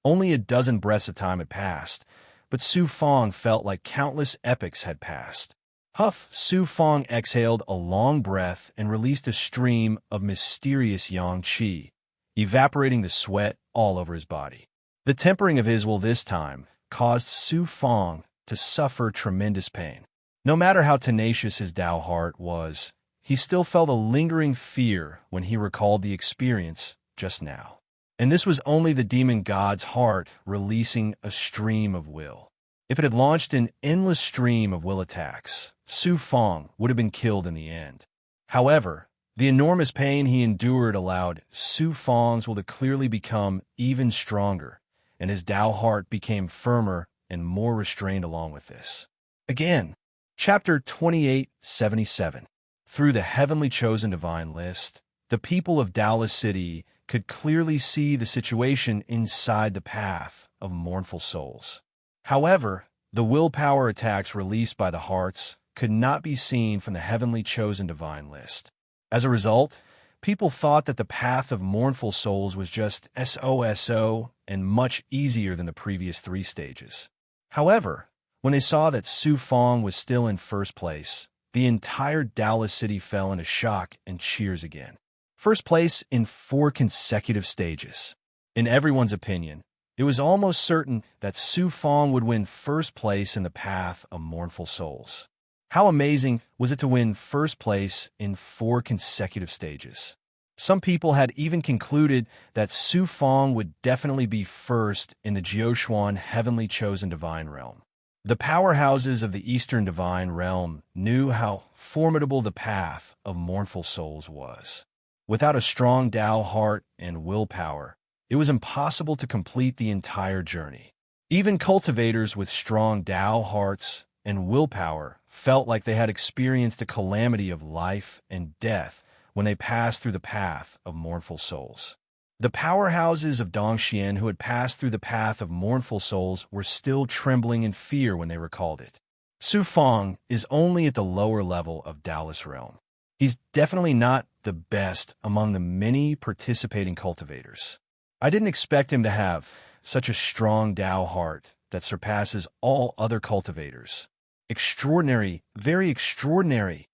only a dozen breaths of time had passed, but Su Fong felt like countless epochs had passed. Huff, Su Fong exhaled a long breath and released a stream of mysterious yang qi, evaporating the sweat all over his body. The tempering of his will this time caused Su Fong to suffer tremendous pain. No matter how tenacious his Tao heart was, he still felt a lingering fear when he recalled the experience just now. And this was only the demon god's heart releasing a stream of will. If it had launched an endless stream of will attacks, Su Fong would have been killed in the end. However, the enormous pain he endured allowed Su Fong's will to clearly become even stronger, and his Tao heart became firmer and more restrained along with this. Again, Chapter 2877. Through the heavenly chosen divine list, the people of Daoist City could clearly see the situation inside the path of mournful souls. However, the willpower attacks released by the hearts could not be seen from the heavenly chosen divine list. As a result, people thought that the path of mournful souls was just SOSO and much easier than the previous 3 stages. However, when they saw that Su Fong was still in first place, the entire Daoist City fell into shock and cheers again. First place in 4 consecutive stages. In everyone's opinion, it was almost certain that Su Fong would win first place in the path of mournful souls. How amazing was it to win first place in 4 consecutive stages? Some people had even concluded that Su Fong would definitely be first in the Jiuquan heavenly chosen divine realm. The powerhouses of the Eastern divine realm knew how formidable the path of mournful souls was. Without a strong Tao heart and willpower, it was impossible to complete the entire journey. Even cultivators with strong Tao hearts and willpower felt like they had experienced a calamity of life and death when they passed through the path of mournful souls. The powerhouses of Dongxian who had passed through the path of mournful souls were still trembling in fear when they recalled it. Su Fong is only at the lower level of Taoist realm. He's definitely not the best among the many participating cultivators. I didn't expect him to have such a strong Tao heart that surpasses all other cultivators. Extraordinary, very extraordinary.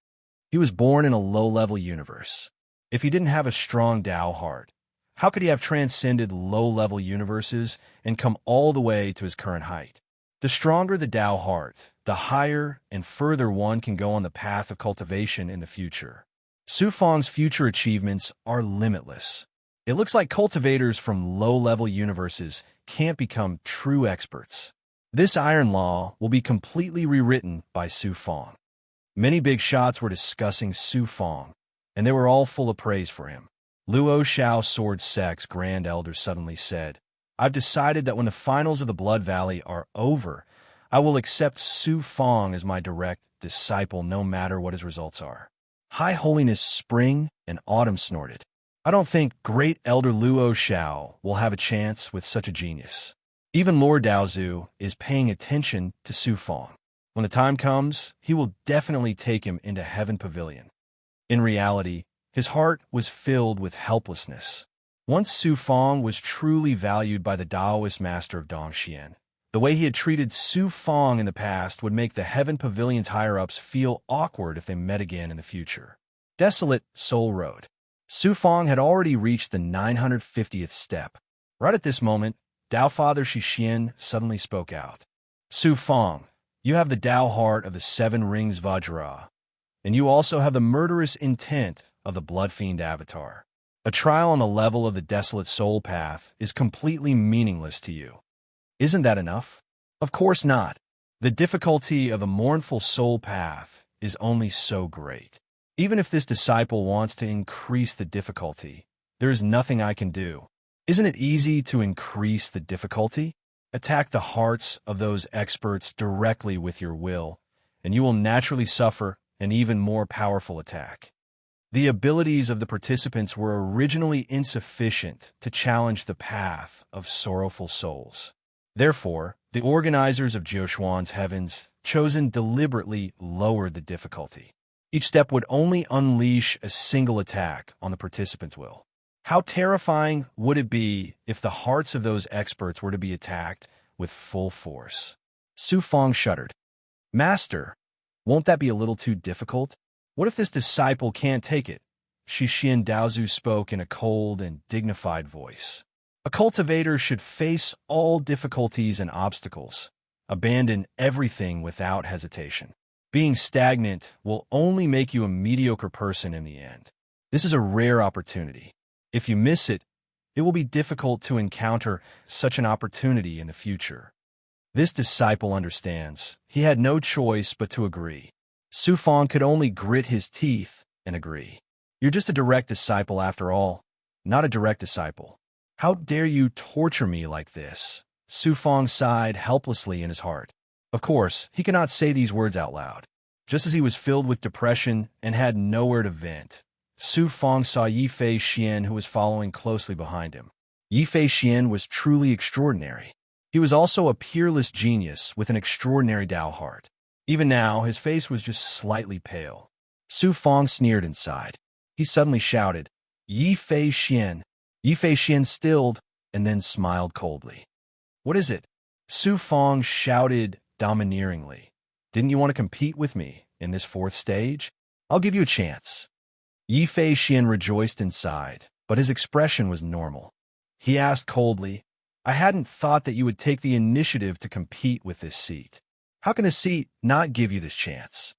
He was born in a low-level universe. If he didn't have a strong Tao heart, how could he have transcended low-level universes and come all the way to his current height? The stronger the Tao heart, the higher and further one can go on the path of cultivation in the future. Su Fong's future achievements are limitless. It looks like cultivators from low-level universes can't become true experts. This iron law will be completely rewritten by Su Fong. Many big shots were discussing Su Fong, and they were all full of praise for him. Luo Xiao Sword Sect's Grand Elder suddenly said, "I've decided that when the finals of the Blood Valley are over, I will accept Su Fong as my direct disciple no matter what his results are." High Holiness Spring and Autumn snorted. "I don't think Great Elder Luo Xiao will have a chance with such a genius. Even Lord Daozu is paying attention to Su Fong. When the time comes, he will definitely take him into Heaven Pavilion." In reality, his heart was filled with helplessness. Once Su Fong was truly valued by the Taoist master of Dongxian, the way he had treated Su Fong in the past would make the Heaven Pavilion's higher-ups feel awkward if they met again in the future. Desolate Soul Road. Su Fong had already reached the 950th step. Right at this moment, Tao Father Shixin suddenly spoke out. "Su Fong, you have the Tao heart of the 7 Rings Vajra, and you also have the murderous intent of the Blood Fiend Avatar. A trial on the level of the Desolate Soul Path is completely meaningless to you. Isn't that enough? Of course not. The difficulty of the Mournful Soul Path is only so great. Even if this disciple wants to increase the difficulty, there is nothing I can do. Isn't it easy to increase the difficulty? Attack the hearts of those experts directly with your will, and you will naturally suffer an even more powerful attack." The abilities of the participants were originally insufficient to challenge the path of sorrowful souls. Therefore, the organizers of Jiuquan's heavens chosen deliberately lowered the difficulty. Each step would only unleash a single attack on the participants' will. How terrifying would it be if the hearts of those experts were to be attacked with full force? Su Fong shuddered. "Master, won't that be a little too difficult? What if this disciple can't take it?" Shixin Daozu spoke in a cold and dignified voice. "A cultivator should face all difficulties and obstacles, abandon everything without hesitation. Being stagnant will only make you a mediocre person in the end. This is a rare opportunity. If you miss it, it will be difficult to encounter such an opportunity in the future." This disciple understands. He had no choice but to agree. Su Fong could only grit his teeth and agree. "You're just a direct disciple after all, not a direct disciple. How dare you torture me like this?" Su Fong sighed helplessly in his heart. Of course, he could not say these words out loud. Just as he was filled with depression and had nowhere to vent, Su Fong saw Yifei Xian, who was following closely behind him. Yifei Xian was truly extraordinary. He was also a peerless genius with an extraordinary Tao heart. Even now, his face was just slightly pale. Su Fong sneered inside. He suddenly shouted, "Yifei Xian." Yifei Xian stilled and then smiled coldly. "What is it?" Su Fong shouted domineeringly. "Didn't you want to compete with me in this 4th stage? I'll give you a chance." Yi Fei Xian rejoiced inside, but his expression was normal. He asked coldly, I hadn't thought that you would take the initiative to compete with this seat. How can the seat not give you this chance?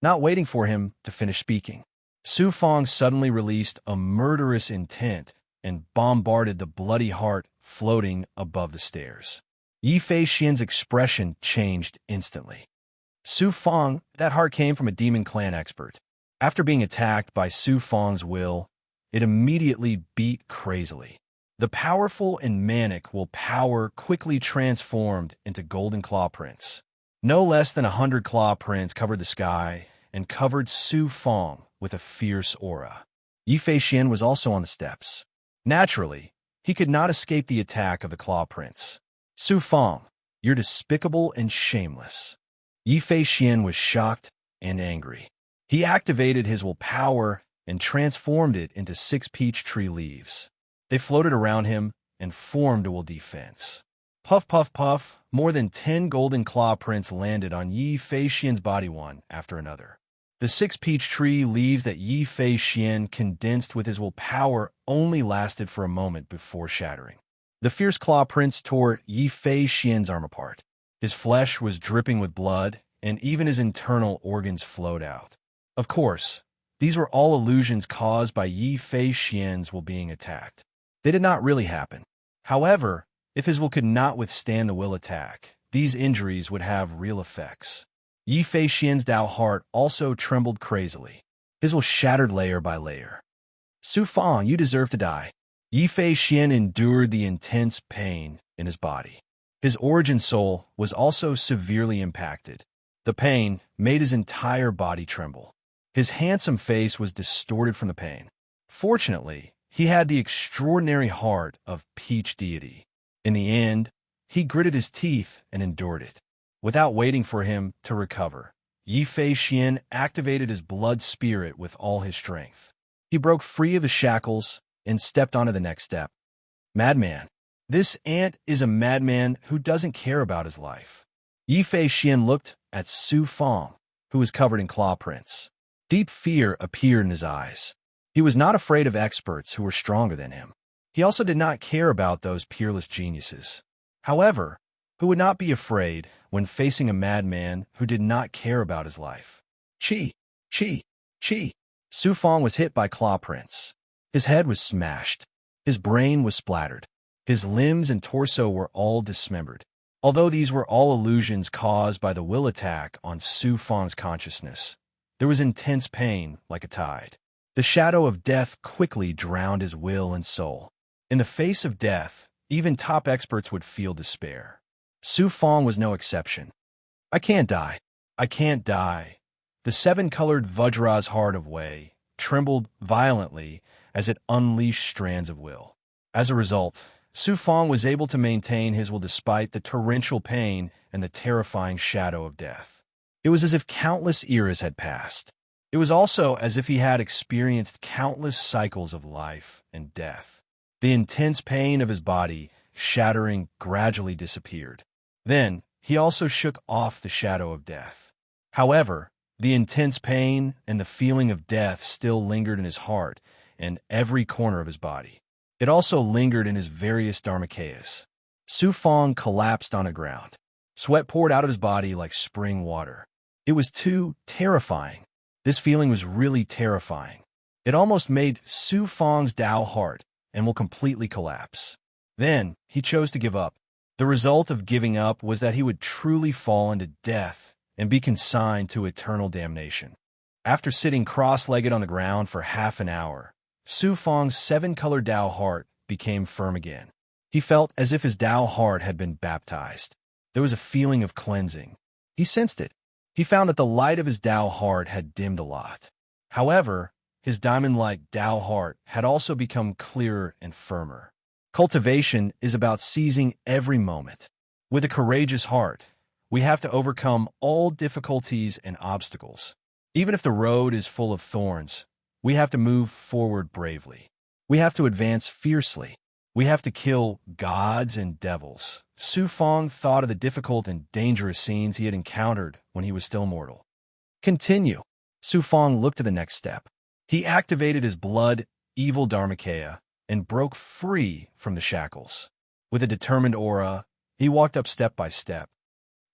Not waiting for him to finish speaking, Su Fong suddenly released a murderous intent and bombarded the bloody heart floating above the stairs. Yi Fei Xian's expression changed instantly. Su Fong, that heart came from a demon clan expert. After being attacked by Su Fong's will, it immediately beat crazily. The powerful and manic will power quickly transformed into golden claw prints. No less than 100 claw prints covered the sky and covered Su Fong with a fierce aura. Yi Fei Xian was also on the steps. Naturally, he could not escape the attack of the claw prints. Su Fong, you're despicable and shameless. Yi Fei Xian was shocked and angry. He activated his willpower and transformed it into 6 peach tree leaves. They floated around him and formed a will defense. Puff, puff, puff, more than 10 golden claw prints landed on Yi Fei Xian's body one after another. The 6 peach tree leaves that Yi Fei Xian condensed with his willpower only lasted for a moment before shattering. The fierce claw prints tore Yi Fei Xian's arm apart. His flesh was dripping with blood, and even his internal organs flowed out. Of course, these were all illusions caused by Yi Fei Xian's will being attacked. They did not really happen. However, if his will could not withstand the will attack, these injuries would have real effects. Yi Fei Xian's Dao heart also trembled crazily. His will shattered layer by layer. Su Fong, you deserve to die. Yi Fei Xian endured the intense pain in his body. His origin soul was also severely impacted. The pain made his entire body tremble. His handsome face was distorted from the pain. Fortunately, he had the extraordinary heart of Peach Deity. In the end, he gritted his teeth and endured it. Without waiting for him to recover, Yi Fei Xian activated his blood spirit with all his strength. He broke free of the shackles and stepped onto the next step. Madman. This ant is a madman who doesn't care about his life. Yi Fei Xian looked at Su Fong, who was covered in claw prints. Deep fear appeared in his eyes. He was not afraid of experts who were stronger than him. He also did not care about those peerless geniuses. However, who would not be afraid when facing a madman who did not care about his life? Chi! Chi! Chi! Su Fong was hit by claw prints. His head was smashed. His brain was splattered. His limbs and torso were all dismembered. Although these were all illusions caused by the will attack on Su Fong's consciousness, there was intense pain like a tide. The shadow of death quickly drowned his will and soul. In the face of death, even top experts would feel despair. Su Fong was no exception. I can't die. I can't die. The 7-colored Vajra's heart of Wei trembled violently as it unleashed strands of will. As a result, Su Fong was able to maintain his will despite the torrential pain and the terrifying shadow of death. It was as if countless eras had passed. It was also as if he had experienced countless cycles of life and death. The intense pain of his body shattering gradually disappeared. Then, he also shook off the shadow of death. However, the intense pain and the feeling of death still lingered in his heart and every corner of his body. It also lingered in his various dharmakayas. Su Fong collapsed on the ground. Sweat poured out of his body like spring water. It was too terrifying. This feeling was really terrifying. It almost made Su Fong's Dao heart and will completely collapse. Then, he chose to give up. The result of giving up was that he would truly fall into death and be consigned to eternal damnation. After sitting cross-legged on the ground for half an hour, Su Fong's 7-colored Dao heart became firm again. He felt as if his Dao heart had been baptized. There was a feeling of cleansing. He sensed it. He found that the light of his Dao heart had dimmed a lot. However, his diamond-like Dao heart had also become clearer and firmer. Cultivation is about seizing every moment. With a courageous heart, we have to overcome all difficulties and obstacles. Even if the road is full of thorns, we have to move forward bravely. We have to advance fiercely. We have to kill gods and devils. Su Fong thought of the difficult and dangerous scenes he had encountered when he was still mortal. Continue. Su Fong looked to the next step. He activated his blood, evil Dharmakaya, and broke free from the shackles. With a determined aura, he walked up step by step.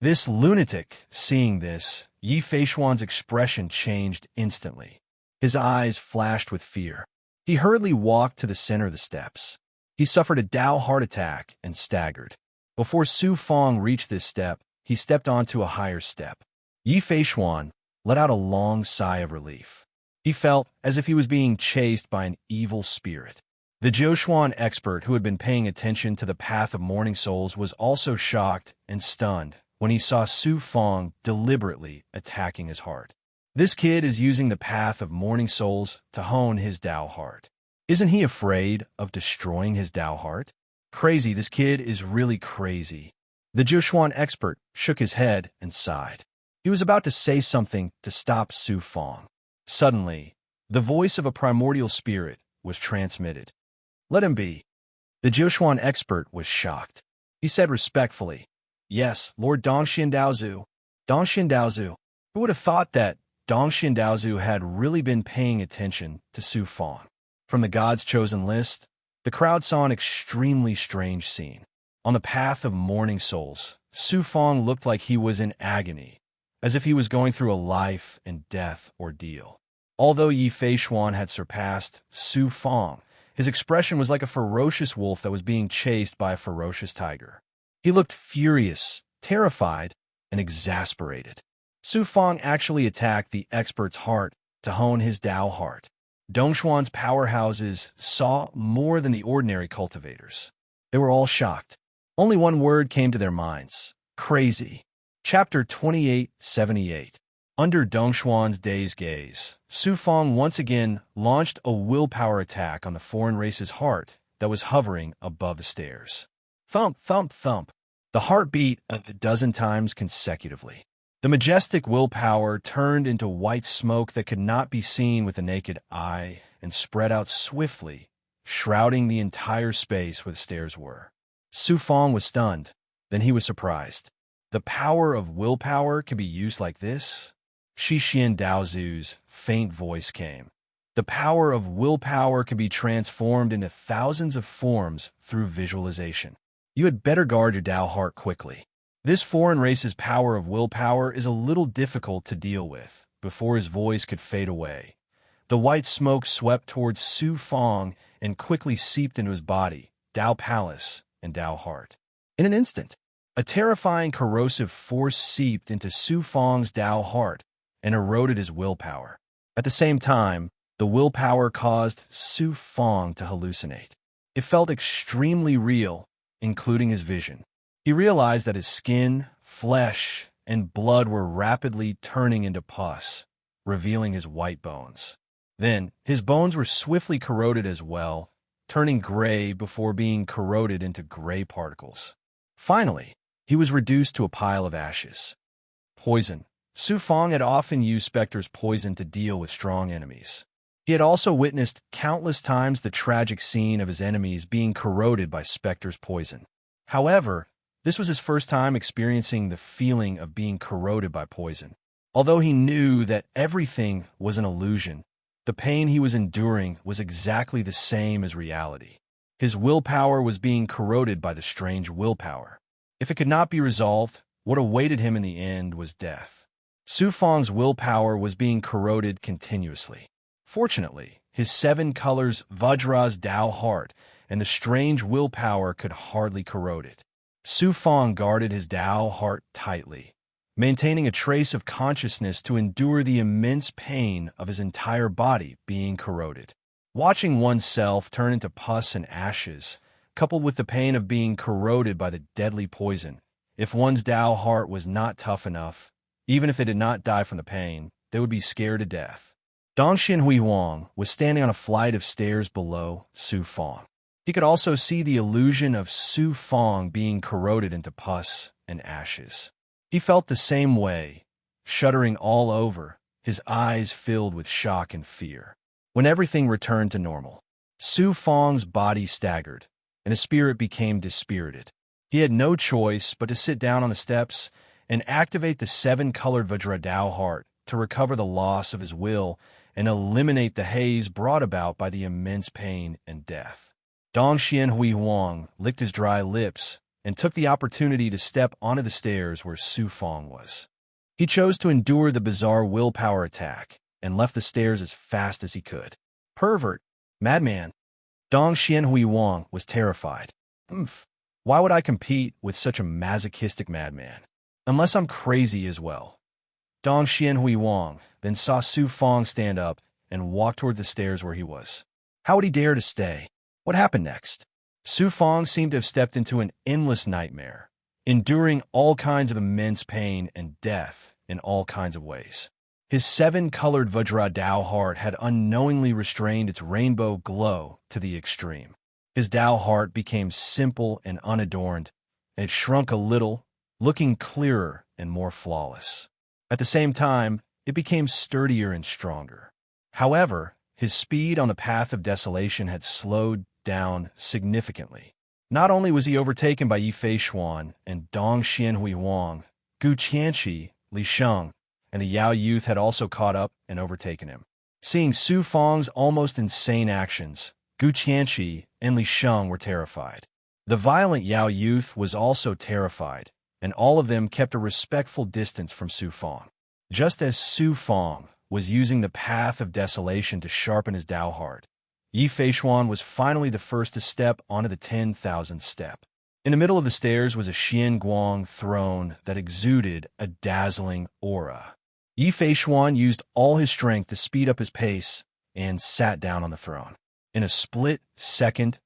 This lunatic, seeing this, Yi Feishuan's expression changed instantly. His eyes flashed with fear. He hurriedly walked to the center of the steps. He suffered a Dao heart attack and staggered. Before Su Fong reached this step, he stepped onto a higher step. Yi Feishuan let out a long sigh of relief. He felt as if he was being chased by an evil spirit. The Jiushuan expert who had been paying attention to the path of morning souls was also shocked and stunned when he saw Su Fong deliberately attacking his heart. This kid is using the path of morning souls to hone his Dao heart. Isn't he afraid of destroying his Dao heart? Crazy, this kid is really crazy. The Jiushuan expert shook his head and sighed. He was about to say something to stop Su Fong. Suddenly, the voice of a primordial spirit was transmitted. Let him be. The Jiushuan expert was shocked. He said respectfully, Yes, Lord Dongxian Daozu. Dongxian Daozu. Who would have thought that Dongxian Daozu had really been paying attention to Su Fong? From the God's chosen list, the crowd saw an extremely strange scene. On the path of morning souls, Su Fong looked like he was in agony, as if he was going through a life and death ordeal. Although Yi Feishuan had surpassed Su Fong, his expression was like a ferocious wolf that was being chased by a ferocious tiger. He looked furious, terrified, and exasperated. Su Fong actually attacked the expert's heart to hone his Dao heart. Dongshuan's powerhouses saw more than the ordinary cultivators. They were all shocked. Only one word came to their minds: crazy. Chapter 2878. Under Dongshuan's dazed gaze, Su Fong once again launched a willpower attack on the foreign race's heart that was hovering above the stairs. Thump, thump, thump. The heart beat a dozen times consecutively. The majestic willpower turned into white smoke that could not be seen with the naked eye and spread out swiftly, shrouding the entire space where the stairs were. Su Fong was stunned. Then he was surprised. The power of willpower can be used like this? Shixian Daozu's faint voice came. The power of willpower can be transformed into thousands of forms through visualization. You had better guard your Dao heart quickly. This foreign race's power of willpower is a little difficult to deal with. Before his voice could fade away, the white smoke swept towards Su Fong and quickly seeped into his body, Dao Palace, and Dao Heart. In an instant, a terrifying corrosive force seeped into Su Fong's Dao Heart and eroded his willpower. At the same time, the willpower caused Su Fong to hallucinate. It felt extremely real, including his vision. He realized that his skin, flesh, and blood were rapidly turning into pus, revealing his white bones. Then, his bones were swiftly corroded as well, turning gray before being corroded into gray particles. Finally, he was reduced to a pile of ashes. Poison. Su Fong had often used Spectre's poison to deal with strong enemies. He had also witnessed countless times the tragic scene of his enemies being corroded by Spectre's poison. However, this was his first time experiencing the feeling of being corroded by poison. Although he knew that everything was an illusion, the pain he was enduring was exactly the same as reality. His willpower was being corroded by the strange willpower. If it could not be resolved, what awaited him in the end was death. Su Fong's willpower was being corroded continuously. Fortunately, his 7 colors Vajra's Dao heart and the strange willpower could hardly corrode it. Su Fong guarded his Dao heart tightly, maintaining a trace of consciousness to endure the immense pain of his entire body being corroded. Watching oneself turn into pus and ashes, coupled with the pain of being corroded by the deadly poison, if one's Dao heart was not tough enough, even if they did not die from the pain, they would be scared to death. Dongxian Huihuang was standing on a flight of stairs below Su Fong. He could also see the illusion of Su Fong being corroded into pus and ashes. He felt the same way, shuddering all over, his eyes filled with shock and fear. When everything returned to normal, Su Fong's body staggered, and his spirit became dispirited. He had no choice but to sit down on the steps and activate the 7-colored Vajra Dao heart to recover the loss of his will and eliminate the haze brought about by the immense pain and death. Dong Xianhui Huang licked his dry lips and took the opportunity to step onto the stairs where Su Fong was. He chose to endure the bizarre willpower attack and left the stairs as fast as he could. Pervert! Madman! Dong Xianhui Huang was terrified. Why would I compete with such a masochistic madman? Unless I'm crazy as well. Dong Xianhui Huang then saw Su Fong stand up and walk toward the stairs where he was. How would he dare to stay? What happened next? Su Fong seemed to have stepped into an endless nightmare, enduring all kinds of immense pain and death in all kinds of ways. His 7-colored Vajra Dao heart had unknowingly restrained its rainbow glow to the extreme. His Dao heart became simple and unadorned, and it shrunk a little, looking clearer and more flawless. At the same time, it became sturdier and stronger. However, his speed on the path of desolation had slowed down significantly. Not only was he overtaken by Yi Feishuan and Dong Xianhui Huang, Gu Qianqi, Li Sheng, and the Yao youth had also caught up and overtaken him. Seeing Su Fong's almost insane actions, Gu Qianqi and Li Sheng were terrified. The violent Yao youth was also terrified, and all of them kept a respectful distance from Su Fong. Just as Su Fong was using the path of desolation to sharpen his Dao heart, Yi Feishuan was finally the first to step onto the 10,000th step. In the middle of the stairs was a Xian Guang throne that exuded a dazzling aura. Yi Feishuan used all his strength to speed up his pace and sat down on the throne. In a split second,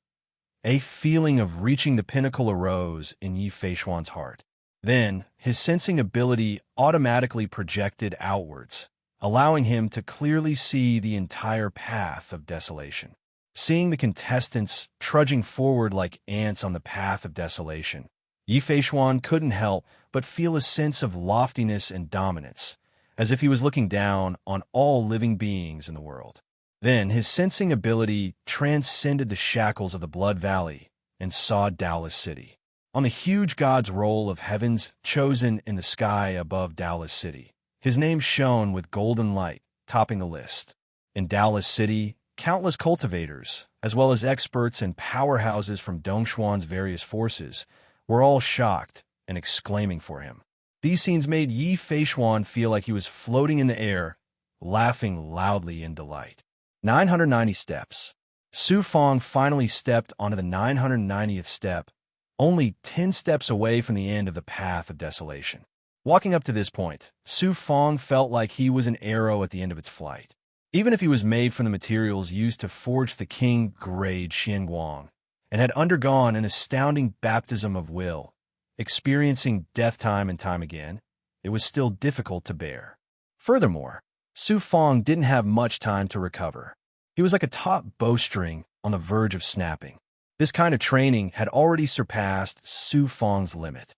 a feeling of reaching the pinnacle arose in Yi Feishuan's heart. Then, his sensing ability automatically projected outwards, allowing him to clearly see the entire path of desolation. Seeing the contestants trudging forward like ants on the path of desolation, Yi Feishuan couldn't help but feel a sense of loftiness and dominance, as if he was looking down on all living beings in the world. Then his sensing ability transcended the shackles of the Blood Valley and saw Daolis City. On the huge god's roll of heavens chosen in the sky above Daolis City, his name shone with golden light, topping the list. In Daolis City, countless cultivators, as well as experts and powerhouses from Dongshuan's various forces, were all shocked and exclaiming for him. These scenes made Yi Feishuan feel like he was floating in the air, laughing loudly in delight. 990 steps. Su Fong finally stepped onto the 990th step, only 10 steps away from the end of the path of desolation. Walking up to this point, Su Fong felt like he was an arrow at the end of its flight. Even if he was made from the materials used to forge the king-grade Xianguang, and had undergone an astounding baptism of will, experiencing death time and time again, it was still difficult to bear. Furthermore, Su Fong didn't have much time to recover. He was like a taut bowstring on the verge of snapping. This kind of training had already surpassed Su Fong's limit.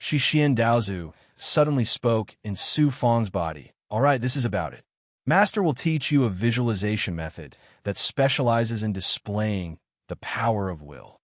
Shixian Daozu suddenly spoke in Su Fong's body. All right, this is about it. Master will teach you a visualization method that specializes in displaying the power of will.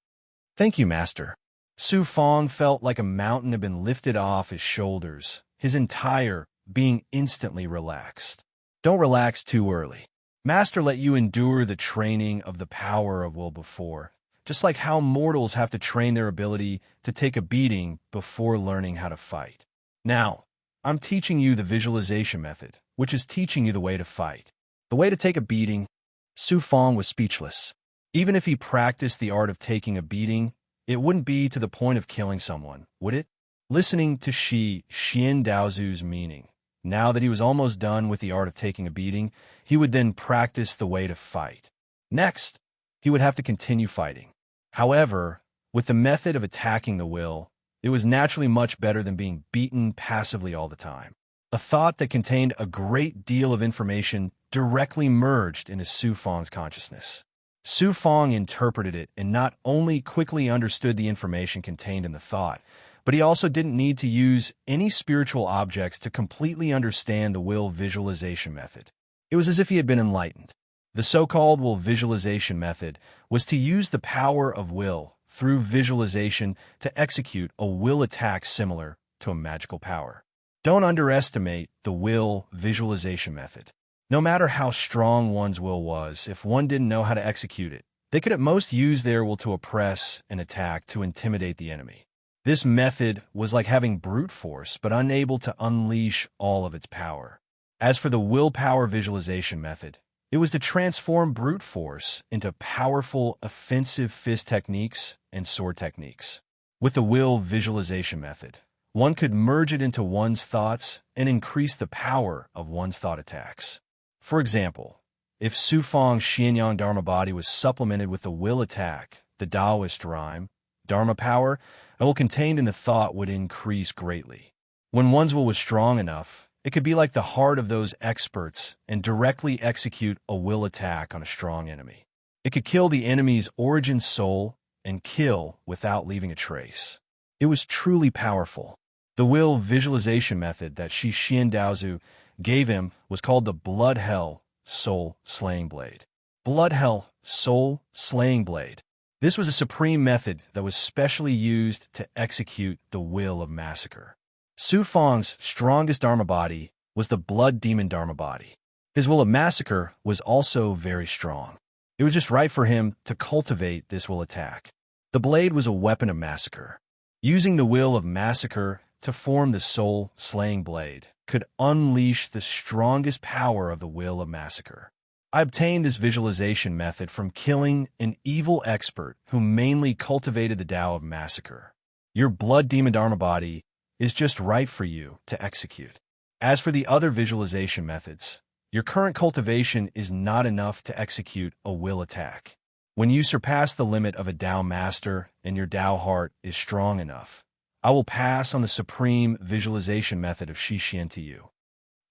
Thank you, Master. Su Fong felt like a mountain had been lifted off his shoulders, his entire being instantly relaxed. Don't relax too early. Master let you endure the training of the power of will before, just like how mortals have to train their ability to take a beating before learning how to fight. Now, I'm teaching you the visualization method, which is teaching you the way to fight. The way to take a beating. Su Fong was speechless. Even if he practiced the art of taking a beating, it wouldn't be to the point of killing someone, would it? Listening to Xian Daozu's meaning, now that he was almost done with the art of taking a beating, he would then practice the way to fight. Next, he would have to continue fighting. However, with the method of attacking the will, it was naturally much better than being beaten passively all the time. A thought that contained a great deal of information directly merged into Su Fong's consciousness. Su Fong interpreted it and not only quickly understood the information contained in the thought, but he also didn't need to use any spiritual objects to completely understand the will visualization method. It was as if he had been enlightened. The so-called will visualization method was to use the power of will through visualization to execute a will attack similar to a magical power. Don't underestimate the will visualization method. No matter how strong one's will was, if one didn't know how to execute it, they could at most use their will to oppress and attack to intimidate the enemy. This method was like having brute force, but unable to unleash all of its power. As for the willpower visualization method, it was to transform brute force into powerful offensive fist techniques and sword techniques. With the will visualization method, one could merge it into one's thoughts and increase the power of one's thought attacks. For example, if Su Feng's Xianyang Dharma body was supplemented with the will attack, the Taoist rhyme, Dharma power, the will contained in the thought would increase greatly. When one's will was strong enough, it could be like the heart of those experts and directly execute a will attack on a strong enemy. It could kill the enemy's origin soul and kill without leaving a trace. It was truly powerful. The will visualization method that Shi Xiandaozu gave him was called the Blood Hell Soul Slaying Blade. Blood Hell Soul Slaying Blade. This was a supreme method that was specially used to execute the will of massacre. Su Feng's strongest Dharma body was the Blood Demon Dharma body. His will of massacre was also very strong. It was just right for him to cultivate this will attack. The blade was a weapon of massacre. Using the will of massacre to form the soul-slaying blade could unleash the strongest power of the will of massacre. I obtained this visualization method from killing an evil expert who mainly cultivated the Tao of massacre. Your Blood Demon Dharma body is just right for you to execute. As for the other visualization methods, your current cultivation is not enough to execute a will attack. When you surpass the limit of a Tao master and your Tao heart is strong enough, I will pass on the supreme visualization method of Shixian to you.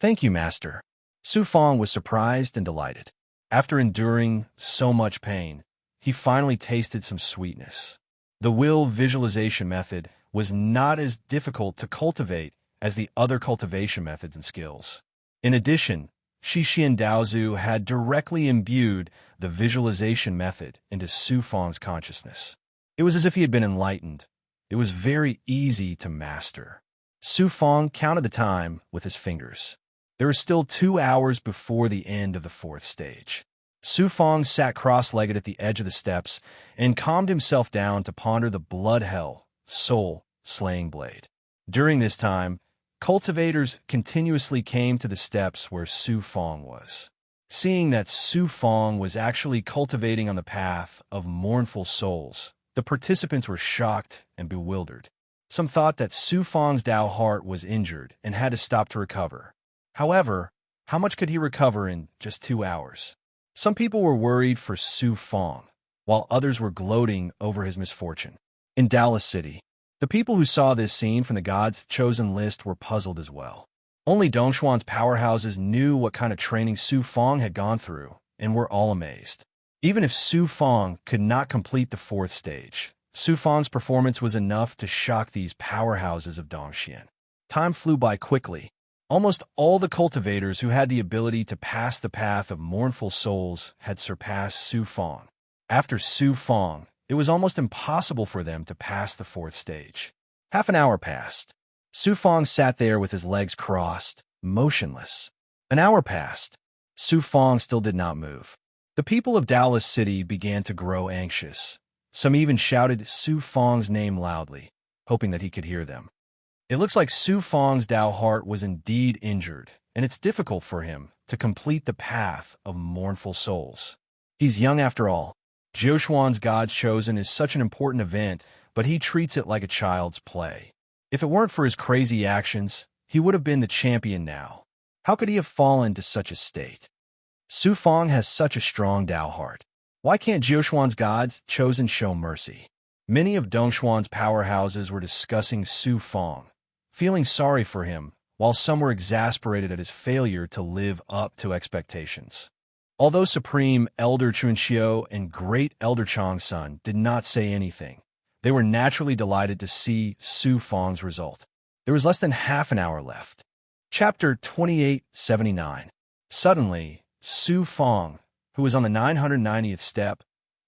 Thank you, Master. Su Feng was surprised and delighted. After enduring so much pain, he finally tasted some sweetness. The will visualization method was not as difficult to cultivate as the other cultivation methods and skills. In addition, Shi Xiandaozu had directly imbued the visualization method into Su Feng's consciousness. It was as if he had been enlightened. It was very easy to master. Su Feng counted the time with his fingers. There were still 2 hours before the end of the 4th stage. Su Feng sat cross-legged at the edge of the steps and calmed himself down to ponder the Blood Hell Soul Slaying Blade. During this time, cultivators continuously came to the steps where Su Feng was. Seeing that Su Feng was actually cultivating on the path of mournful souls, the participants were shocked and bewildered. Some thought that Su Feng's Tao heart was injured and had to stop to recover. However, how much could he recover in just 2 hours? Some people were worried for Su Feng, while others were gloating over his misfortune. In Dallas City, the people who saw this scene from the God's chosen list were puzzled as well. Only Dongshuan's powerhouses knew what kind of training Su Feng had gone through, and were all amazed. Even if Su Feng could not complete the 4th stage, Su Feng's performance was enough to shock these powerhouses of Dongxian. Time flew by quickly. Almost all the cultivators who had the ability to pass the path of mournful souls had surpassed Su Feng. After Su Feng, it was almost impossible for them to pass the 4th stage. Half an hour passed. Su Feng sat there with his legs crossed, motionless. An hour passed. Su Feng still did not move. The people of Dallas City began to grow anxious. Some even shouted Su Feng's name loudly, hoping that he could hear them. It looks like Su Feng's Tao heart was indeed injured, and it's difficult for him to complete the path of mournful souls. He's young after all. Jiushuan's God's Chosen is such an important event, but he treats it like a child's play. If it weren't for his crazy actions, he would have been the champion now. How could he have fallen to such a state? Su Feng has such a strong Tao heart. Why can't Jiushuan's God's Chosen show mercy? Many of Dongshuan's powerhouses were discussing Su Feng, feeling sorry for him, while some were exasperated at his failure to live up to expectations. Although Supreme Elder Chunxiu and Great Elder Changsun did not say anything, they were naturally delighted to see Su Feng's result. There was less than half an hour left. Chapter 2879. Suddenly, Su Feng, who was on the 990th step,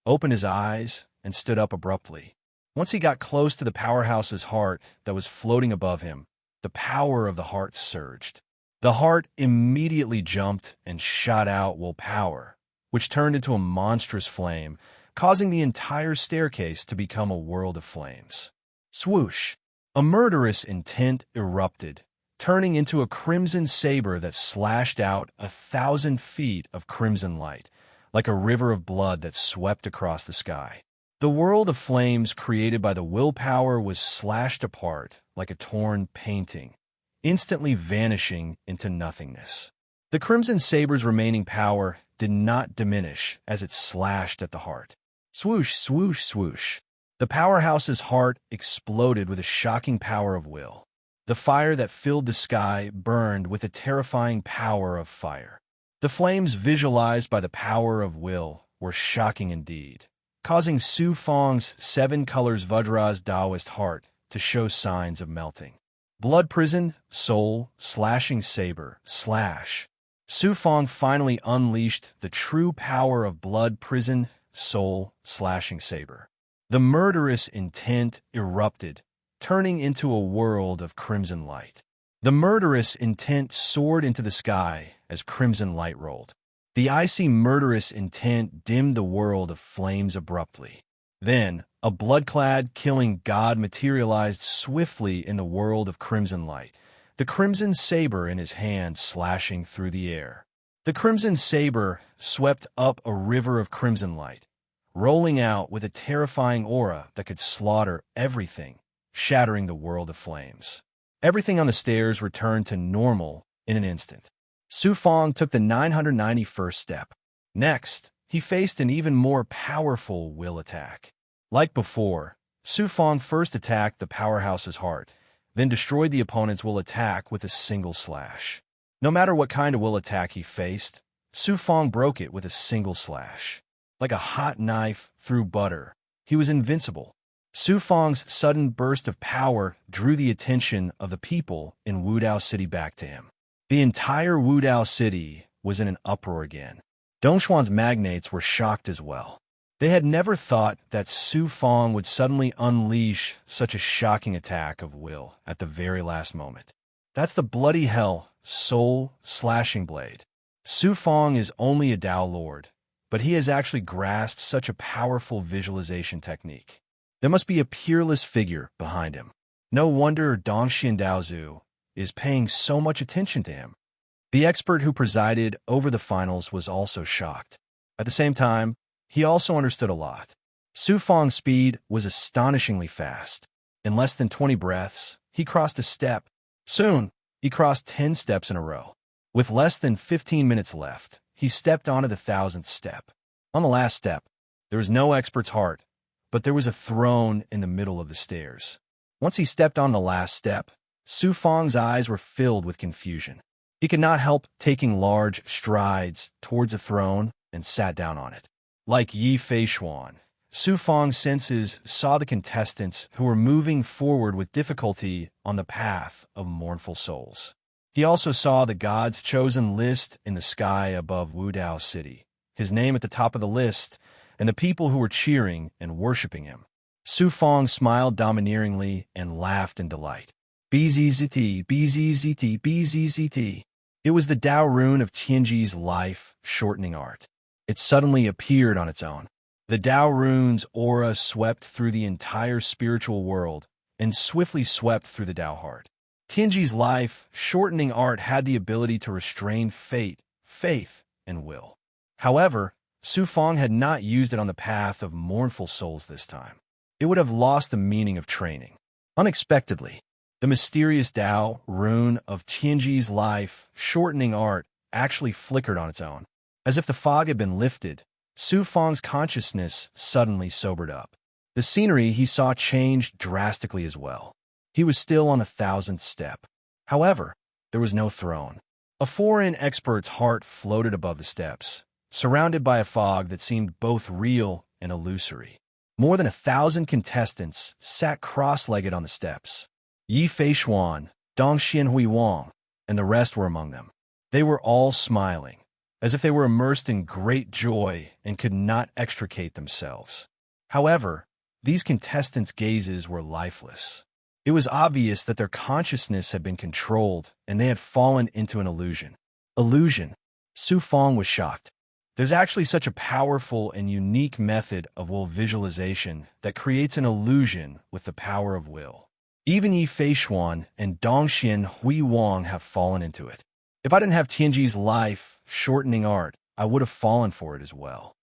opened his eyes and stood up abruptly. Once he got close to the powerhouse's heart that was floating above him, the power of the heart surged. The heart immediately jumped and shot out willpower, which turned into a monstrous flame, causing the entire staircase to become a world of flames. Swoosh! A murderous intent erupted, turning into a crimson saber that slashed out 1,000 feet of crimson light, like a river of blood that swept across the sky. The world of flames created by the willpower was slashed apart like a torn painting, instantly vanishing into nothingness. The crimson saber's remaining power did not diminish as it slashed at the heart. Swoosh, swoosh, swoosh. The powerhouse's heart exploded with a shocking power of will. The fire that filled the sky burned with a terrifying power of fire. The flames visualized by the power of will were shocking indeed, causing Su Fong's 7 colors Vajra's Taoist heart to show signs of melting. Blood prison, soul, slashing saber, slash. Su Fong finally unleashed the true power of blood prison, soul, slashing saber. The murderous intent erupted, turning into a world of crimson light. The murderous intent soared into the sky as crimson light rolled. The icy murderous intent dimmed the world of flames abruptly. Then, a blood-clad, killing god materialized swiftly in the world of crimson light, the crimson saber in his hand slashing through the air. The crimson saber swept up a river of crimson light, rolling out with a terrifying aura that could slaughter everything, shattering the world of flames. Everything on the stairs returned to normal in an instant. Su Fong took the 991st step. Next, he faced an even more powerful will attack. Like before, Su Fong first attacked the powerhouse's heart, then destroyed the opponent's will attack with a single slash. No matter what kind of will attack he faced, Su Fong broke it with a single slash. Like a hot knife through butter, he was invincible. Su Fong's sudden burst of power drew the attention of the people in Wudao City back to him. The entire Wudao City was in an uproar again. Dongshuan's magnates were shocked as well. They had never thought that Su Fong would suddenly unleash such a shocking attack of will at the very last moment. That's the bloody hell, soul, slashing blade. Su Fong is only a Tao Lord, but he has actually grasped such a powerful visualization technique. There must be a peerless figure behind him. No wonder Dongxian Daozu is paying so much attention to him. The expert who presided over the finals was also shocked. At the same time, he also understood a lot. Su Fong's speed was astonishingly fast. In less than 20 breaths, he crossed a step. Soon, he crossed 10 steps in a row. With less than 15 minutes left, he stepped onto the 1,000th step. On the last step, there was no expert's heart, but there was a throne in the middle of the stairs. Once he stepped on the last step, Su Fong's eyes were filled with confusion. He could not help taking large strides towards a throne and sat down on it. Like Yi Feishuan, Su Fong's senses saw the contestants who were moving forward with difficulty on the path of mournful souls. He also saw the God's chosen list in the sky above Wudao City, his name at the top of the list, and the people who were cheering and worshipping him. Su Fong smiled domineeringly and laughed in delight. BZZT, BZZT, BZZT. It was the Tao rune of Tianji's life-shortening art. It suddenly appeared on its own. The Tao rune's aura swept through the entire spiritual world and swiftly swept through the Tao heart. Tianji's life-shortening art had the ability to restrain fate, faith, and will. However, Su Fong had not used it on the path of mournful souls this time. It would have lost the meaning of training. Unexpectedly, the mysterious Tao rune of Tianji's life-shortening art actually flickered on its own. As if the fog had been lifted, Su Fong's consciousness suddenly sobered up. The scenery he saw changed drastically as well. He was still on the 1,000th step. However, there was no throne. A foreign expert's heart floated above the steps, surrounded by a fog that seemed both real and illusory. More than 1,000 contestants sat cross-legged on the steps. Yi Feishuan, Dongxian Huiwang, and the rest were among them. They were all smiling, as if they were immersed in great joy and could not extricate themselves. However, these contestants' gazes were lifeless. It was obvious that their consciousness had been controlled and they had fallen into an illusion. Illusion. Su Fong was shocked. There's actually such a powerful and unique method of will visualization that creates an illusion with the power of will. Even Yi Feishuan and Dongxian Hui Wang have fallen into it. If I didn't have Tianji's life-shortening art, I would have fallen for it as well.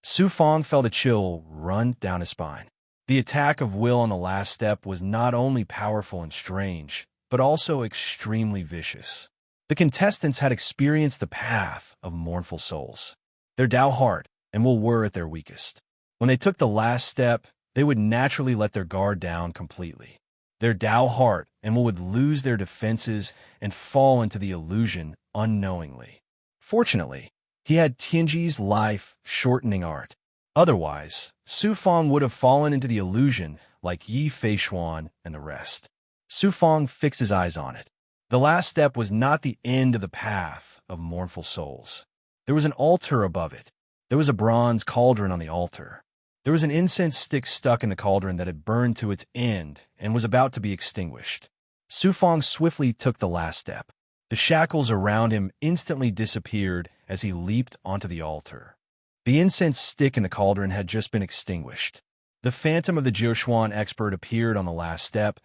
Su Fong felt a chill run down his spine. The attack of will on the last step was not only powerful and strange, but also extremely vicious. The contestants had experienced the path of mournful souls. Their Dao heart and will were at their weakest. When they took the last step, they would naturally let their guard down completely. Their Dao heart and will would lose their defenses and fall into the illusion unknowingly. Fortunately, he had Tianji's life-shortening art. Otherwise, Su Fong would have fallen into the illusion like Yi Feishuan and the rest. Su Fong fixed his eyes on it. The last step was not the end of the path of mournful souls. There was an altar above it. There was a bronze cauldron on the altar. There was an incense stick stuck in the cauldron that had burned to its end and was about to be extinguished. Su Fong swiftly took the last step. The shackles around him instantly disappeared as he leaped onto the altar. The incense stick in the cauldron had just been extinguished. The phantom of the Jiushuan expert appeared on the last step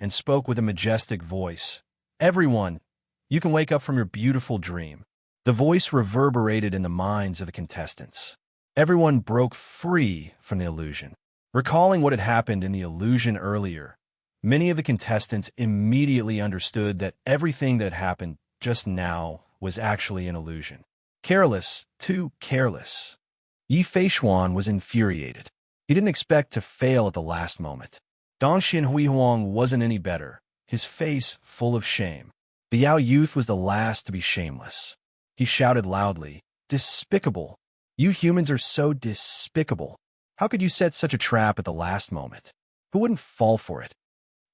and spoke with a majestic voice. "Everyone, you can wake up from your beautiful dream." The voice reverberated in the minds of the contestants. Everyone broke free from the illusion. Recalling what had happened in the illusion earlier, many of the contestants immediately understood that everything that happened just now was actually an illusion. Careless, too careless. Yi Feishuan was infuriated. He didn't expect to fail at the last moment. Dongxian Huihuang wasn't any better, his face full of shame. The Yao youth was the last to be shameless. He shouted loudly, "Despicable! You humans are so despicable. How could you set such a trap at the last moment? Who wouldn't fall for it?"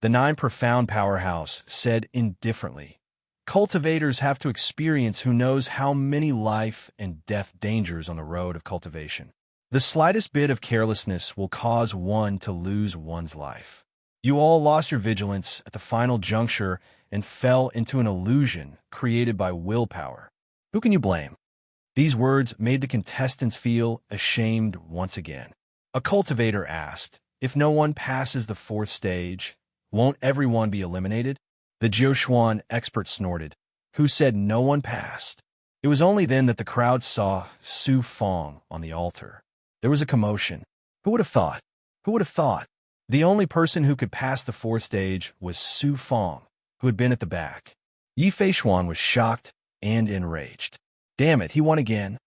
The Nine Profound Powerhouse said indifferently, "Cultivators have to experience who knows how many life and death dangers on the road of cultivation. The slightest bit of carelessness will cause one to lose one's life. You all lost your vigilance at the final juncture and fell into an illusion created by willpower. Who can you blame?" These words made the contestants feel ashamed once again. A cultivator asked, "If no one passes the fourth stage, won't everyone be eliminated?" The Jiushuan expert snorted. "Who said no one passed?" It was only then that the crowd saw Su Fong on the altar. There was a commotion. Who would have thought? Who would have thought? The only person who could pass the fourth stage was Su Fong, who had been at the back. Yi Feishuan was shocked and enraged. Damn it, he won again.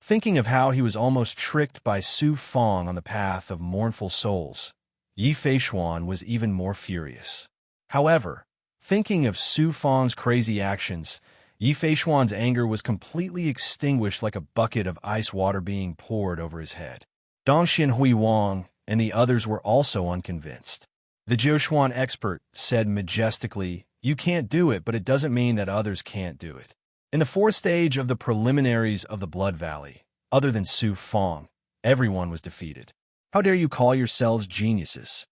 Thinking of how he was almost tricked by Su Fong on the path of mournful souls, Yi Feishuan was even more furious. However, thinking of Su Fong's crazy actions, Yi Feishuan's anger was completely extinguished like a bucket of ice water being poured over his head. Dongxian Hui Wang and the others were also unconvinced. The Jiushuan expert said majestically, "You can't do it, but it doesn't mean that others can't do it." In the fourth stage of the preliminaries of the Blood Valley, other than Su Fong, everyone was defeated. How dare you call yourselves geniuses?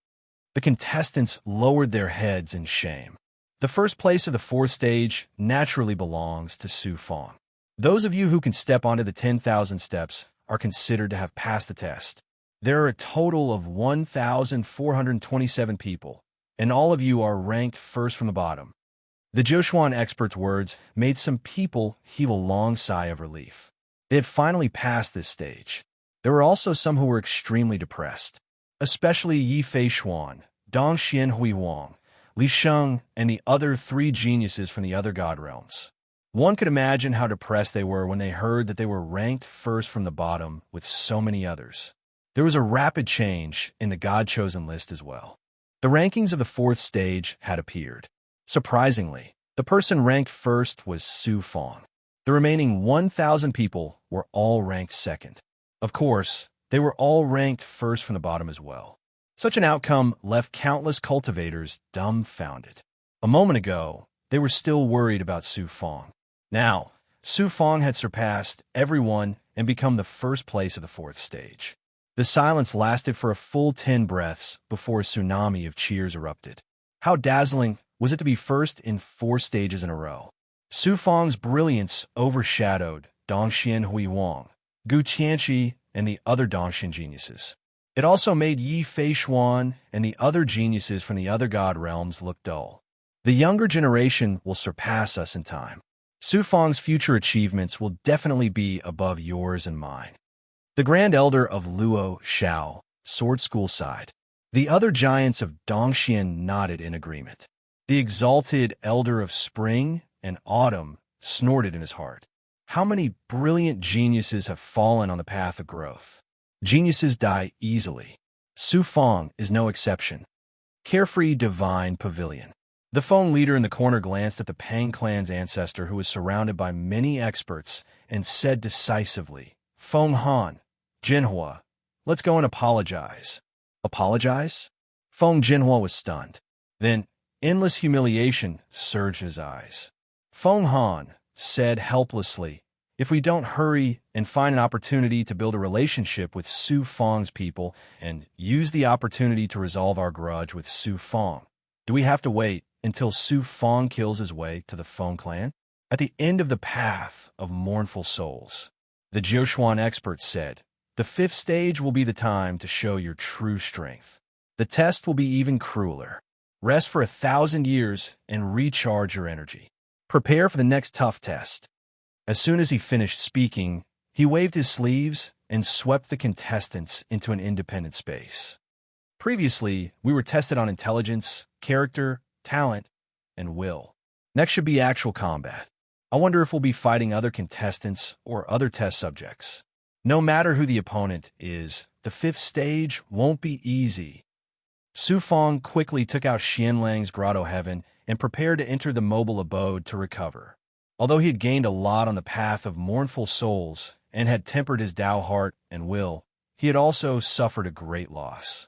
The contestants lowered their heads in shame. The first place of the fourth stage naturally belongs to Su Fong. Those of you who can step onto the 10,000 steps are considered to have passed the test. There are a total of 1,427 people, and all of you are ranked first from the bottom. The Jiushuan expert's words made some people heave a long sigh of relief. They had finally passed this stage. There were also some who were extremely depressed, especially Yi Feishuan, Dongxian Huihuang, Li Sheng, and the other three geniuses from the other god realms. One could imagine how depressed they were when they heard that they were ranked first from the bottom with so many others. There was a rapid change in the god-chosen list as well. The rankings of the fourth stage had appeared. Surprisingly, the person ranked first was Su Fong. The remaining 1,000 people were all ranked second. Of course, they were all ranked first from the bottom as well. Such an outcome left countless cultivators dumbfounded. A moment ago, they were still worried about Su Fong. Now, Su Fong had surpassed everyone and become the first place of the fourth stage. The silence lasted for a full 10 breaths before a tsunami of cheers erupted. How dazzling was it to be first in 4 stages in a row? Su Fang's brilliance overshadowed Dongxian Huiwang, Gu Qianqi, and the other Dongxian geniuses. It also made Yi Feishuan and the other geniuses from the other god realms look dull. The younger generation will surpass us in time. Su Fang's future achievements will definitely be above yours and mine. The Grand Elder of Luo Shao, Sword School sighed. The other giants of Dongxian nodded in agreement. The exalted Elder of Spring and Autumn snorted in his heart. How many brilliant geniuses have fallen on the path of growth? Geniuses die easily. Su Fang is no exception. Carefree Divine Pavilion. The Feng leader in the corner glanced at the Pang clan's ancestor, who was surrounded by many experts, and said decisively, Feng Han, Jinhua, let's go and apologize. Apologize? Feng Jinhua was stunned. Then, endless humiliation surged in his eyes. Feng Han said helplessly, if we don't hurry and find an opportunity to build a relationship with Su Fang's people and use the opportunity to resolve our grudge with Su Fang, do we have to wait until Su Fang kills his way to the Feng clan? At the end of the path of mournful souls, the Jiushuan expert said, the 5th stage will be the time to show your true strength. The test will be even crueler. Rest for 1,000 years and recharge your energy. Prepare for the next tough test. As soon as he finished speaking, he waved his sleeves and swept the contestants into an independent space. Previously, we were tested on intelligence, character, talent, and will. Next should be actual combat. I wonder if we'll be fighting other contestants or other test subjects. No matter who the opponent is, the 5th stage won't be easy. Su Fang quickly took out Xianlang's Grotto Heaven and prepared to enter the mobile abode to recover. Although he had gained a lot on the path of mournful souls and had tempered his Tao heart and will, he had also suffered a great loss.